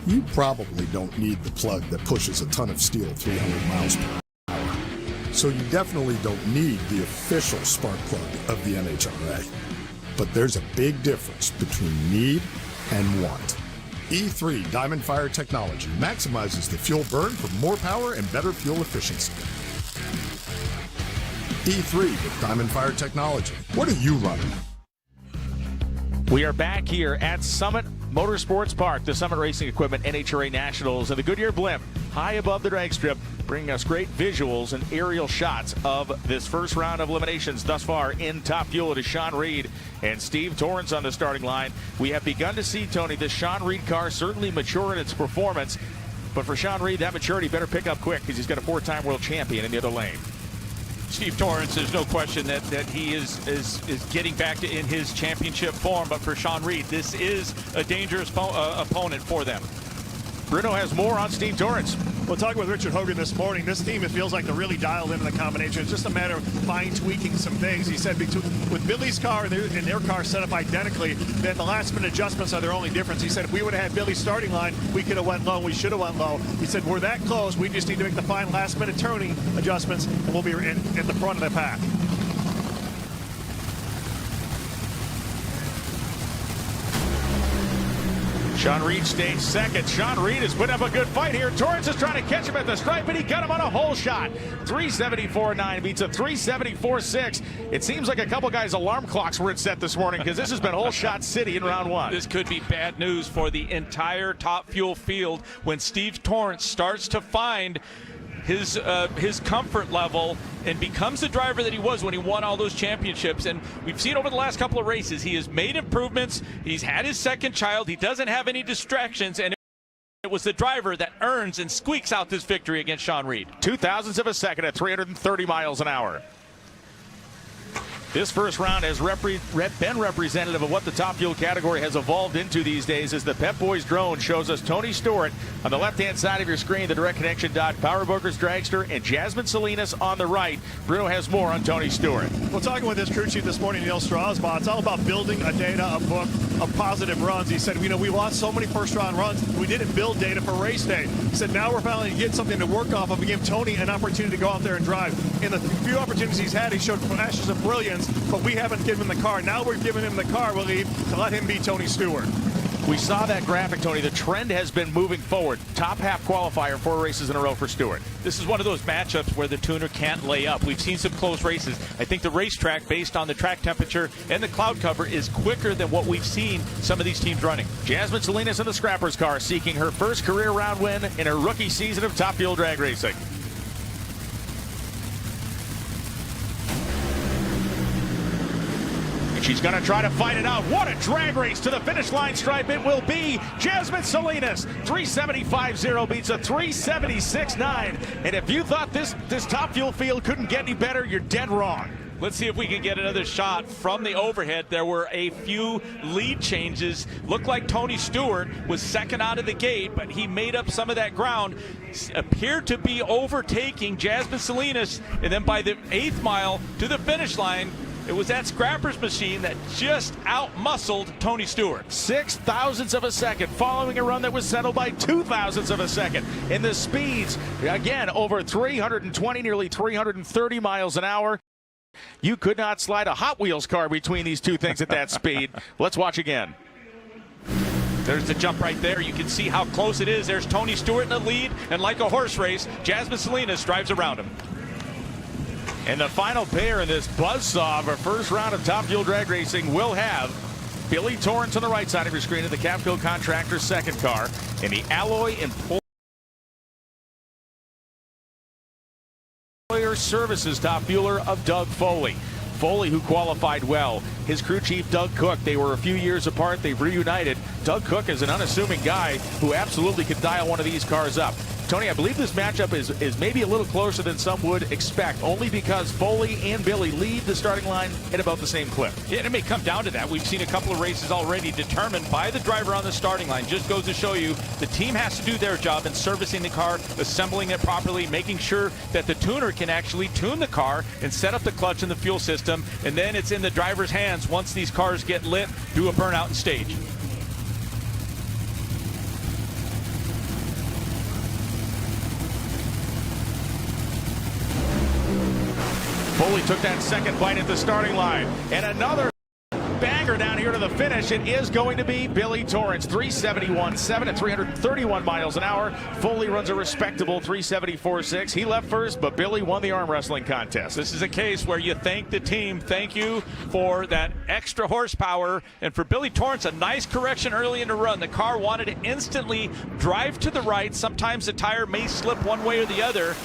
You probably don't need the plug that pushes a ton of steel 300 miles per hour. So you definitely don't need the official spark plug of the NHRA. But there's a big difference between need and want. E3 Diamond Fire technology maximizes the fuel burn for more power and better fuel efficiency. E3 with Diamond Fire technology. What are you running? We are back here at Summit Motorsports Park, the Summit Racing Equipment NHRA Nationals, and the Goodyear Blimp high above the drag strip, bringing us great visuals and aerial shots of this first round of eliminations thus far in Top Fuel. It is Sean Reed and Steve Torrence on the starting line. We have begun to see, Tony, this Sean Reed car certainly mature in its performance, but for Sean Reed, that maturity better pick up quick because he's got a four-time world champion in the other lane. Steve Torrence, there's no question that he is getting back in his championship form. But for Sean Reed, this is a dangerous opponent for them. Bruno has more on Steve Torrance. Well, talking with Richard Hogan this morning, this team, it feels like they're really dialed into the combination. It's just a matter of fine-tweaking some things. He said with Billy's car and their car set up identically, that the last-minute adjustments are their only difference. He said if we would have had Billy's starting line, we could have went low. We should have went low. He said we're that close. We just need to make the fine last-minute turning adjustments, and we'll be in the front of the pack. Sean Reed stayed second. Sean Reed has put up a good fight here. Torrance is trying to catch him at the stripe, but he got him on a hole shot. 374.9 beats a 374.6. It seems like a couple guys' alarm clocks were set this morning because this has been hole shot city in round one. This could be bad news for the entire Top Fuel field when Steve Torrance starts to find his comfort level and becomes the driver that he was when he won all those championships. And we've seen over the last couple of races, he has made improvements. He's had his second child. He doesn't have any distractions. And it was the driver that earns and squeaks out this victory against Sean Reed. 0.02 of a second at 330 miles an hour. This first round has been representative of what the Top Fuel category has evolved into these days as the Pep Boys drone shows us Tony Stewart on the left-hand side of your screen, the Direct Connection Dodge Power Brokers Dragster, and Jasmine Salinas on the right. Bruno has more on Tony Stewart. Well, talking with his crew chief this morning, Neil Strasbaugh, it's all about building a data, a book of positive runs. He said, we lost so many first-round runs. We didn't build data for race day. He said, now we're finally getting something to work off of and give Tony an opportunity to go out there and drive. In the few opportunities he's had, he showed flashes of brilliance, but we haven't given him the car. Now we're giving him the car, I believe, to let him be Tony Stewart. We saw that graphic, Tony. The trend has been moving forward. Top half qualifier, 4 races in a row for Stewart. This is one of those matchups where the tuner can't lay up. We've seen some close races. I think the racetrack, based on the track temperature and the cloud cover, is quicker than what we've seen some of these teams running. Jasmine Salinas in the Scrappers car, seeking her first career round win in her rookie season of Top Fuel drag racing. She's going to try to fight it out. What a drag race to the finish line stripe it will be. Jasmine Salinas, 375.0 beats a 376.9. And if you thought this Top Fuel field couldn't get any better, you're dead wrong. Let's see if we can get another shot from the overhead. There were a few lead changes. Looked like Tony Stewart was second out of the gate, but he made up some of that ground. Appeared to be overtaking Jasmine Salinas, and then by the 8th mile to the finish line, it was that Scrappers machine that just out-muscled Tony Stewart. 0.06 of a second following a run that was settled by 0.02 of a second. And the speeds, again, over 320, nearly 330 miles an hour. You could not slide a Hot Wheels car between these two things at that speed. Let's watch again. There's the jump right there. You can see how close it is. There's Tony Stewart in the lead, and like a horse race, Jasmine Salinas drives around him. And the final pair in this buzzsaw of our first round of Top Fuel drag racing will have Billy Torrance on the right side of your screen in the Capco Contractor's second car, and the Alloy Employer Services Top Fueler of Doug Foley. Foley, who qualified well. His crew chief, Doug Cook, they were a few years apart. They've reunited. Doug Cook is an unassuming guy who absolutely could dial one of these cars up. Tony, I believe this matchup is maybe a little closer than some would expect, only because Foley and Billy leave the starting line at about the same clip. Yeah, and it may come down to that. We've seen a couple of races already determined by the driver on the starting line. Just goes to show you the team has to do their job in servicing the car, assembling it properly, making sure that the tuner can actually tune the car and set up the clutch and the fuel system, and then it's in the driver's hands once these cars get lit, do a burnout and stage. Foley took that second bite at the starting line. And another banger down here to the finish. It is going to be Billy Torrance. 371.7 at 331 miles an hour. Foley runs a respectable 374.6. He left first, but Billy won the arm wrestling contest. This is a case where you thank the team. Thank you for that extra horsepower. And for Billy Torrance, a nice correction early in the run. The car wanted to instantly drive to the right. Sometimes the tire may slip one way or the other.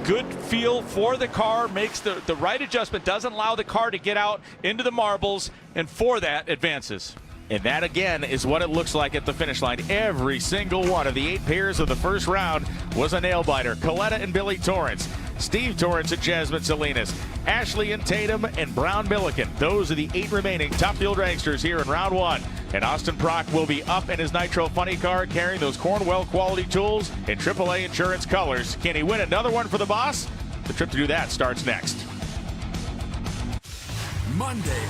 Good feel for the car, makes the right adjustment, doesn't allow the car to get out into the marbles, and for that, advances. And that, again, is what it looks like at the finish line. Every single one of the 8 pairs of the first round was a nail-biter. Coletta and Billy Torrance, Steve Torrance and Jasmine Salinas, Ashley and Tatum and Brown Milliken. Those are the 8 remaining Top Fuel dragsters here in round 1. And Austin Prock will be up in his Nitro Funny Car carrying those Cornwell quality tools in AAA insurance colors. Can he win another one for the boss? The trip to do that starts next. Monday,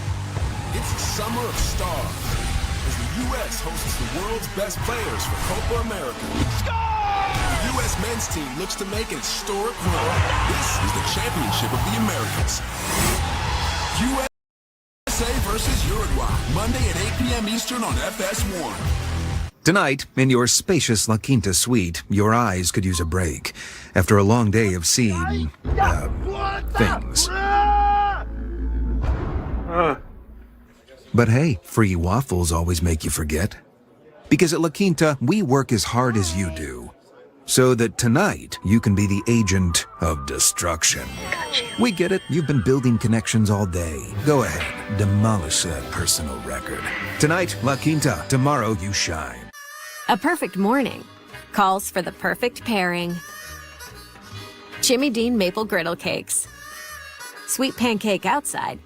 it's the Summer of Stars as the U.S. hosts the world's best players for Copa America. The U.S. men's team looks to make an historic run. This is the championship of the Americas. USA versus Uruguay, Monday at 8 p.m. Eastern on FS1. Tonight, in your spacious La Quinta suite, your eyes could use a break after a long day of seeing, things. But hey, free waffles always make you forget. Because at La Quinta, we work as hard as you do. So that tonight, you can be the agent of destruction. We get it. You've been building connections all day. Go ahead, demolish that personal record. Tonight, La Quinta. Tomorrow, you shine. A perfect morning calls for the perfect pairing. Jimmy Dean maple griddle cakes. Sweet pancake outside,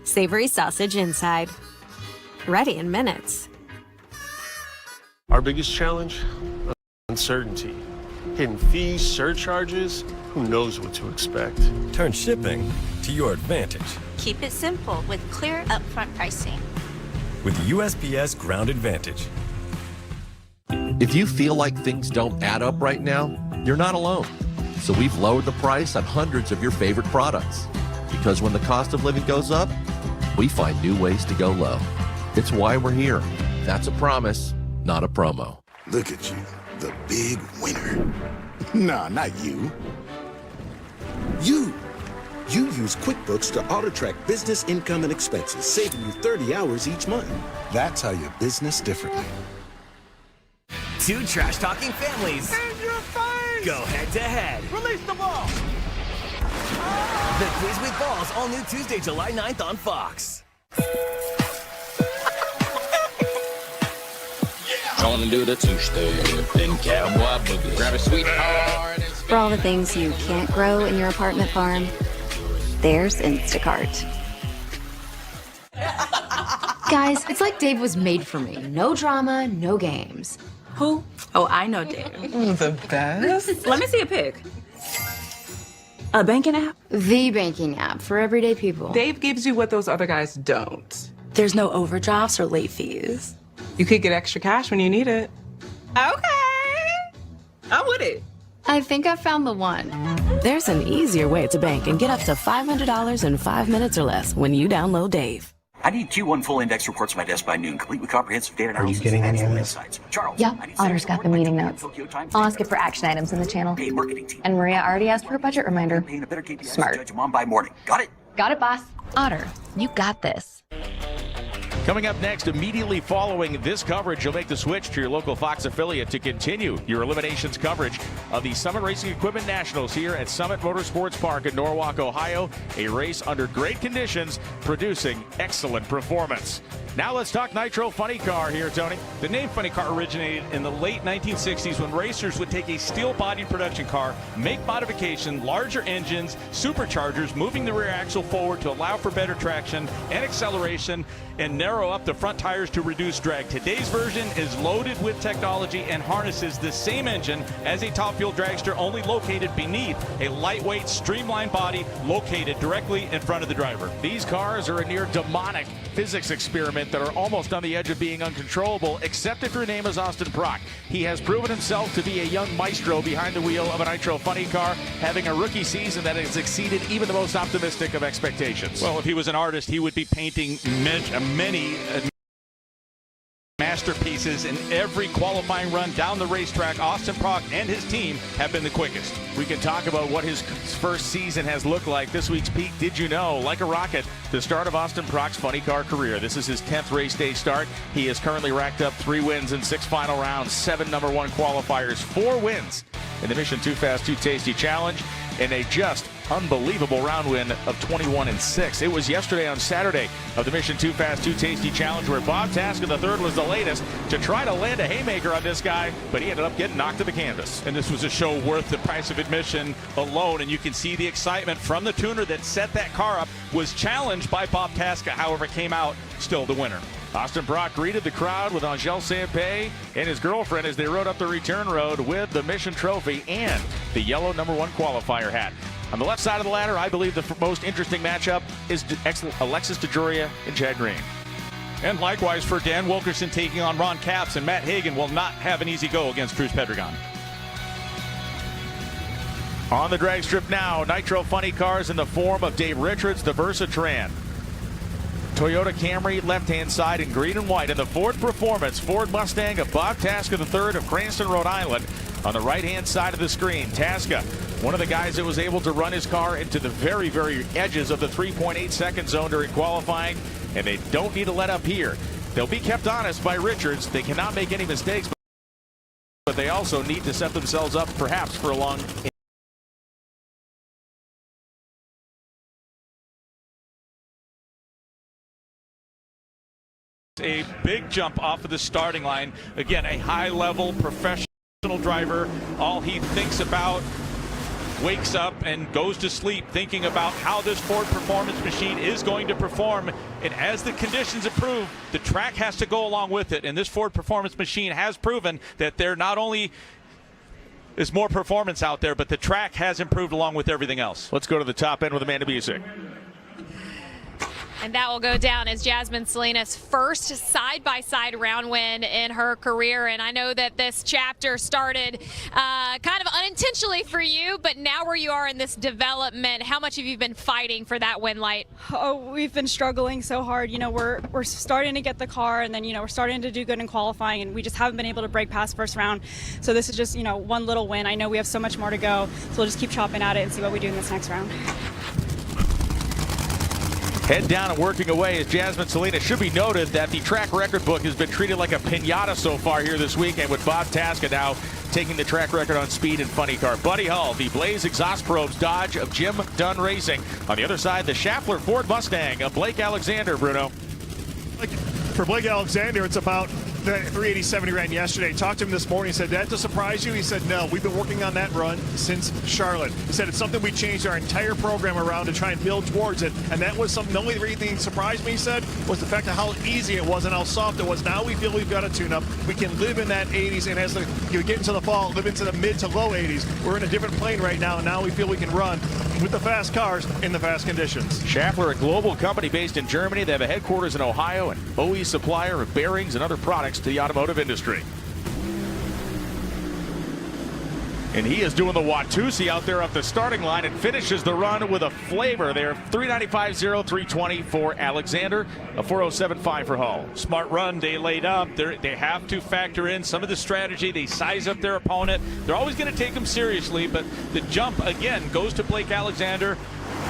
savory sausage inside. Ready in minutes. Our biggest challenge? Uncertainty. Hidden fees, surcharges, who knows what to expect. Turn shipping to your advantage. Keep it simple with clear upfront pricing. With USPS Ground Advantage. If you feel like things don't add up right now, you're not alone. So we've lowered the price on hundreds of your favorite products. Because when the cost of living goes up, we find new ways to go low. It's why we're here. That's a promise, not a promo. Look at you, the big winner. Nah, not you. You use QuickBooks to auto-track business income and expenses, saving you 30 hours each month. That's how you business differently. Two trash-talking families. In your face! Go head-to-head. Release the ball! The Quiz with Balls, all new Tuesday, July 9th on Fox. Gonna do the two-step, then cowboy boogie. Grab a sweetheart. For all the things you can't grow in your apartment farm, there's Instacart. Guys, it's like Dave was made for me. No drama, no games. Who? Oh, I know Dave. The best? Let me see a pic. A banking app? The banking app for everyday people. Dave gives you what those other guys don't. There's no overdrafts or late fees. You could get extra cash when you need it. Okay. I'm with it. I think I found the one. There's an easier way to bank and get up to $500 in 5 minutes or less when you download Dave. I need Q1 full index reports to my desk by noon, complete with comprehensive data analysis. Are you getting any of this? Charles, Yeah, Otter's got the meeting notes. I'll ask it for action items in the channel. And Maria already asked for a budget reminder. Smart. By morning. Got it? Got it, boss. Otter, you got this. Coming up next, immediately following this coverage, you'll make the switch to your local Fox affiliate to continue your eliminations coverage of the Summit Racing Equipment Nationals here at Summit Motorsports Park in Norwalk, Ohio. A race under great conditions, producing excellent performance. Now let's talk Nitro Funny Car here, Tony. The name Funny Car originated in the late 1960s when racers would take a steel-bodied production car, make modification, larger engines, superchargers, moving the rear axle forward to allow for better traction and acceleration, and narrow up the front tires to reduce drag. Today's version is loaded with technology and harnesses the same engine as a top fuel dragster, only located beneath a lightweight, streamlined body located directly in front of the driver. These cars are a near demonic physics experiment that are almost on the edge of being uncontrollable, except if your name is Austin Prock. He has proven himself to be a young maestro behind the wheel of a Nitro Funny Car, having a rookie season that has exceeded even the most optimistic of expectations. Well, if he was an artist, he would be painting many masterpieces in every qualifying run down the racetrack. Austin Prock and his team have been the quickest. We can talk about what his first season has looked like. This week's peak, did you know? Like a rocket, the start of Austin Prock's Funny Car career. This is his 10th race day start. He has currently racked up 3 wins in 6 final rounds, 7 number 1 qualifiers, 4 wins in the Mission Too Fast, Too Tasty Challenge, and a just unbelievable round win of 21-6. It was yesterday on Saturday of the Mission Too Fast, Too Tasty Challenge where Bob Tasker III was the latest to try to land a haymaker on this guy, but he ended up getting knocked to the canvas. And this was a show worth the price of admission alone, and you can see the excitement from the tuner that set that car up, was challenged by Bob Tasker, however came out still the winner. Austin Brock greeted the crowd with Angel Sampé and his girlfriend as they rode up the return road with the Mission Trophy and the yellow #1 qualifier hat. On the left side of the ladder, I believe the most interesting matchup is Alexis DeJoria and Chad Green. And likewise for Dan Wilkerson taking on Ron Capps, and Matt Hagan will not have an easy go against Cruz Pedregon. On the drag strip now, Nitro Funny Cars in the form of Dave Richards, the Versatran. Toyota Camry left-hand side in green and white, and the Ford Performance Ford Mustang of Bob Tasca III of Cranston, Rhode Island. On the right-hand side of the screen, Tasca, one of the guys that was able to run his car into the very, very edges of the 3.8-second zone during qualifying, and they don't need to let up here. They'll be kept honest by Richards. They cannot make any mistakes, but they also need to set themselves up perhaps for a long A big jump off of the starting line. Again, a high-level professional driver. All he thinks about, wakes up and goes to sleep thinking about how this Ford Performance machine is going to perform. And as the conditions improve, the track has to go along with it. And this Ford Performance machine has proven that there not only is more performance out there, but the track has improved along with everything else. Let's go to the top end with Amanda Busick. And that will go down as Jasmine Salinas' first side-by-side round win in her career. And I know that this chapter started kind of unintentionally for you, but now where you are in this development, how much have you been fighting for that win, Light? Oh, we've been struggling so hard. You know, we're starting to get the car, and then, you know, we're starting to do good in qualifying, and we just haven't been able to break past first round. So this is just, you know, one little win. I know we have so much more to go, so we'll just keep chopping at it and see what we do in this next round. Head down and working away is Jasmine Salinas. Should be noted that the track record book has been treated like a piñata so far here this weekend, with Bob Tasca now taking the track record on speed and funny car. Buddy Hull, the Blaze Exhaust Probes Dodge of Jim Dunn Racing. On the other side, the Schaffler Ford Mustang of Blake Alexander, Bruno. For Blake Alexander, it's about the 380-70 he ran yesterday. Talked to him this morning. He said, "That to surprise you?" He said, "No, we've been working on that run since Charlotte." He said, "It's something we changed our entire program around to try and build towards it." And that was something, the only thing that surprised me, he said, was the fact of how easy it was and how soft it was. Now we feel we've got a tune-up. We can live in that 80s, and as you get into the fall, live into the mid to low 80s. We're in a different plane right now, and now we feel we can run with the fast cars in the fast conditions. Schaffler, a global company based in Germany. They have a headquarters in Ohio, and OE supplier of bearings and other products to the automotive industry. And he is doing the Watusi out there off the starting line and finishes the run with a flavor there. 395.0, 320 for Alexander, a 407.5 for Hull. Smart run they laid up. They have to factor in some of the strategy. They size up their opponent. They're always going to take them seriously, but the jump, again, goes to Blake Alexander.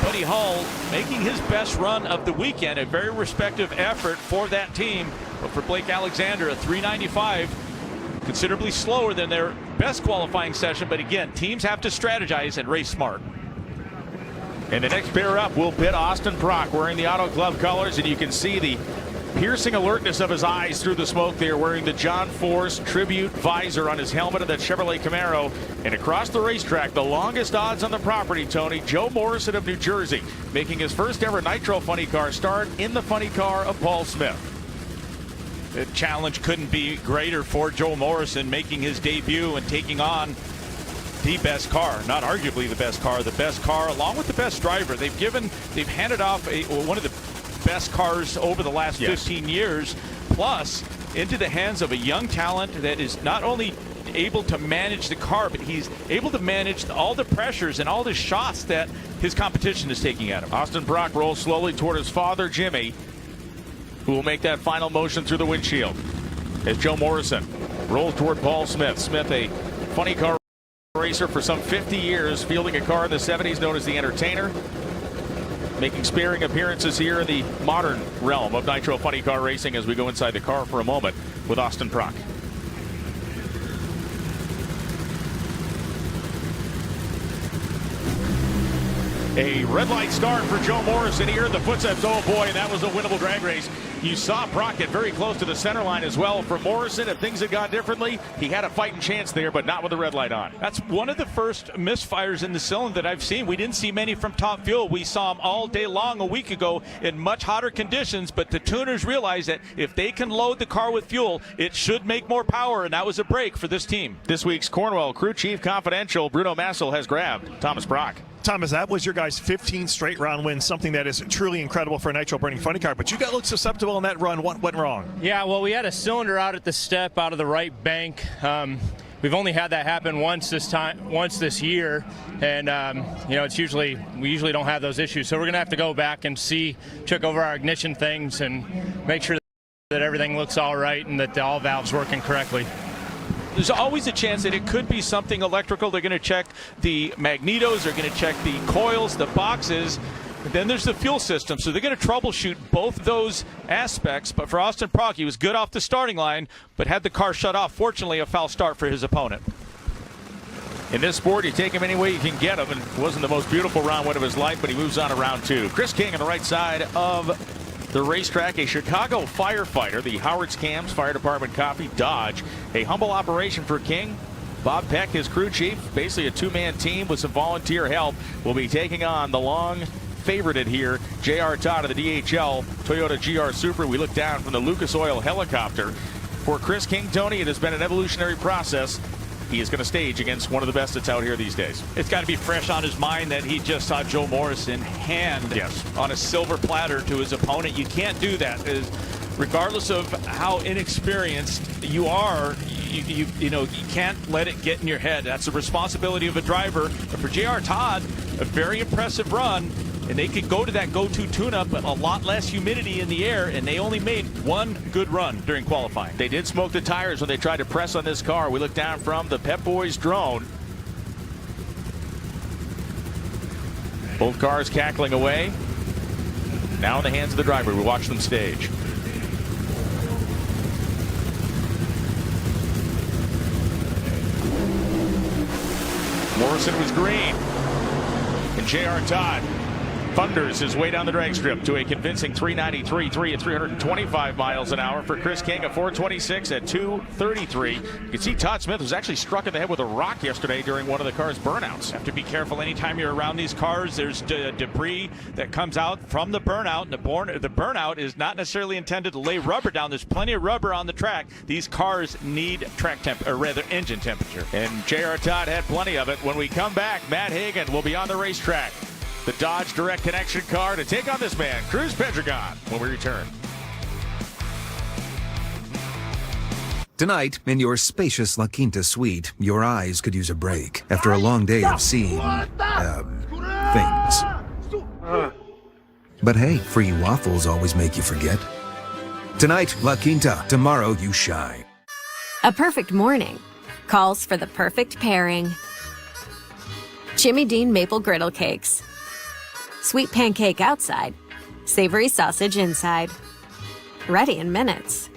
Buddy Hull making his best run of the weekend, a very respective effort for that team. But for Blake Alexander, a 395, considerably slower than their best qualifying session. But again, teams have to strategize and race smart. And the next pair up will pit Austin Prock wearing the Auto Club colors, and you can see the piercing alertness of his eyes through the smoke there, wearing the John Force tribute visor on his helmet of that Chevrolet Camaro. And across the racetrack, the longest odds on the property, Tony, Joe Morrison of New Jersey, making his first ever Nitro Funny Car start in the funny car of Paul Smith. The challenge couldn't be greater for Joe Morrison, making his debut and taking on the best car, not arguably the best car along with the best driver. They've handed off one of the best cars over the last 15 years, plus into the hands of a young talent that is not only able to manage the car, but he's able to manage all the pressures and all the shots that his competition is taking at him. Austin Brock rolls slowly toward his father, Jimmy, who will make that final motion through the windshield. As Joe Morrison rolls toward Paul Smith. Smith, a funny car racer for some 50 years, fielding a car in the 70s known as the Entertainer, making sparing appearances here in the modern realm of Nitro Funny Car Racing as we go inside the car for a moment with Austin Prock. A red light start for Joe Morrison here in the footsteps. Oh boy, that was a winnable drag race. You saw Brock get very close to the center line as well. For Morrison, if things had gone differently, he had a fighting chance there, but not with the red light on. That's one of the first misfires in the cylinder that I've seen. We didn't see many from Top Fuel. We saw them all day long a week ago in much hotter conditions, but the tuners realized that if they can load the car with fuel, it should make more power, and that was a break for this team. This week's Cornwell Crew Chief Confidential, Bruno Massel, has grabbed Thomas Brock. Thomas, that was your guys' 15 straight round win, something that is truly incredible for a nitro burning funny car, but you got looked susceptible in that run. What went wrong? Yeah, well, we had a cylinder out at the step out of the right bank. We've only had that happen once this year, and it's we usually don't have those issues. So we're gonna have to go back and check over our ignition things and make sure that everything looks all right and that all valves working correctly. There's always a chance that it could be something electrical. They're going to check the magnetos, they're going to check the coils, the boxes, and then there's the fuel system. So they're going to troubleshoot both those aspects. But for Austin Prock, he was good off the starting line, but had the car shut off. Fortunately, a foul start for his opponent. In this sport, you take him any way you can get him, and it wasn't the most beautiful round one of his life, but he moves on to round two. Chris King on the right side of the racetrack, a Chicago firefighter, the Howard's Cams Fire Department Coffee Dodge. A humble operation for King. Bob Peck, his crew chief, basically a two-man team with some volunteer help, will be taking on the long favorited here, J.R. Todd of the DHL Toyota GR Supra. We look down from the Lucas Oil helicopter. For Chris King, Tony, it has been an evolutionary process. He is going to stage against one of the best that's out here these days. It's got to be fresh on his mind that he just saw Joe Morrison hand on a silver platter to his opponent. You can't do that. Regardless of how inexperienced you are, you can't let it get in your head. That's the responsibility of a driver. But for J.R. Todd, a very impressive run. And they could go to that go-to tune-up, but a lot less humidity in the air, and they only made one good run during qualifying. They did smoke the tires when they tried to press on this car. We look down from the Pep Boys drone. Both cars cackling away. Now in the hands of the driver. We watch them stage. Morrison was green. And J.R. Todd thunders his way down the drag strip to a convincing 393.3 at 325 miles an hour. For Chris King, a 426 at 233. You can see Todd Smith was actually struck in the head with a rock yesterday during one of the car's burnouts. Have to be careful anytime you're around these cars. There's debris that comes out from the burnout. And the burnout is not necessarily intended to lay rubber down. There's plenty of rubber on the track. These cars need engine temperature. And J.R. Todd had plenty of it. When we come back, Matt Hagan will be on the racetrack. The Dodge Direct Connection car to take on this man, Cruz Pedregon, when we return. Tonight, in your spacious La Quinta suite, your eyes could use a break after a long day of seeing, things. But hey, free waffles always make you forget. Tonight, La Quinta. Tomorrow, you shine. A perfect morning calls for the perfect pairing. Jimmy Dean Maple Griddle Cakes. Sweet pancake outside, savory sausage inside. Ready in minutes.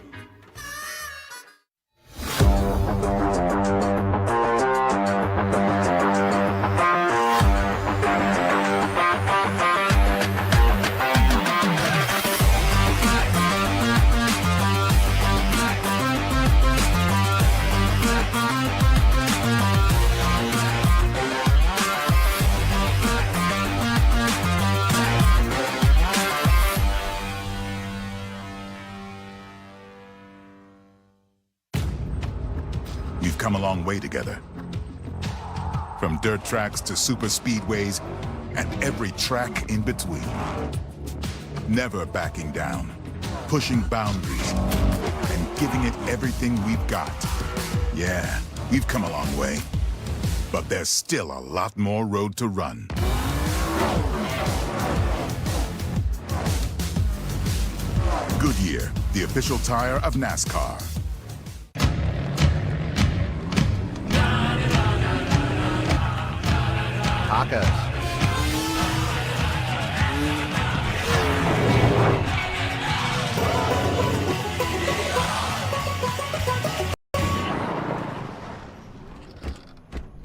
We've come a long way together. From dirt tracks to super speedways and every track in between. Never backing down, pushing boundaries, and giving it everything we've got. Yeah, we've come a long way. But there's still a lot more road to run. Goodyear, the official tire of NASCAR. Tacos.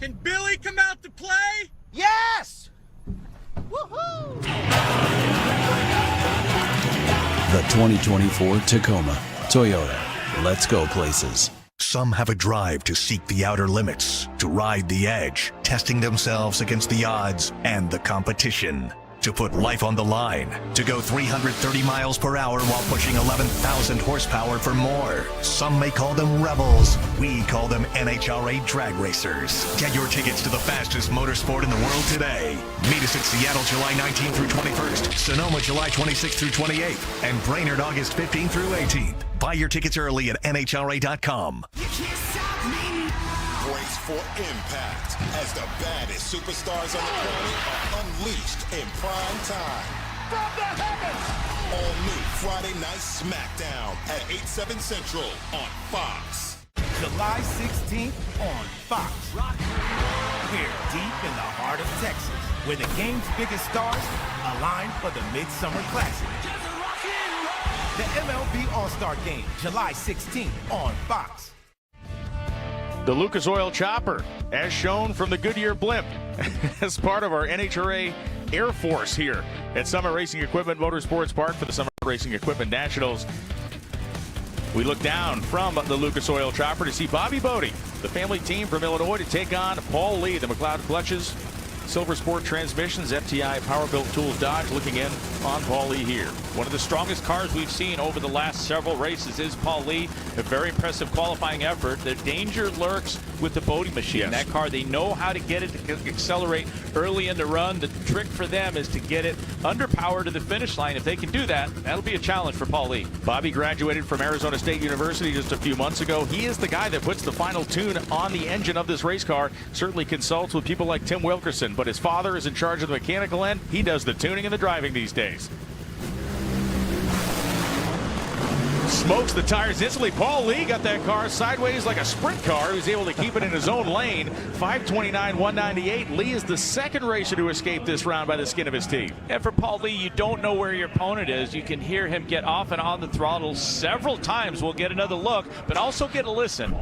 Can Billy come out to play? Yes! Woohoo! The 2024 Tacoma. Toyota. Let's go places. Some have a drive to seek the outer limits, to ride the edge, testing themselves against the odds and the competition. To put life on the line, to go 330 miles per hour while pushing 11,000 horsepower for more. Some may call them rebels. We call them NHRA drag racers. Get your tickets to the fastest motorsport in the world today. Meet us at Seattle July 19th through 21st, Sonoma July 26th through 28th, and Brainerd August 15th through 18th. Buy your tickets early at NHRA.com. Brace for impact as the baddest superstars on the planet are unleashed in prime time. From the heavens! All new Friday Night SmackDown at 8/7 Central on Fox. July 16th on Fox. Here, deep in the heart of Texas, where the game's biggest stars align for the Midsummer Classic. The MLB All-Star Game, July 16th on Fox. The Lucas Oil Chopper, as shown from the Goodyear blimp, as part of our NHRA Air Force here at Summit Racing Equipment Motorsports Park for the Summit Racing Equipment Nationals. We look down from the Lucas Oil Chopper to see Bobby Bodie, the family team from Illinois, to take on Paul Lee, the McLeod Clutches, Silver Sport Transmissions, FTI Powerbuilt Tools Dodge, looking in on Paul Lee here. One of the strongest cars we've seen over the last several races is Paul Lee. A very impressive qualifying effort. The danger lurks with the Bodie machine. Yes. That car, they know how to get it to accelerate early in the run. The trick for them is to get it under power to the finish line. If they can do that, that'll be a challenge for Paul Lee. Bobby graduated from Arizona State University just a few months ago. He is the guy that puts the final tune on the engine of this race car. Certainly consults with people like Tim Wilkerson, but his father is in charge of the mechanical end. He does the tuning and the driving these days. Smokes the tires instantly. Paul Lee got that car sideways like a sprint car. He was able to keep it in his own lane. 5:29, 198. Lee is the second racer to escape this round by the skin of his teeth. And for Paul Lee, you don't know where your opponent is. You can hear him get off and on the throttle several times. We'll get another look, but also get a listen.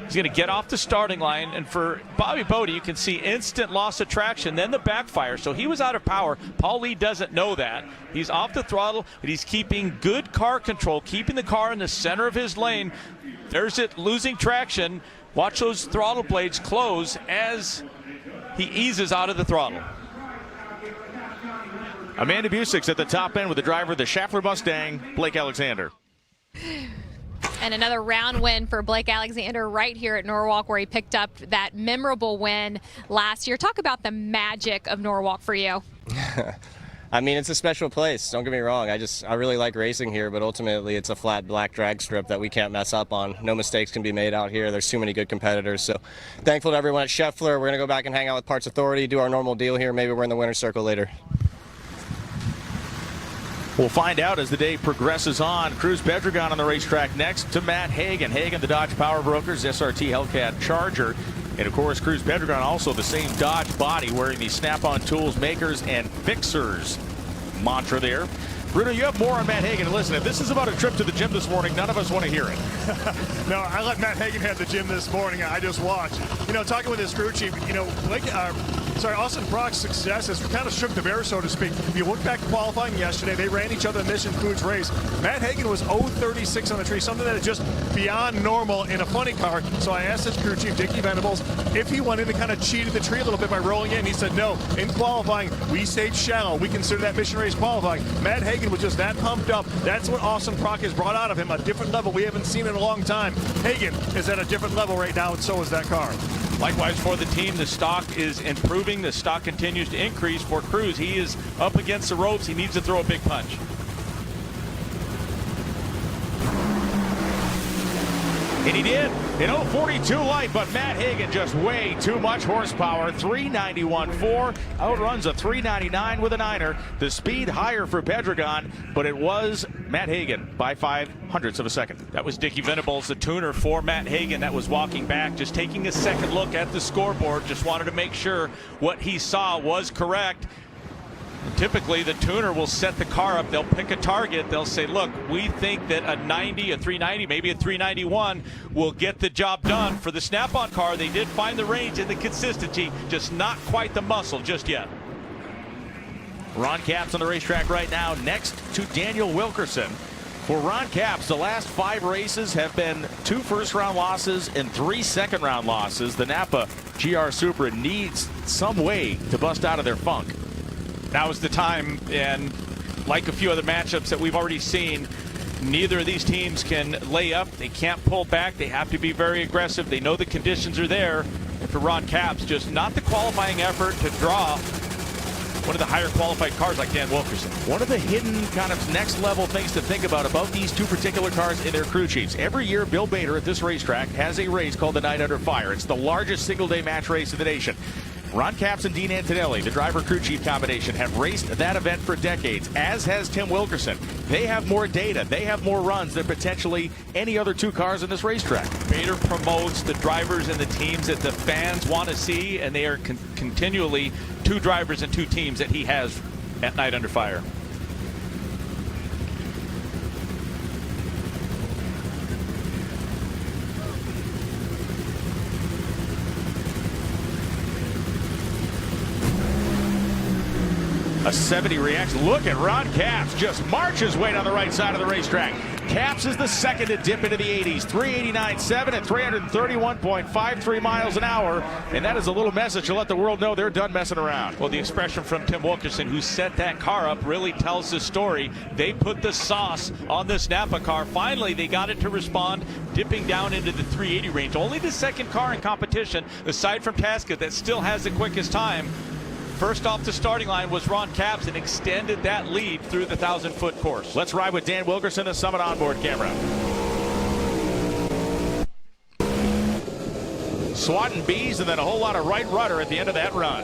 He's going to get off the starting line, and for Bobby Bodie, you can see instant loss of traction, then the backfire. So he was out of power. Paul Lee doesn't know that. He's off the throttle, but he's keeping good car control, keeping the car in the center of his lane. There's it, losing traction. Watch those throttle blades close as he eases out of the throttle. Amanda Busick's at the top end with the driver of the Schaeffler Mustang, Blake Alexander. And another round win for Blake Alexander right here at Norwalk, where he picked up that memorable win last year. Talk about the magic of Norwalk for you. I mean, it's a special place. Don't get me wrong. I really like racing here, but ultimately it's a flat black drag strip that we can't mess up on. No mistakes can be made out here. There's too many good competitors. So thankful to everyone at Schaeffler. We're going to go back and hang out with Parts Authority, do our normal deal here. Maybe we're in the winner's circle later. We'll find out as the day progresses on. Cruz Pedregon on the racetrack next to Matt Hagan. Hagan, the Dodge Power Brokers, SRT Hellcat Charger. And, of course, Cruz Pedregon also the same Dodge body, wearing the Snap-on Tools Makers and Fixers mantra there. Bruno, you have more on Matt Hagan. Listen, if this is about a trip to the gym this morning, none of us want to hear it. No, I let Matt Hagan have the gym this morning. I just watched. Talking with his crew chief, Austin Brock's success has kind of shook the bear, so to speak. If you look back at qualifying yesterday, they ran each other in Mission Foods race. Matt Hagan was 0-36 on the tree, something that is just beyond normal in a funny car. So I asked his crew chief, Dickie Venables, if he wanted to kind of cheat the tree a little bit by rolling in. He said, no, in qualifying, we stayed shallow. We consider that mission race qualifying. Matt Hagan was just that pumped up. That's what Austin Brock has brought out of him, a different level we haven't seen in a long time. Hagan is at a different level right now, and so is that car. Likewise for the team, the stock is improving. The stock continues to increase for Cruz. He is up against the ropes. He needs to throw a big punch. And he did. An 0.42 light, but Matt Hagan just way too much horsepower. 391.4 outruns a 399 with a 9er. The speed higher for Pedregon, but it was Matt Hagan by 0.05 of a second. That was Dickie Venables, the tuner for Matt Hagan, that was walking back, just taking a second look at the scoreboard. Just wanted to make sure what he saw was correct. Typically, the tuner will set the car up. They'll pick a target. They'll say, look, we think that a 90, a 390, maybe a 391 will get the job done. For the Snap-on car, they did find the range and the consistency, just not quite the muscle just yet. Ron Capps on the racetrack right now next to Daniel Wilkerson. For Ron Capps, the last 5 races have been 2 first-round losses and 3 second-round losses. The Napa GR Supra needs some way to bust out of their funk. Now is the time, and like a few other matchups that we've already seen, neither of these teams can lay up. They can't pull back. They have to be very aggressive. They know the conditions are there. And for Ron Capps, just not the qualifying effort to draw one of the higher qualified cars like Dan Wilkerson. One of the hidden kind of next level things to think about these 2 particular cars in their crew chiefs. Every year, Bill Bader at this racetrack has a race called the Night Under Fire. It's the largest single-day match race in the nation. Ron Capps and Dean Antonelli, the driver crew chief combination, have raced that event for decades, as has Tim Wilkerson. They have more data. They have more runs than potentially any other 2 cars in this racetrack. Bader promotes the drivers and the teams that the fans want to see, and they are continually 2 drivers and 2 teams that he has at Night Under Fire. A 70 reaction. Look at Ron Capps just march his way down the right side of the racetrack. Capps is the second to dip into the 80s. 389.7 at 331.53 miles an hour. And that is a little message to let the world know they're done messing around. Well, the expression from Tim Wilkerson, who set that car up, really tells the story. They put the sauce on this Napa car. Finally, they got it to respond, dipping down into the 380 range. Only the second car in competition, aside from Tasca, that still has the quickest time. First off the starting line was Ron Capps and extended that lead through the 1,000-foot course. Let's ride with Dan Wilkerson, the Summit onboard camera. Swatting bees and then a whole lot of right rudder at the end of that run.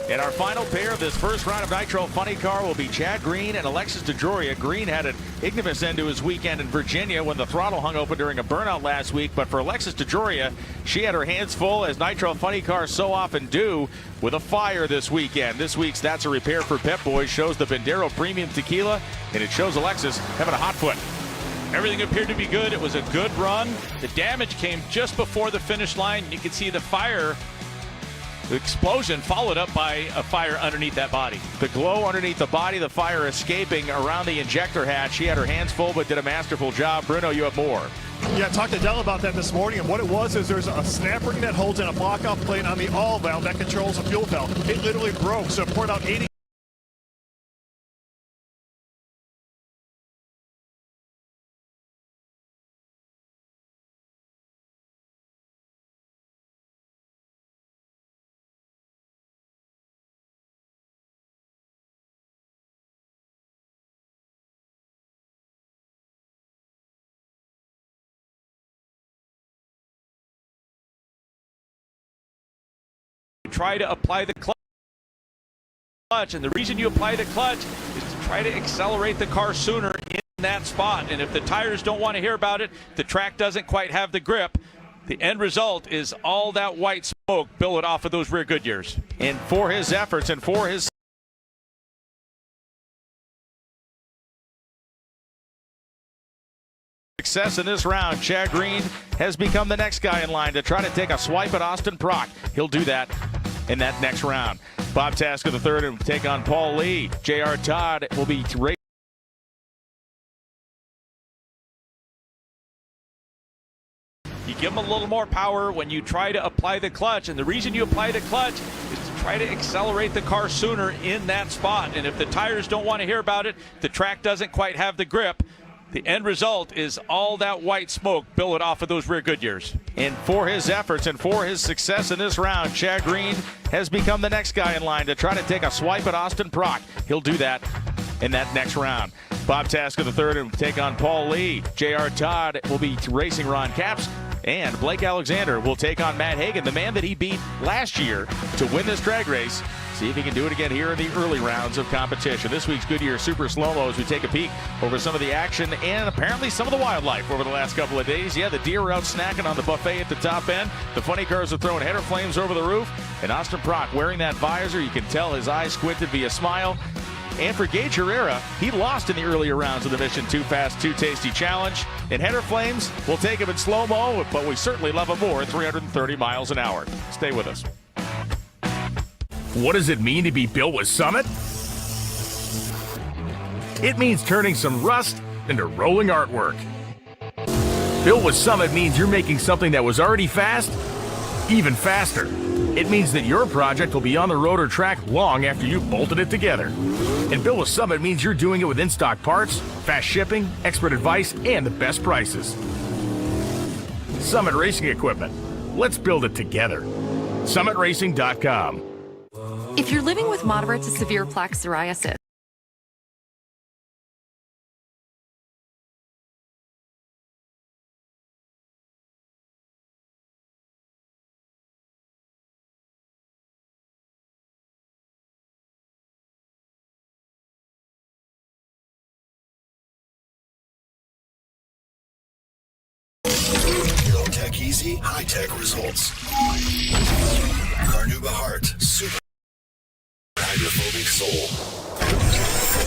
And our final pair of this first round of Nitro Funny Car will be Chad Green and Alexis DeJoria. Green had an ignominious end to his weekend in Virginia when the throttle hung open during a burnout last week. But for Alexis DeJoria, she had her hands full, as Nitro Funny Cars so often do, with a fire this weekend. This week's That's a Repair for Pep Boys shows the Bandero Premium Tequila, and it shows Alexis having a hot foot. Everything appeared to be good. It was a good run. The damage came just before the finish line. You can see the fire. The explosion followed up by a fire underneath that body. The glow underneath the body, the fire escaping around the injector hatch. She had her hands full but did a masterful job. Bruno, you have more. Yeah, I talked to Dell about that this morning, and what it was is there's a snap ring that holds in a block-off plate on the all valve that controls the fuel valve. It literally broke, so it poured out 80. Try to apply the clutch, and the reason you apply the clutch is to try to accelerate the car sooner in that spot. And if the tires don't want to hear about it, the track doesn't quite have the grip, the end result is all that white smoke billowed off of those rear Goodyears. And for his efforts and for his success in this round, Chad Green has become the next guy in line to try to take a swipe at Austin Prock. He'll do that in that next round. Bob Tasker III will take on Paul Lee. J.R. Todd will be racing. You give them a little more power when you try to apply the clutch, and the reason you apply the clutch is to try to accelerate the car sooner in that spot. And if the tires don't want to hear about it, the track doesn't quite have the grip, the end result is all that white smoke billowed off of those rear Goodyears. And for his efforts and for his success in this round, Chad Green has become the next guy in line to try to take a swipe at Austin Prock. He'll do that in that next round. Bob Tasker III will take on Paul Lee. J.R. Todd will be racing Ron Capps. And Blake Alexander will take on Matt Hagan, the man that he beat last year to win this drag race. See if he can do it again here in the early rounds of competition. This week's Goodyear Super Slow-Mo as we take a peek over some of the action and apparently some of the wildlife over the last couple of days. Yeah, the deer are out snacking on the buffet at the top end. The funny cars are throwing header flames over the roof. And Austin Prock wearing that visor. You can tell his eyes squinted via smile. And for Gage Herrera, he lost in the earlier rounds of the Mission Too Fast, Too Tasty Challenge. And header flames, we'll take him in slow-mo, but we certainly love him more at 330 miles an hour. Stay with us. What does it mean to be built with Summit? It means turning some rust into rolling artwork. Built with Summit means you're making something that was already fast, even faster. It means that your project will be on the road or track long after you've bolted it together. And Built with Summit means you're doing it with in-stock parts, fast shipping, expert advice, and the best prices. Summit Racing Equipment. Let's build it together. SummitRacing.com. If you're living with moderate to severe plaque psoriasis, Tech easy, high-tech results. Carnauba Heart, super hydrophobic sole.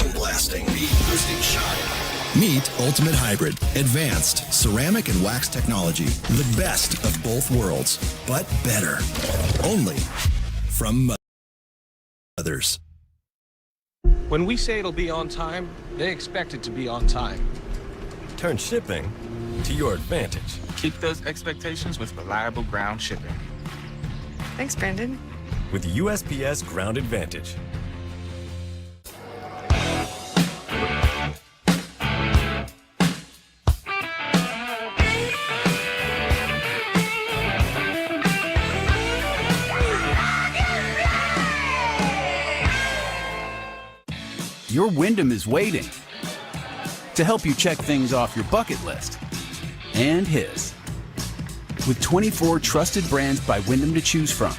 Foam blasting, beat boosting shine. Meet Ultimate Hybrid, advanced ceramic and wax technology. The best of both worlds, but better. Only from others. When we say it'll be on time, they expect it to be on time. Turn shipping to your advantage. Keep those expectations with reliable ground shipping. thanks, Brandon. With USPS Ground Advantage. Your Wyndham is waiting to help you check things off your bucket list and his. With 24 trusted brands by Wyndham to choose from,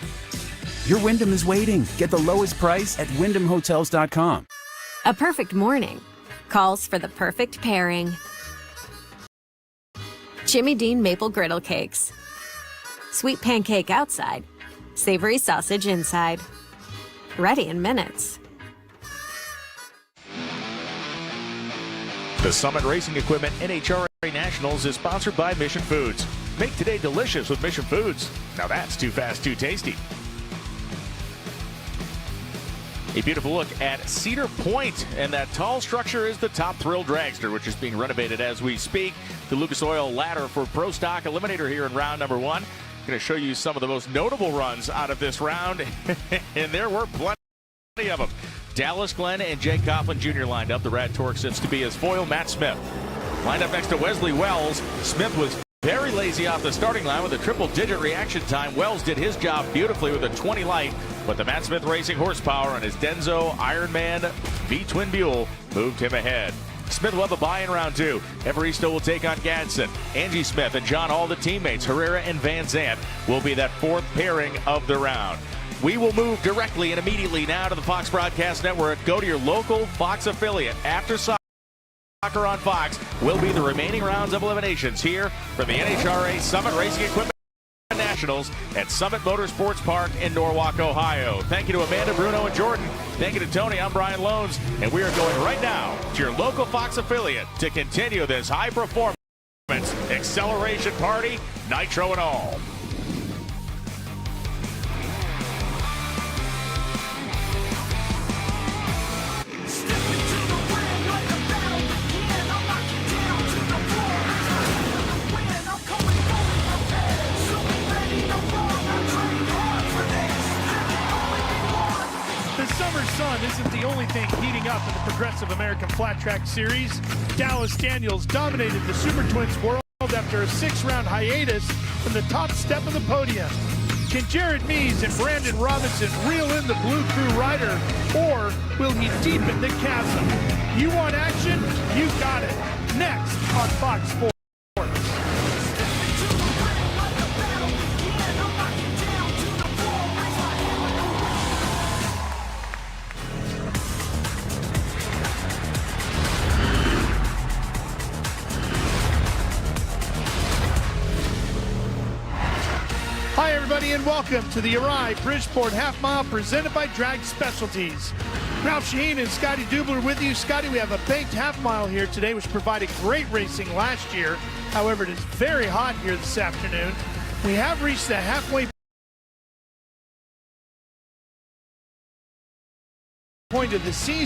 your Wyndham is waiting. Get the lowest price at WyndhamHotels.com. A perfect morning calls for the perfect pairing. Jimmy Dean Maple Griddle Cakes. Sweet pancake outside, savory sausage inside. Ready in minutes. The Summit Racing Equipment NHRA Nationals is sponsored by Mission Foods. Make today delicious with Mission Foods. Now that's too fast, too tasty. A beautiful look at Cedar Point, and that tall structure is the Top Thrill Dragster, which is being renovated as we speak. The Lucas Oil ladder for Pro Stock Eliminator here in round number 1. Going to show you some of the most notable runs out of this round, and there were plenty of them. Dallas Glenn and Jake Coughlin Jr. lined up. The Rad Torque sits to be his foil, Matt Smith. Lined up next to Wesley Wells. Smith was very lazy off the starting line with a triple-digit reaction time. Wells did his job beautifully with a 20 light, but the Matt Smith Racing horsepower on his Denso Ironman V-twin Buell moved him ahead. Smith will have a bye in round 2. Evaristo will take on Gadsden. Angie Smith and John Hall, the teammates. Herrera and Van Zandt will be that 4th pairing of the round. We will move directly and immediately now to the Fox Broadcast Network. Go to your local Fox affiliate. After Soccer on Fox will be the remaining rounds of eliminations here from the NHRA Summit Racing Equipment Nationals at Summit Motorsports Park in Norwalk, Ohio. Thank you to Amanda, Bruno, and Jordan. Thank you to Tony. I'm Brian Loans, and we are going right now to your local Fox affiliate to continue this high-performance acceleration party, nitro and all. Summer sun isn't the only thing heating up in the Progressive American Flat Track Series. Dallas Daniels dominated the Super Twins world after a 6-round hiatus from the top step of the podium. Can Jared Mees and Brandon Robinson reel in the Blue Crew rider, or will he deepen the chasm? You want action? You got it. Next on Fox Sports. Hi, everybody, and welcome to the Arrive Bridgeport Half Mile presented by Drag Specialties. Ralph Shaheen and Scotty Dubler with you. Scotty, we have a banked half mile here today, which provided great racing last year. However, it is very hot here this afternoon. We have reached the halfway point of the season.